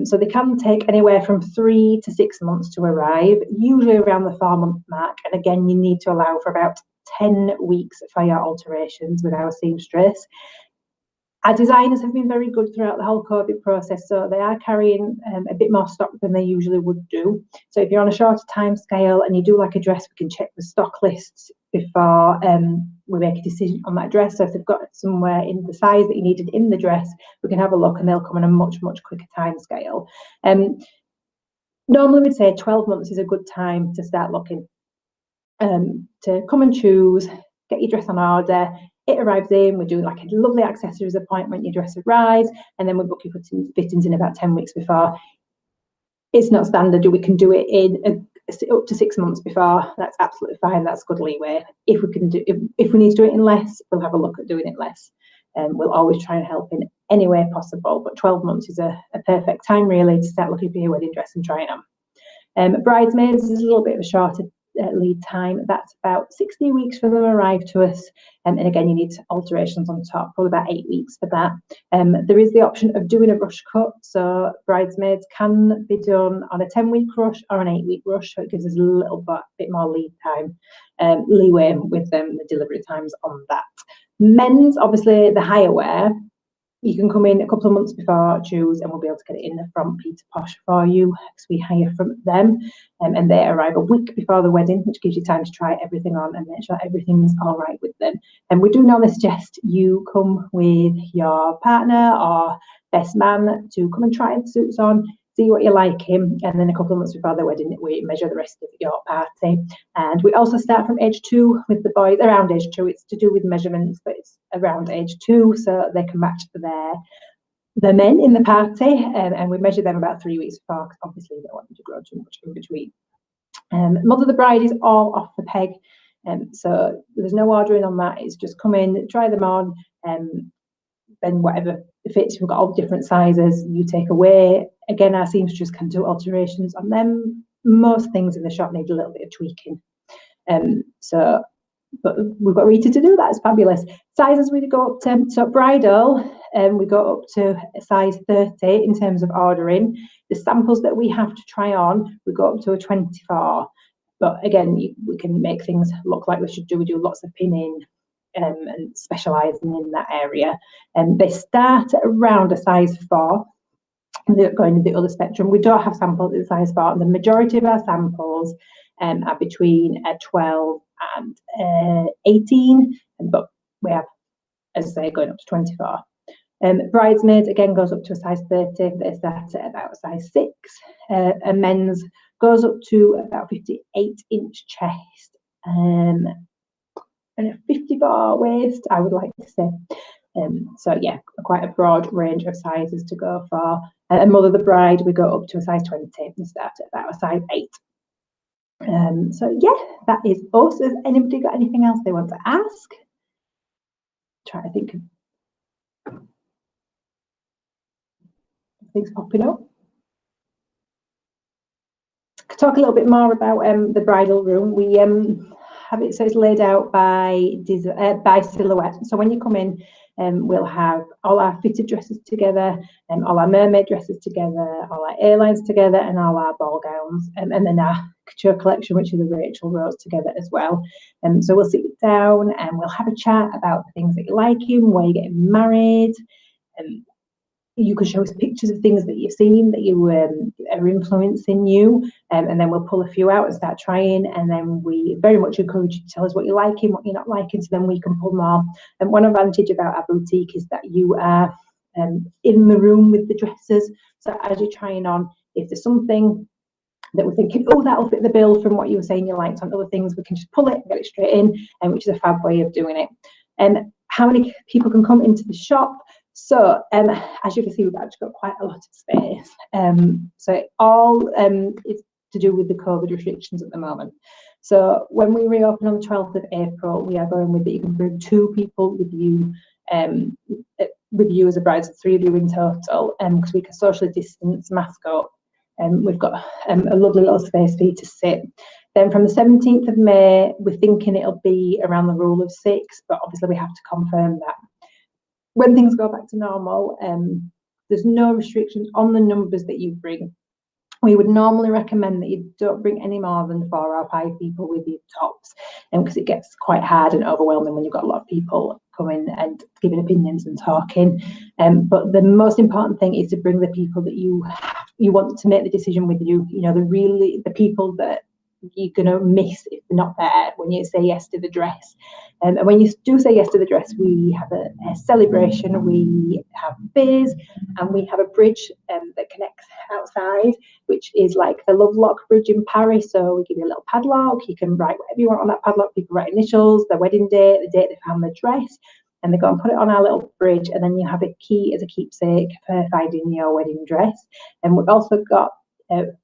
So they can take anywhere from 3 to 6 months to arrive, usually around the 4-month mark. And again, you need to allow for about 10 weeks for your alterations with our seamstress. Our designers have been very good throughout the whole COVID process, so they are carrying a bit more stock than they usually would do. So if you're on a shorter time scale and you do like a dress, we can check the stock lists before we make a decision on that dress. So if they've got somewhere in the size that you needed in the dress, we can have a look and they'll come on a much, much quicker time scale. Normally we'd say 12 months is a good time to start looking, to come and choose, get your dress on order. It arrives in, we do like a lovely accessories appointment, your dress arrives, and then we book your fittings in about 10 weeks before. It's not standard, we can do it in up to 6 months before. That's absolutely fine, that's good leeway. If we need to do it in less, we'll have a look at doing it less. We'll always try and help in any way possible, but 12 months is a perfect time really to start looking for your wedding dress and trying on. Bridesmaids is a little bit of a shorter lead time. That's about 16 weeks for them to arrive to us, and again you need alterations on top, probably about 8 weeks for that. There is the option of doing a rush cut, so bridesmaids can be done on a 10-week rush or an 8-week rush, so it gives us a little bit more lead time, leeway with the delivery times on that. Men's, obviously the higher wear, you can come in a couple of months before, choose, and we'll be able to get it in from Peter Posh for you, because we hire from them, and they arrive a week before the wedding, which gives you time to try everything on and make sure everything's all right with them. And we do normally suggest you come with your partner or best man to come and try the suits on, see what you like him, and then a couple of months before the wedding we measure the rest of your party. And we also start from age 2 with the boys, around age 2. It's to do with measurements, but it's around age 2 so they can match the men in the party, and we measure them about 3 weeks before, because obviously we don't want them to grow too much in between. Mother of the bride is all off the peg, so there's no ordering on that. It's just come in, try them on, then whatever fits. We've got all different sizes you take away. Again, our seamstress can do alterations on them. Most things in the shop need a little bit of tweaking, but we've got Rita to do that. It's fabulous. Sizes we go up to, so bridal, we go up to a size 30 in terms of ordering. The samples that we have to try on, we go up to a 24. But again, we can make things look like we should do. We do lots of pinning and specialising in that area. And they start at around a size 4. They're going to the other spectrum. We don't have samples in size 4. And the majority of our samples are between 12 and 18, but we have, as I say, going up to 24. Bridesmaids again goes up to a size 30. They start at about a size 6. And men's goes up to about 58-inch chest and a 54 waist, I would like to say. So yeah, quite a broad range of sizes to go for. And Mother of the Bride, we go up to a size 20 and start at about a size 8. So yeah, that is us. Has anybody got anything else they want to ask? Try to think of things popping up. Could talk a little bit more about the bridal room. We have it so it's laid out by silhouette. So when you come in, we'll have all our fitted dresses together, all our mermaid dresses together, all our airlines together, and all our ball gowns, and then our couture collection, which is the Rachel Rose, together as well. So we'll sit down and we'll have a chat about the things that you like in, where you're getting married, and you can show us pictures of things that you've seen that you are influencing you, and then we'll pull a few out and start trying, and then we very much encourage you to tell us what you're liking, what you're not liking, so then we can pull more. And one advantage about our boutique is that you are in the room with the dresses, so as you're trying on, if there's something that we're thinking, oh, that'll fit the bill from what you were saying you liked on other things, we can just pull it and get it straight in, and which is a fab way of doing it. And how many people can come into the shop? So as you can see, we've actually got quite a lot of space. So it all is to do with the COVID restrictions at the moment. So when we reopen on the 12th of April, we are going with that you can bring 2 people with you as a bride, so 3 of you in total, because we can socially distance, mask up. We've got a lovely little space for you to sit. Then from the 17th of May, we're thinking it'll be around the rule of 6, but obviously we have to confirm that. When things go back to normal, there's no restrictions on the numbers that you bring. We would normally recommend that you don't bring any more than 4 or 5 people with your tops, because it gets quite hard and overwhelming when you've got a lot of people coming and giving opinions and talking. But the most important thing is to bring the people that you want to make the decision with you. You know, the people that you're going to miss if they're not there when you say yes to the dress. And when you do say yes to the dress, we have a celebration, we have beers, and we have a bridge that connects outside, which is like the Lovelock Bridge in Paris. So we give you a little padlock, you can write whatever you want on that padlock. People write initials, their wedding date, the date they found the dress, and they go and put it on our little bridge, and then you have a key as a keepsake for finding your wedding dress. And we've also got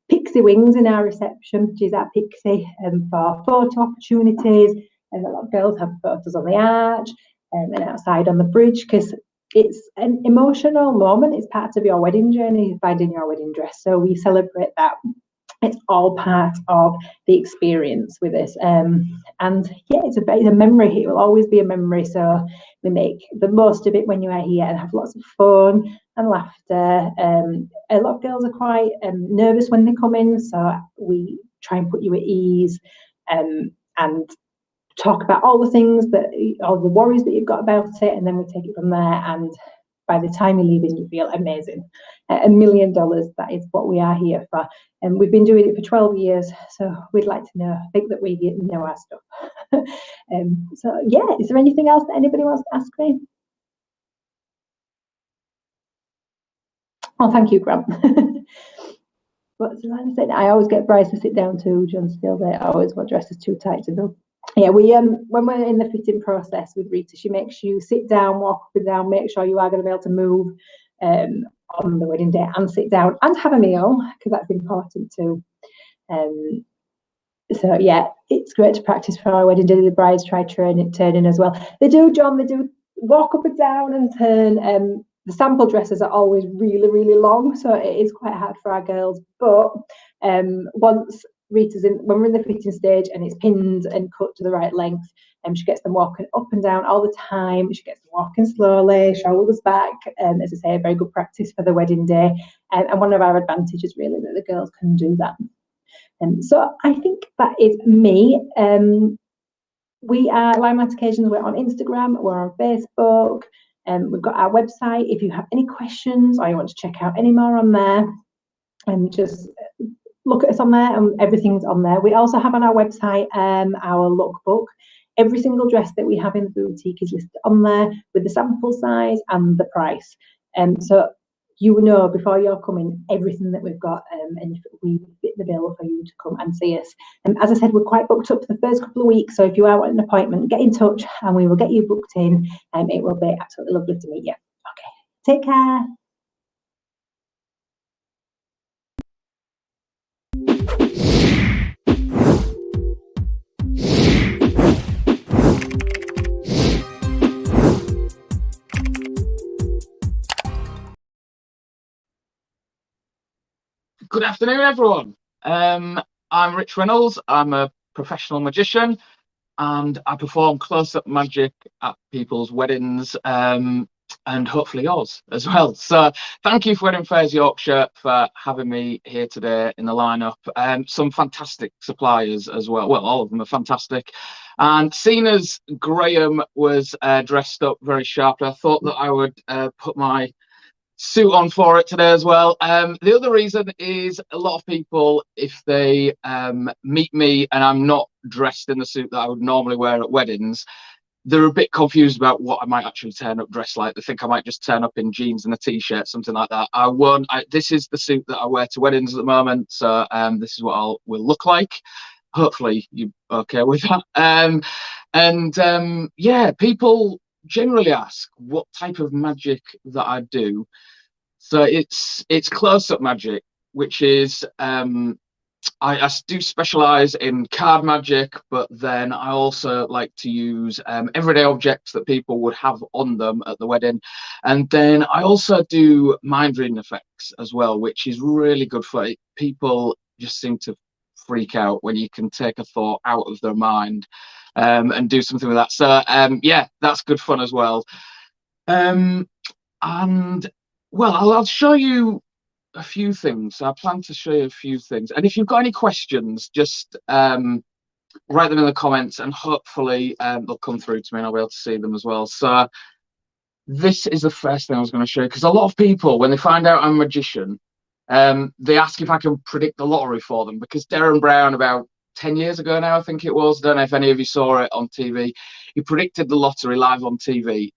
Pixie Wings in our reception, which is our Pixie for photo opportunities, and a lot of girls have photos on the arch and outside on the bridge, because it's an emotional moment. It's part of your wedding journey, finding your wedding dress, so we celebrate that. It's all part of the experience with us, and yeah, it's a memory. It will always be a memory, so we make the most of it when you are here and have lots of fun and laughter. A lot of girls are quite nervous when they come in, so we try and put you at ease and talk about all the things all the worries that you've got about it, and then we take it from there and by the time you leave in, you feel amazing. $1 million, that is what we are here for. And we've been doing it for 12 years, so we'd like to think that we know our stuff. So yeah, is there anything else that anybody wants to ask me? Oh, thank you, Grant. But I always get Bryce to sit down too. John's still there. I always want dresses too tight to do. Yeah, we when we're in the fitting process with Rita, she makes you sit down, walk up and down, make sure you are going to be able to move on the wedding day, and sit down and have a meal, because that's important too. So yeah, it's great to practice for our wedding day. The brides try turning as well. They do, John. They do walk up and down and turn. The sample dresses are always really, really long, so it is quite hard for our girls. But once Rita's when we're in the fitting stage and it's pinned and cut to the right length, she gets them walking up and down all the time. She gets them walking slowly, shoulders back. As I say, a very good practice for the wedding day. And one of our advantages really that the girls can do that. So I think that is me. We are Limelight Occasions. We're on Instagram. We're on Facebook. We've got our website. If you have any questions or you want to check out any more on there, just look at us on there, and everything's on there. We also have on our website our lookbook. Every single dress that we have in the boutique is listed on there with the sample size and the price. So you will know before you're coming everything that we've got, and we fit the bill for you to come and see us. As I said, we're quite booked up for the first couple of weeks, so if you are wanting an appointment, get in touch and we will get you booked in. It will be absolutely lovely to meet you. Okay, take care. Good afternoon, everyone. I'm Rich Reynolds. I'm a professional magician and I perform close-up magic at people's weddings and hopefully yours as well. So thank you for Wedding Fairs Yorkshire for having me here today in the lineup. Some fantastic suppliers as well. Well, all of them are fantastic. And seeing as Graham was dressed up very sharply, I thought that I would put my suit on for it today as well. The other reason is a lot of people, if they meet me and I'm not dressed in the suit that I would normally wear at weddings, they're a bit confused about what I might actually turn up dressed like. They think I might just turn up in jeans and a t-shirt, something like that. I won't. This is the suit that I wear to weddings at the moment, so this is what will look like. Hopefully you're okay with that. Yeah, people generally ask what type of magic that I do. So it's close-up magic, which is I do specialize in card magic, but then I also like to use everyday objects that people would have on them at the wedding. And then I also do mind reading effects as well, which is really good for it. People just seem to freak out when you can take a thought out of their mind and do something with that. So yeah, that's good fun as well. And well, I'll show you a few things. I plan to show you a few things. And if you've got any questions, just write them in the comments and hopefully they'll come through to me and I'll be able to see them as well. So this is the first thing I was going to show you, because a lot of people, when they find out I'm a magician, they ask if I can predict the lottery for them, because Darren Brown, about 10 years ago now, I think it was, don't know if any of you saw it on TV, he predicted the lottery live on TV.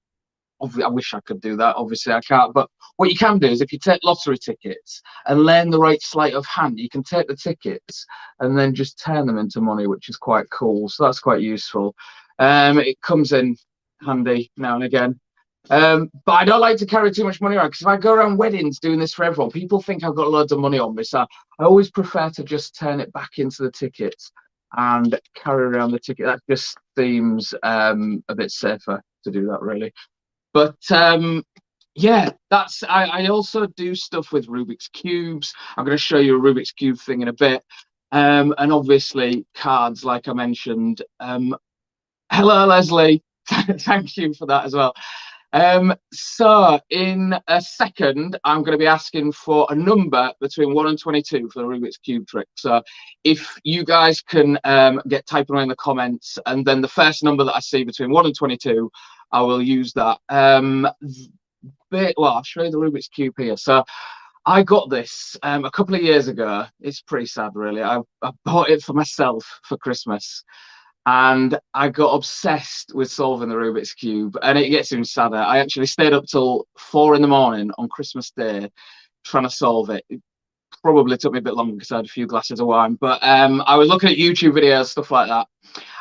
I wish I could do that. Obviously I can't, but what you can do is if you take lottery tickets and learn the right sleight of hand, you can take the tickets and then just turn them into money, which is quite cool. So that's quite useful. It comes in handy now and again. But I don't like to carry too much money around, because if I go around weddings doing this for everyone, people think I've got loads of money on me. So I always prefer to just turn it back into the tickets and carry around the ticket. That just seems a bit safer to do that, really. But yeah, that's I also do stuff with Rubik's Cubes. I'm going to show you a Rubik's Cube thing in a bit. And obviously cards, like I mentioned. Hello, Leslie. Thank you for that as well. So in a second, I'm going to be asking for a number between 1 and 22 for the Rubik's Cube trick. So if you guys can get typing away in the comments, and then the first number that I see between 1 and 22, I will use that. well, I'll show you the Rubik's Cube here. So I got this a couple of years ago. It's pretty sad, really. I bought it for myself for Christmas, and I got obsessed with solving the Rubik's Cube, and it gets even sadder. I actually stayed up till 4 in the morning on Christmas Day trying to solve it. It probably took me a bit longer because I had a few glasses of wine, but I was looking at YouTube videos, stuff like that,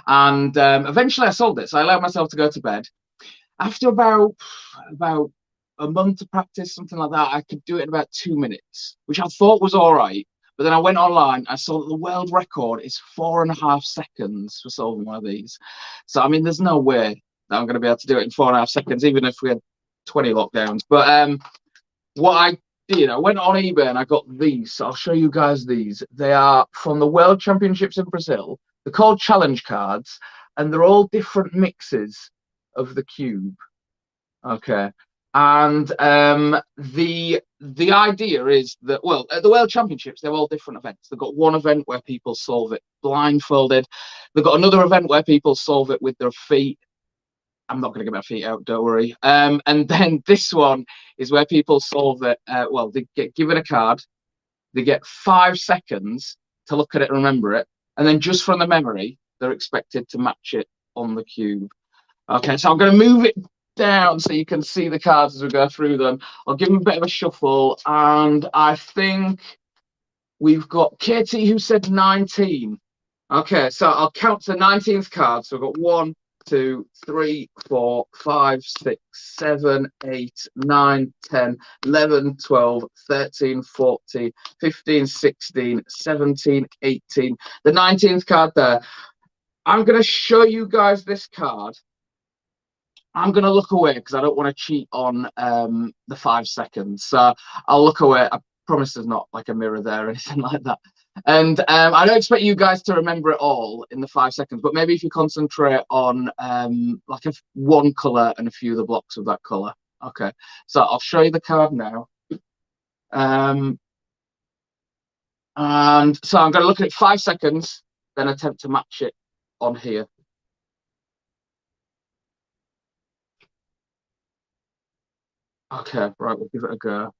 and eventually I solved it. So I allowed myself to go to bed. After about a month of practice, something like that, I could do it in about 2 minutes, which I thought was all right. But then I went online, I saw that the world record is 4.5 seconds for solving one of these. So, I mean, there's no way that I'm going to be able to do it in 4.5 seconds, even if we had 20 lockdowns. But what I did, I went on eBay and I got these. So I'll show you guys these. They are from the World Championships in Brazil. They're called challenge cards, and they're all different mixes of the cube. Okay. And the idea is that, well, at the World Championships, they're all different events. They've got one event where people solve it blindfolded. They've got another event where people solve it with their feet. I'm not going to get my feet out, don't worry. And then this one is where people solve it. Well, they get given a card. They get 5 seconds to look at it and remember it. And then just from the memory, they're expected to match it on the cube. Okay, so I'm going to move it down so you can see the cards as we go through them. I'll give them a bit of a shuffle, and I think we've got Katie who said 19. Okay, so I'll count to 19th card. So we've got 1, 2, 3, 4, 5, 6, 7, 8, 9, 10, 11, 12, 13, 14, 15, 16, 17, 18. The 19th card there. I'm going to show you guys this card. I'm going to look away because I don't want to cheat on the 5 seconds. So I'll look away. I promise there's not like a mirror there or anything like that. And I don't expect you guys to remember it all in the 5 seconds, but maybe if you concentrate on like one colour and a few of the blocks of that colour. Okay, so I'll show you the card now. And so I'm going to look at it 5 seconds, then attempt to match it on here. Okay, right, we'll give it a go.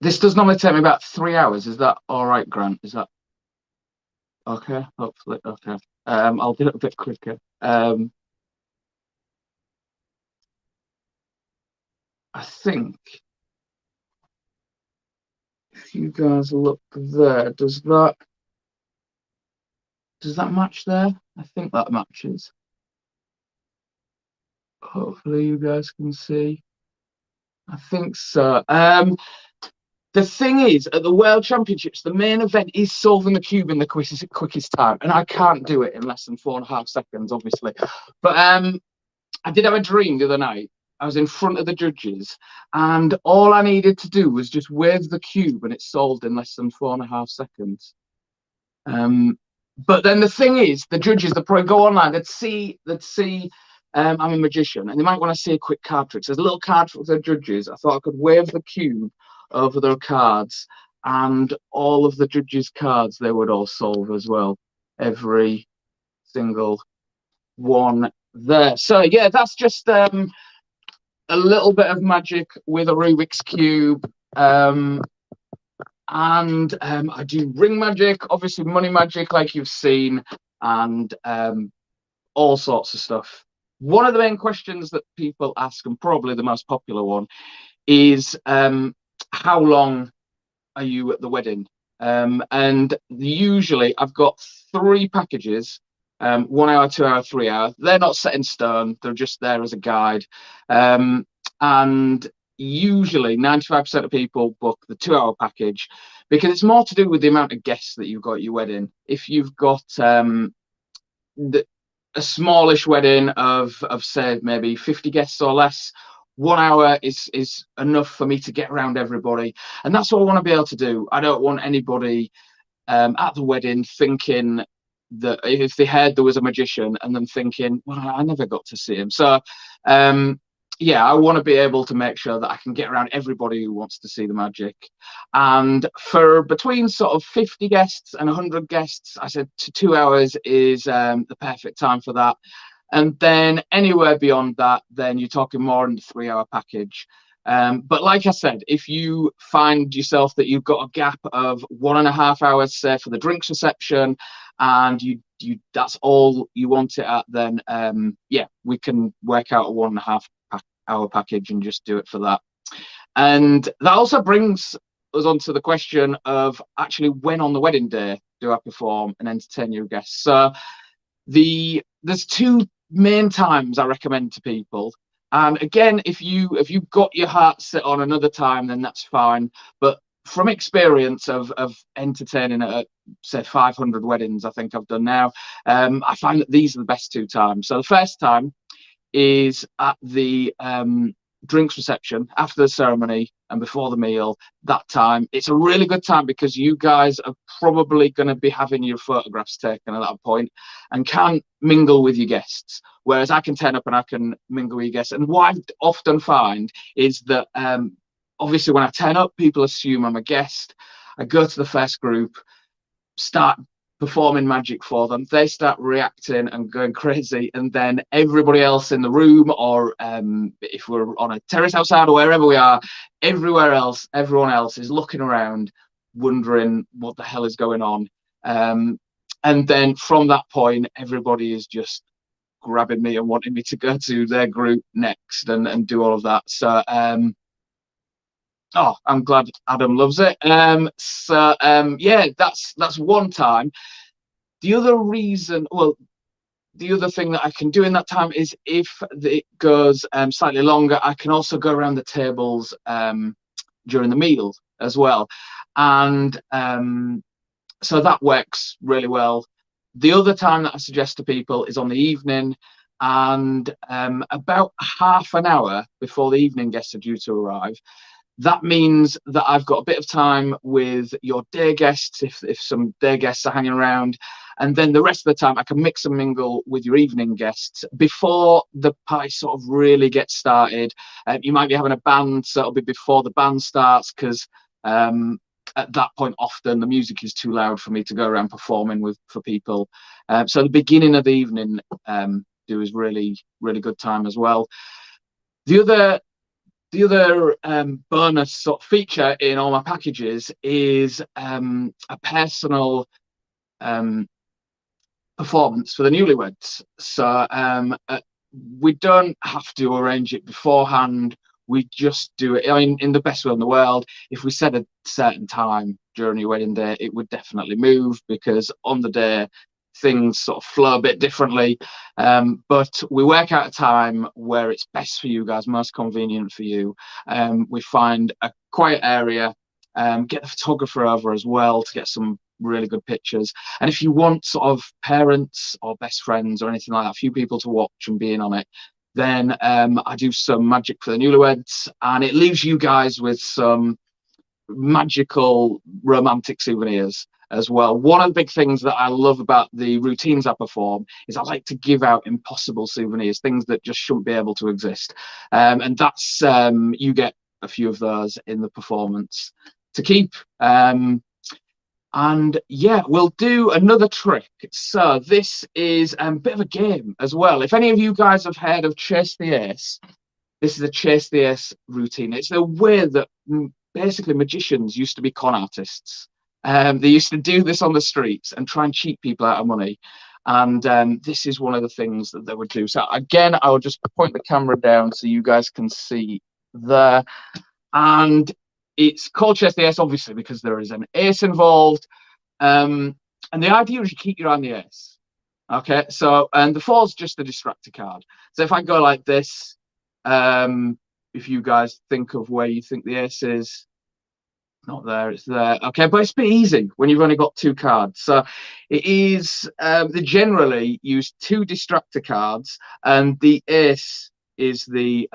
This does normally take me about 3 hours. Is that all right, Grant? Is that okay? Hopefully, okay. I'll do it a bit quicker. I think if you guys look there, does that match there? I think that matches. Hopefully you guys can see. I think so. The thing is, at the World Championships, the main event is solving the cube in the quickest time, and I can't do it in less than 4.5 seconds, obviously. But I did have a dream the other night. I was in front of the judges, and all I needed to do was just wave the cube, and it solved in less than 4.5 seconds. But then the thing is, the judges, they'd probably go online, they'd see I'm a magician, and they might want to see a quick card trick. So there's a little card for the judges. I thought I could wave the cube over their cards, and all of the judges' cards they would all solve as well. Every single one there. So yeah, that's just a little bit of magic with a Rubik's Cube. And I do ring magic, obviously money magic like you've seen, and all sorts of stuff. One of the main questions that people ask, and probably the most popular one, is how long are you at the wedding? And usually I've got 3 packages, 1 hour, 2 hour, 3 hour. They're not set in stone, they're just there as a guide. And usually 95% of people book the 2 hour package because it's more to do with the amount of guests that you've got at your wedding. If you've got a smallish wedding of say maybe 50 guests or less, 1 hour is enough for me to get around everybody, and that's what I want to be able to do. I don't want anybody at the wedding thinking that if they heard there was a magician and then thinking, well, I never got to see him. So yeah, I want to be able to make sure that I can get around everybody who wants to see the magic. And for between sort of 50 guests and 100 guests, I said 2 hours is the perfect time for that. And then anywhere beyond that, then you're talking more in the 3-hour package. But like I said, if you find yourself that you've got a gap of 1.5 hours, say, for the drinks reception, and you that's all you want it at, then yeah, we can work out a 1.5 hour package and just do it for that. And that also brings us on to the question of actually when on the wedding day do I perform and entertain your guests. So there's 2 main times I recommend to people. And again, if you've got your heart set on another time, then that's fine. But from experience of entertaining at, say, 500 weddings, I think I've done now, I find that these are the best 2 times. So the first time is at the drinks reception after the ceremony and before the meal. That time, it's a really good time because you guys are probably going to be having your photographs taken at that point and can't mingle with your guests, whereas I can turn up and I can mingle with your guests. And what I often find is that obviously when I turn up, people assume I'm a guest. I go to the first group, start performing magic for them, they start reacting and going crazy, and then everybody else in the room, or if we're on a terrace outside or wherever we are, everyone else is looking around wondering what the hell is going on. And then from that point, everybody is just grabbing me and wanting me to go to their group next and do all of that. So oh, I'm glad Adam loves it. Yeah, that's one time. The other reason, well, the other thing that I can do in that time is if it goes slightly longer, I can also go around the tables during the meal as well. And so that works really well. The other time that I suggest to people is on the evening, and about half an hour before the evening guests are due to arrive. That means that I've got a bit of time with your day guests, if some day guests are hanging around, and then the rest of the time I can mix and mingle with your evening guests before the party sort of really gets started. You might be having a band, so it'll be before the band starts, because at that point often the music is too loud for me to go around performing for people. So the beginning of the evening is really good time as well. The other bonus sort of feature in all my packages is a personal performance for the newlyweds. So we don't have to arrange it beforehand. We just do it. I mean, in the best way in the world, if we set a certain time during your wedding day, it would definitely move, because on the day things sort of flow a bit differently. But we work out a time where it's best for you guys, most convenient for you. We find a quiet area, get the photographer over as well to get some really good pictures. And if you want sort of parents or best friends or anything like that, a few people to watch and be in on it, then I do some magic for the newlyweds, and it leaves you guys with some magical romantic souvenirs as well. One of the big things that I love about the routines I perform is I like to give out impossible souvenirs, things that just shouldn't be able to exist. And that's you get a few of those in the performance to keep. And yeah, we'll do another trick. So this is a bit of a game as well. If any of you guys have heard of Chase the Ace, this is a Chase the Ace routine. It's the way that basically magicians used to be con artists. They used to do this on the streets and try and cheat people out of money. And this is one of the things that they would do. So again, I will just point the camera down so you guys can see there. And it's called Chase the Ace, obviously, because there is an ace involved. And the idea is you keep your eye on the ace. Okay, so, and the 4's just a distractor card. So if I go like this, if you guys think of where you think the ace is, not there, it's there. Okay, but it's a bit easy when you've only got 2 cards. So it is, they generally use 2 distractor cards, and the ace is the,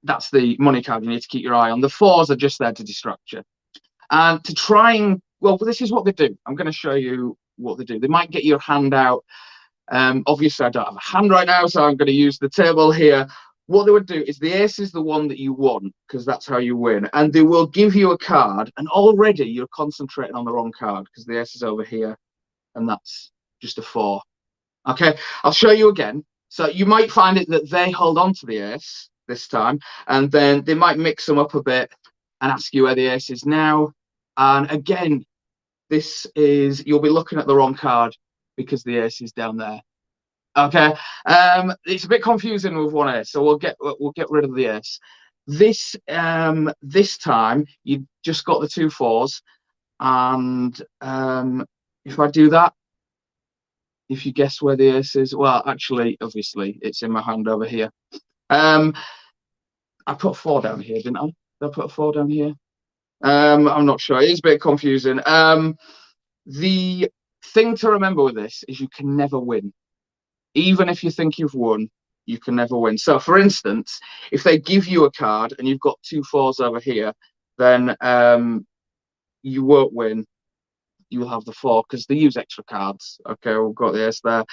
that's the money card you need to keep your eye on. The 4's are just there to distract you. And to try and, well, this is what they do. I'm going to show you what they do. They might get your hand out. Obviously, I don't have a hand right now, so I'm going to use the table here. what they would do is the ace is the one that you want, because that's how you win. And they will give you a card, and already you're concentrating on the wrong card because the ace is over here, and that's just a 4. Okay, I'll show you again. So you might find it that they hold on to the ace this time, and then they might mix them up a bit and ask you where the ace is now. And again, this is, you'll be looking at the wrong card because the ace is down there. Okay, it's a bit confusing with one ace, so we'll get rid of the ace. This time you just got the 2 4s, and if I do that, if you guess where the ace is, well, actually, obviously, it's in my hand over here. I put a 4 down here, didn't I? Did I put a 4 down here? I'm not sure. It's a bit confusing. The thing to remember with this is you can never win. Even if you think you've won, you can never win. So, for instance, if they give you a card and you've got 2 4s over here, then you won't win. You will have the 4 because they use extra cards. Okay, we've got the ace there.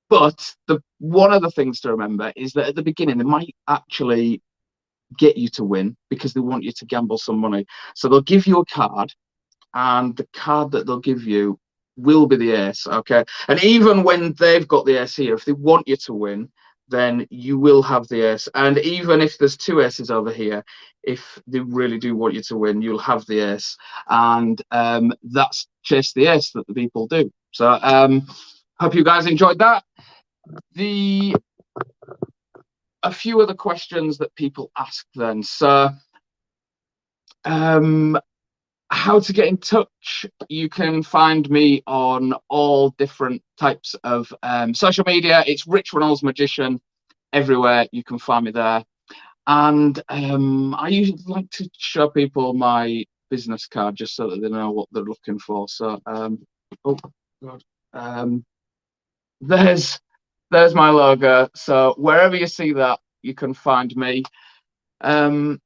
But one of the things to remember is that at the beginning, they might actually get you to win because they want you to gamble some money. So they'll give you a card, and the card that they'll give you will be the ace. Okay, and even when they've got the ace here, if they want you to win, then you will have the ace. And even if there's 2 aces over here, if they really do want you to win, you'll have the ace. And that's chase the ace that the people do. So hope you guys enjoyed that. A few other questions that people ask then. So how to get in touch? You can find me on all different types of social media. It's Rich Reynolds Magician everywhere. You can find me there. And I usually like to show people my business card just so that they know what they're looking for. So oh god, there's my logo. So wherever you see that, you can find me. And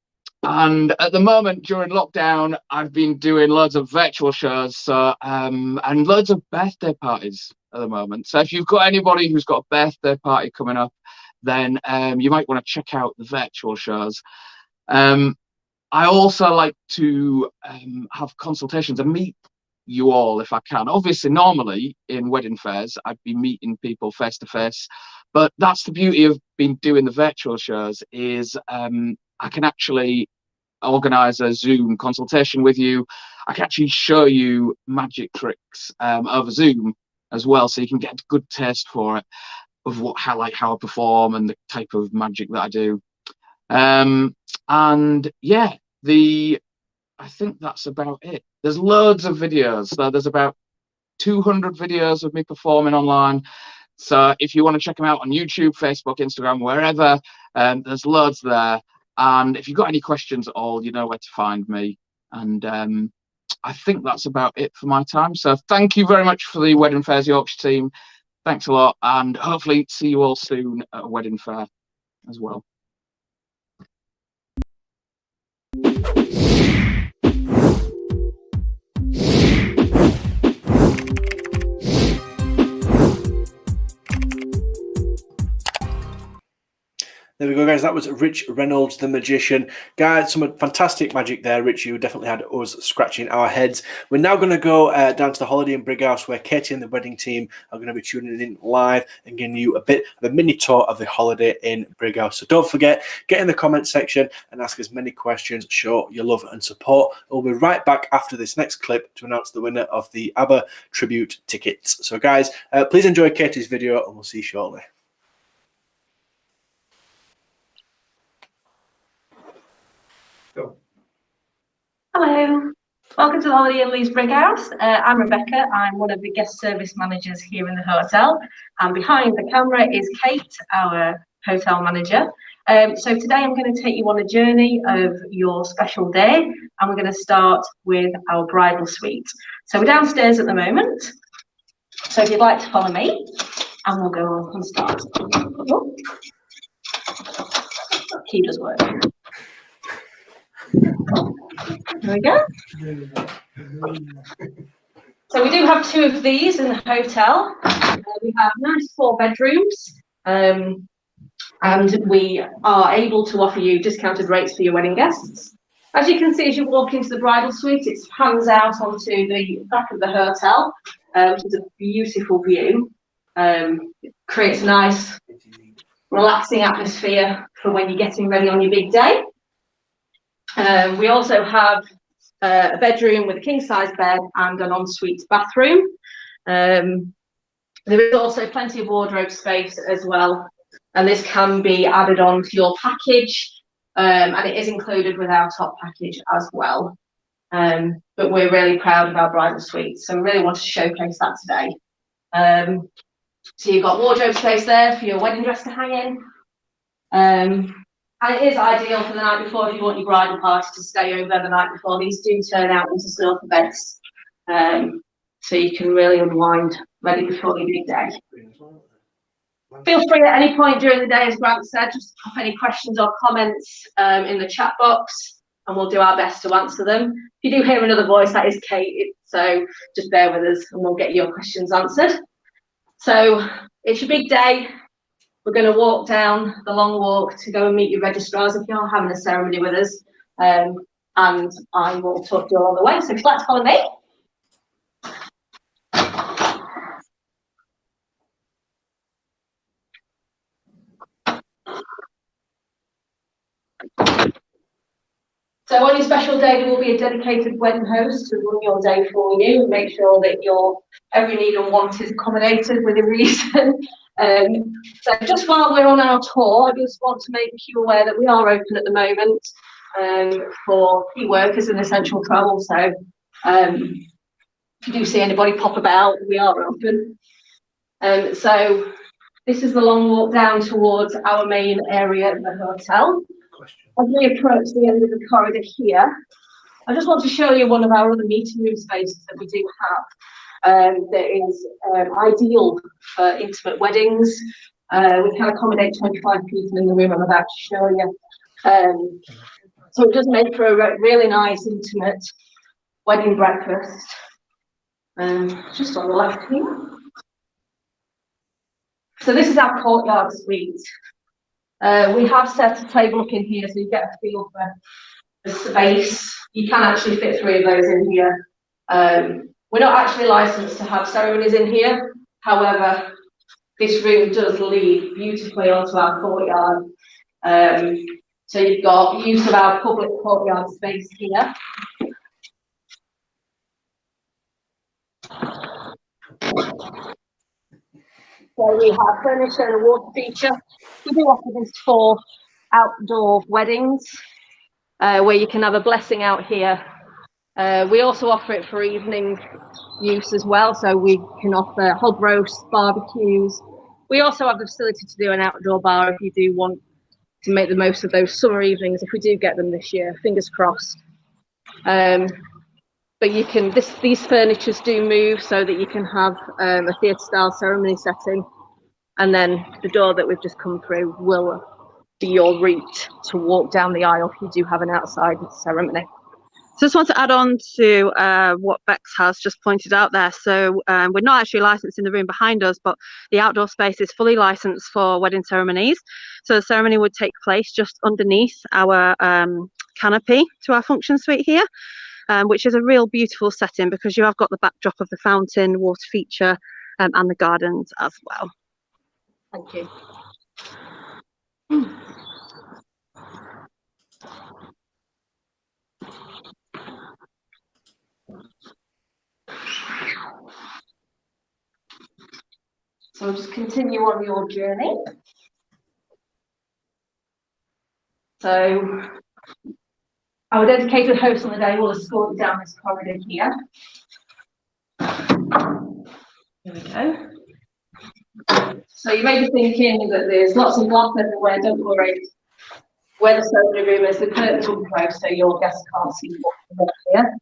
at the moment during lockdown, I've been doing loads of virtual shows, so and loads of birthday parties at the moment. So if you've got anybody who's got a birthday party coming up, then you might want to check out the virtual shows. I also like to have consultations and meet you all if I can. Obviously, normally in wedding fairs, I'd be meeting people face to face, but that's the beauty of been doing the virtual shows is I can actually organize a Zoom consultation with you. I can actually show you magic tricks over Zoom as well, so you can get a good taste for it of how I perform and the type of magic that I do. And yeah, I think that's about it. There's loads of videos. So there's about 200 videos of me performing online. So if you want to check them out on YouTube, Facebook, Instagram, wherever, there's loads there. And if you've got any questions at all, you know where to find me. And I think that's about it for my time. So thank you very much for the Wedding Fairs Yorkshire team. Thanks a lot. And hopefully see you all soon at a wedding fair as well. There we go, guys. That was Rich Reynolds, the magician. Guys, some fantastic magic there. Rich, you definitely had us scratching our heads. We're now going to go down to the Holiday Inn Brighouse, where Katie and the wedding team are going to be tuning in live and giving you a bit of a mini tour of the Holiday Inn Brighouse. So don't forget, get in the comment section and ask as many questions. Show your love and support. We'll be right back after this next clip to announce the winner of the ABBA tribute tickets. So, guys, please enjoy Katie's video, and we'll see you shortly. Hello, welcome to the Holiday Inn Leeds Brighouse. I'm Rebecca. I'm one of the guest service managers here in the hotel, and behind the camera is Kate, our hotel manager. So today I'm going to take you on a journey of your special day, and we're going to start with our bridal suite. So we're downstairs at the moment, so if you'd like to follow me, and we'll go on and start. Oh. Key does work. There we go. So we do have 2 of these in the hotel. We have nice 4 bedrooms, and and we are able to offer you discounted rates for your wedding guests. As you can see, as you walk into the bridal suite, it pans out onto the back of the hotel, which is a beautiful view. It creates a nice, relaxing atmosphere for when you're getting ready on your big day. We also have a bedroom with a king-size bed and an ensuite bathroom. There is also plenty of wardrobe space as well, and this can be added on to your package, and it is included with our top package as well. But we're really proud of our bridal suite, so we really want to showcase that today. So you've got wardrobe space there for your wedding dress to hang in. And it is ideal for the night before if you want your bridal party to stay over the night before. These do turn out into sofa beds, so you can really unwind ready before your big day. Feel free at any point during the day, as Grant said, just pop any questions or comments in the chat box, and we'll do our best to answer them. If you do hear another voice, that is Kate, so just bear with us and we'll get your questions answered. So it's your big day. We're going to walk down the long walk to go and meet your registrars if you're having a ceremony with us, and I will talk to you along the way. So if you'd like to follow me. So on your special day, there will be a dedicated wedding host to run your day for you and make sure that your every need and want is accommodated within reason. So just while we're on our tour, I just want to make you aware that we are open at the moment for key workers and essential travel. So if you do see anybody pop about, we are open. So this is the long walk down towards our main area of the hotel. As we approach the end of the corridor here, I just want to show you one of our other meeting room spaces that we do have that is ideal for intimate weddings. We can accommodate 25 people in the room I'm about to show you. So it does make for a really nice, intimate wedding breakfast. Just on the left here. So this is our courtyard suite. We have set a table up in here so you get a feel for the space. You can actually fit 3 of those in here. We're not actually licensed to have ceremonies in here. However, this room does lead beautifully onto our courtyard. So you've got use of our public courtyard space here. So we have furniture and a water feature. We do offer this for outdoor weddings, where you can have a blessing out here. We also offer it for evening use as well, so we can offer hog roasts, barbecues. We also have the facility to do an outdoor bar if you do want to make the most of those summer evenings, if we do get them this year, fingers crossed. But you can, these furnitures do move so that you can have a theatre style ceremony setting, and then the door that we've just come through will be your route to walk down the aisle if you do have an outside ceremony. So just want to add on to what Bex has just pointed out there. So we're not actually licensed in the room behind us, but the outdoor space is fully licensed for wedding ceremonies. So the ceremony would take place just underneath our canopy to our function suite here, which is a real beautiful setting because you have got the backdrop of the fountain, water feature, and the gardens as well. Thank you. So just continue on your journey. So our dedicated host on the day will escort you down this corridor here. Here we go. So you may be thinking that there's lots of glass everywhere, don't worry. Where the ceremony room is, the curtains will close so your guests can't see what's here.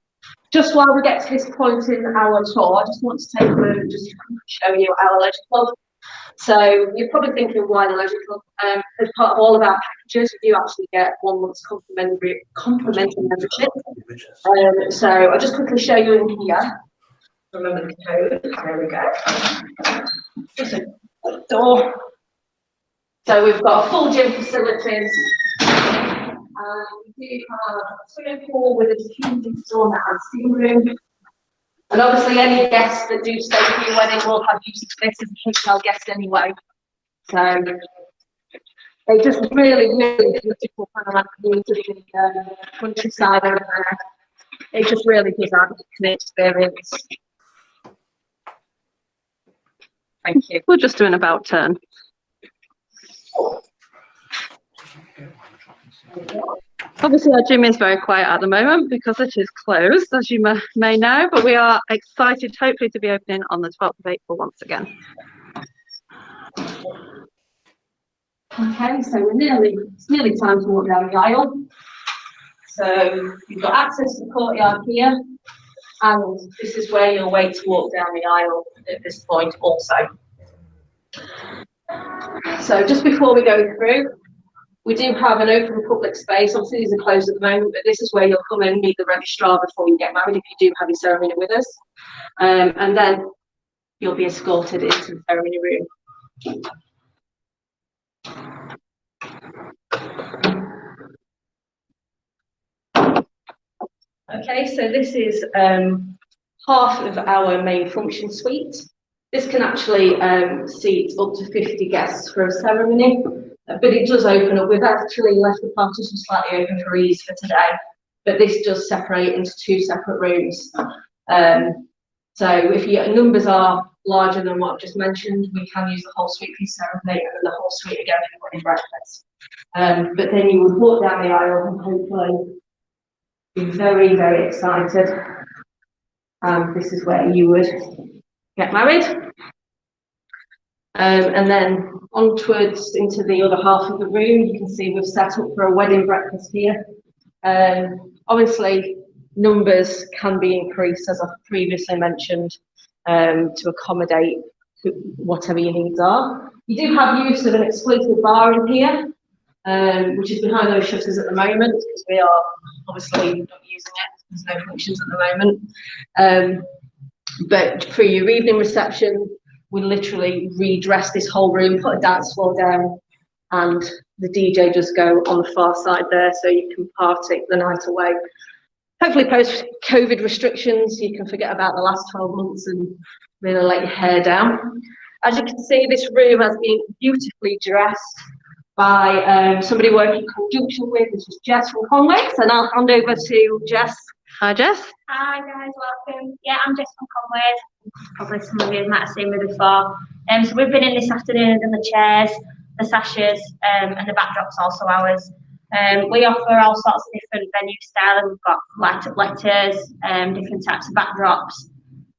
Just while we get to this point in our tour, I just want to take a moment just to show you our leisure club. So you're probably thinking, why the leisure club? As part of all of our packages, we do actually get 1 month's complimentary membership. So I'll just quickly show you in here. Remember the code. There we go. Just a door. So we've got full gym facilities. We do have a swimming pool with a jacuzzi, sauna and steam room. And obviously any guests that do stay for your wedding will have use of this as a hotel guest anyway. So they just really, really beautiful kind of like views of the countryside over there. It just really does add to the experience. Thank you. We'll just do an about turn. Obviously, our gym is very quiet at the moment because it is closed, as you may know, but we are excited, hopefully, to be opening on the 12th of April once again. Okay, so it's nearly time to walk down the aisle. So you've got access to the courtyard here, and this is where you'll wait to walk down the aisle at this point also. So just before we go through, we do have an open public space. Obviously these are closed at the moment, but this is where you'll come and meet the registrar before you get married if you do have your ceremony with us. And then you'll be escorted into the ceremony room. Okay, so this is half of our main function suite. This can actually seat up to 50 guests for a ceremony, but it does open up. We've actually left the partition slightly open for ease for today, but this does separate into 2 separate rooms. So if your numbers are larger than what I've just mentioned, we can use the whole suite for your ceremony and the whole suite again for your wedding breakfast. But then you would walk down the aisle and hopefully be very, very excited. This is where you would get married. And then onwards into the other half of the room, you can see we've set up for a wedding breakfast here. Obviously, numbers can be increased, as I've previously mentioned, to accommodate whatever your needs are. You do have use of an exclusive bar in here, which is behind those shutters at the moment, because we are obviously not using it. There's no functions at the moment. But for your evening reception, we literally redress this whole room, put a dance floor down, and the DJ just go on the far side there, so you can party the night away. Hopefully post-COVID restrictions, you can forget about the last 12 months and really let your hair down. As you can see, this room has been beautifully dressed by somebody working in conjunction with, this is Jess from Conway, so now I'll hand over to Jess. Hi, Jess. Hi guys, welcome. Yeah, I'm Jess from Conway. Probably some of you might have seen me before. So we've been in this afternoon and done the chairs, the sashes, and the backdrops also ours. We offer all sorts of different venue style. We've got light up letters, different types of backdrops,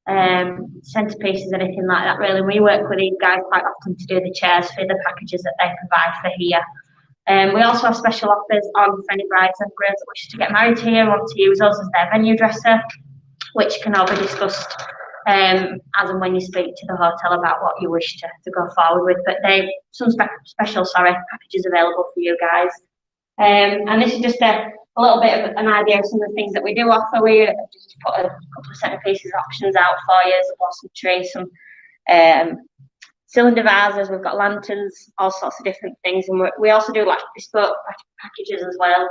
centerpieces, anything like that really. We work with these guys quite often to do the chairs for the packages that they provide for here. We also have special offers on for any brides and grooms that wish to get married here and want to use us as their venue dresser, which can all be discussed as and when you speak to the hotel about what you wish to go forward with. But they've some special packages available for you guys. And this is just a little bit of an idea of some of the things that we do offer. We just put a couple of centerpieces options out for you, a blossom tree, some cylinder vases, we've got lanterns, all sorts of different things, and we also do like bespoke packages as well.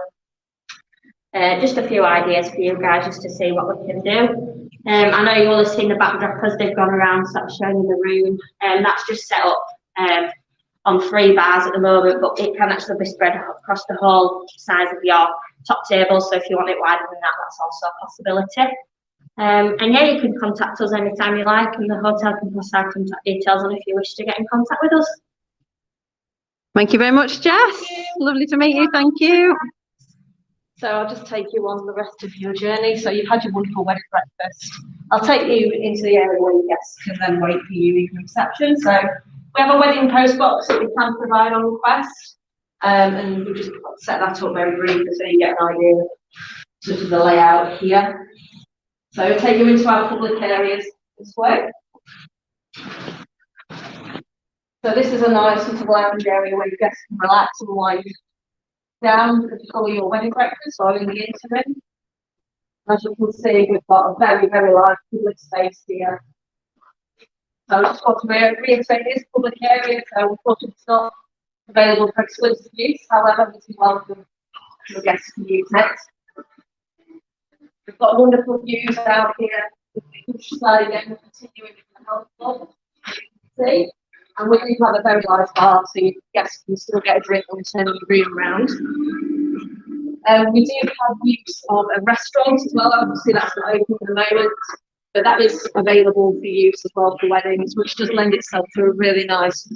Just a few ideas for you guys just to see what we can do. I know you all have seen the backdrop as they've gone around, sort of showing you the room, and that's just set up on 3 bars at the moment, but it can actually be spread across the whole size of your top table, so if you want it wider than that, that's also a possibility. And yeah, you can contact us anytime you like, and the hotel can pass our contact details on if you wish to get in contact with us. Thank you very much, Jess. Lovely to meet you. Thank you. So I'll just take you on the rest of your journey. So you've had your wonderful wedding breakfast. I'll take you into the area where your guests can then wait for you in reception. So we have a wedding post box that we can provide on request, and we just set that up very briefly so you get an idea of sort of the layout here. So we'll take you into our public areas this way. So this is a nice sort of lounge area where your guests can relax and wind down before your wedding breakfast or in the interim. As you can see, we've got a very, very large public space here. So I just want to reiterate this public area, so unfortunately it's not available for exclusive use. However, this is welcome your guests to use it. We've got wonderful views out here. The countryside again, continuing to help us. See? And we do have a very large bar, so your guests can still get a drink and turn the room around. We do have use of a restaurant as well. Obviously, that's not open at the moment, but that is available for use as well for weddings, which does lend itself to a really nice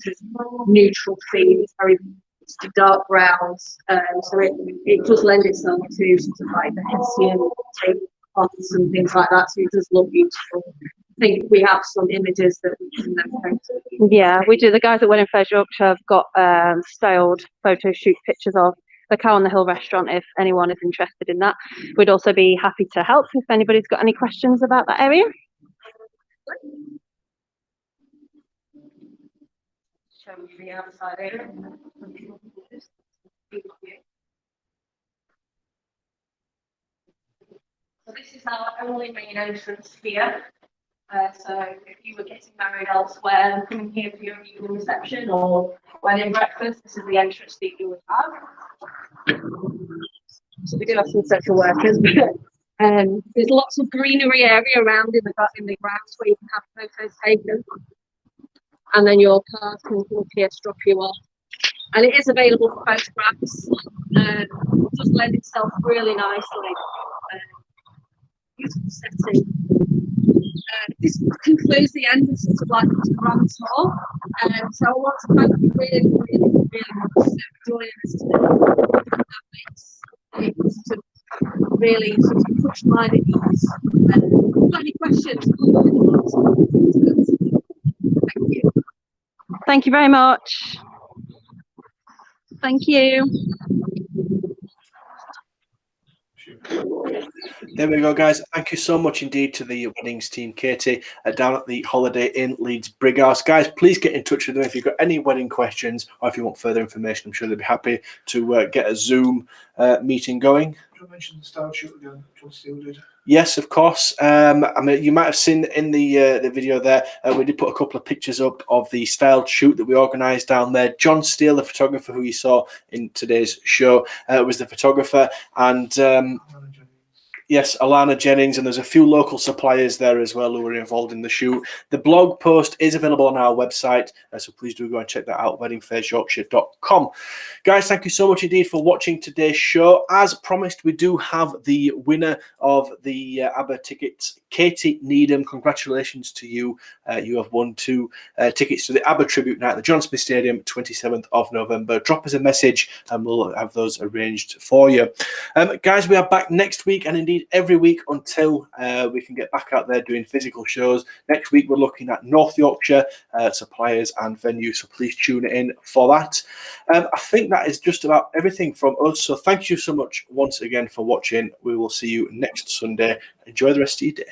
neutral theme. It's very dark browns, so it does lend itself to sort of like the Hessian tablecloths and things like that. So it does look beautiful. I think we have some images that we can then post. Yeah, we do. The guys at Wedding Fairs Yorkshire have got styled photo shoot pictures of the Cow on the Hill restaurant if anyone is interested in that. We'd also be happy to help if anybody's got any questions about that area. Show you the outside area. So this is our only main entrance here. So if you were getting married elsewhere and coming here for your evening reception or wedding breakfast, this is the entrance that you would have. So we do have some social workers, but there's lots of greenery area around in the grounds where you can have photos taken. And then your car can come here to drop you off. And it is available for photographs. It does lend itself really nicely. Beautiful setting. This concludes the end of sort of like the grand tour. So I want to thank you really much for joining us today. It sort of really sort of pushed mine at ease. If you've got any questions, thank you. Thank you very much. Thank you. There we go, guys. Thank you so much indeed to the weddings team, Katie, down at the Holiday Inn Leeds Brighouse. Guys, please get in touch with them if you've got any wedding questions or if you want further information. I'm sure they'll be happy to get a Zoom meeting going. Did I mention the style shoot again? John Steele did. Yes, of course. I mean, you might have seen in the video there, we did put a couple of pictures up of the styled shoot that we organised down there. John Steele, the photographer who you saw in today's show, was the photographer, and yes, Alana Jennings, and there's a few local suppliers there as well who were involved in the shoot. The blog post is available on our website, so please do go and check that out, weddingfairsyorkshire.com. Guys, thank you so much indeed for watching today's show. As promised, we do have the winner of the ABBA tickets, Katie Needham. Congratulations to you. You have won 2 tickets to the ABBA Tribute Night at the John Smith Stadium, 27th of November. Drop us a message and we'll have those arranged for you. Guys, we are back next week and indeed every week until we can get back out there doing physical shows. Next week we're looking at North Yorkshire suppliers and venues, so please tune in for that. I think that is just about everything from us, so thank you so much once again for watching. We will see you next Sunday. Enjoy the rest of your day.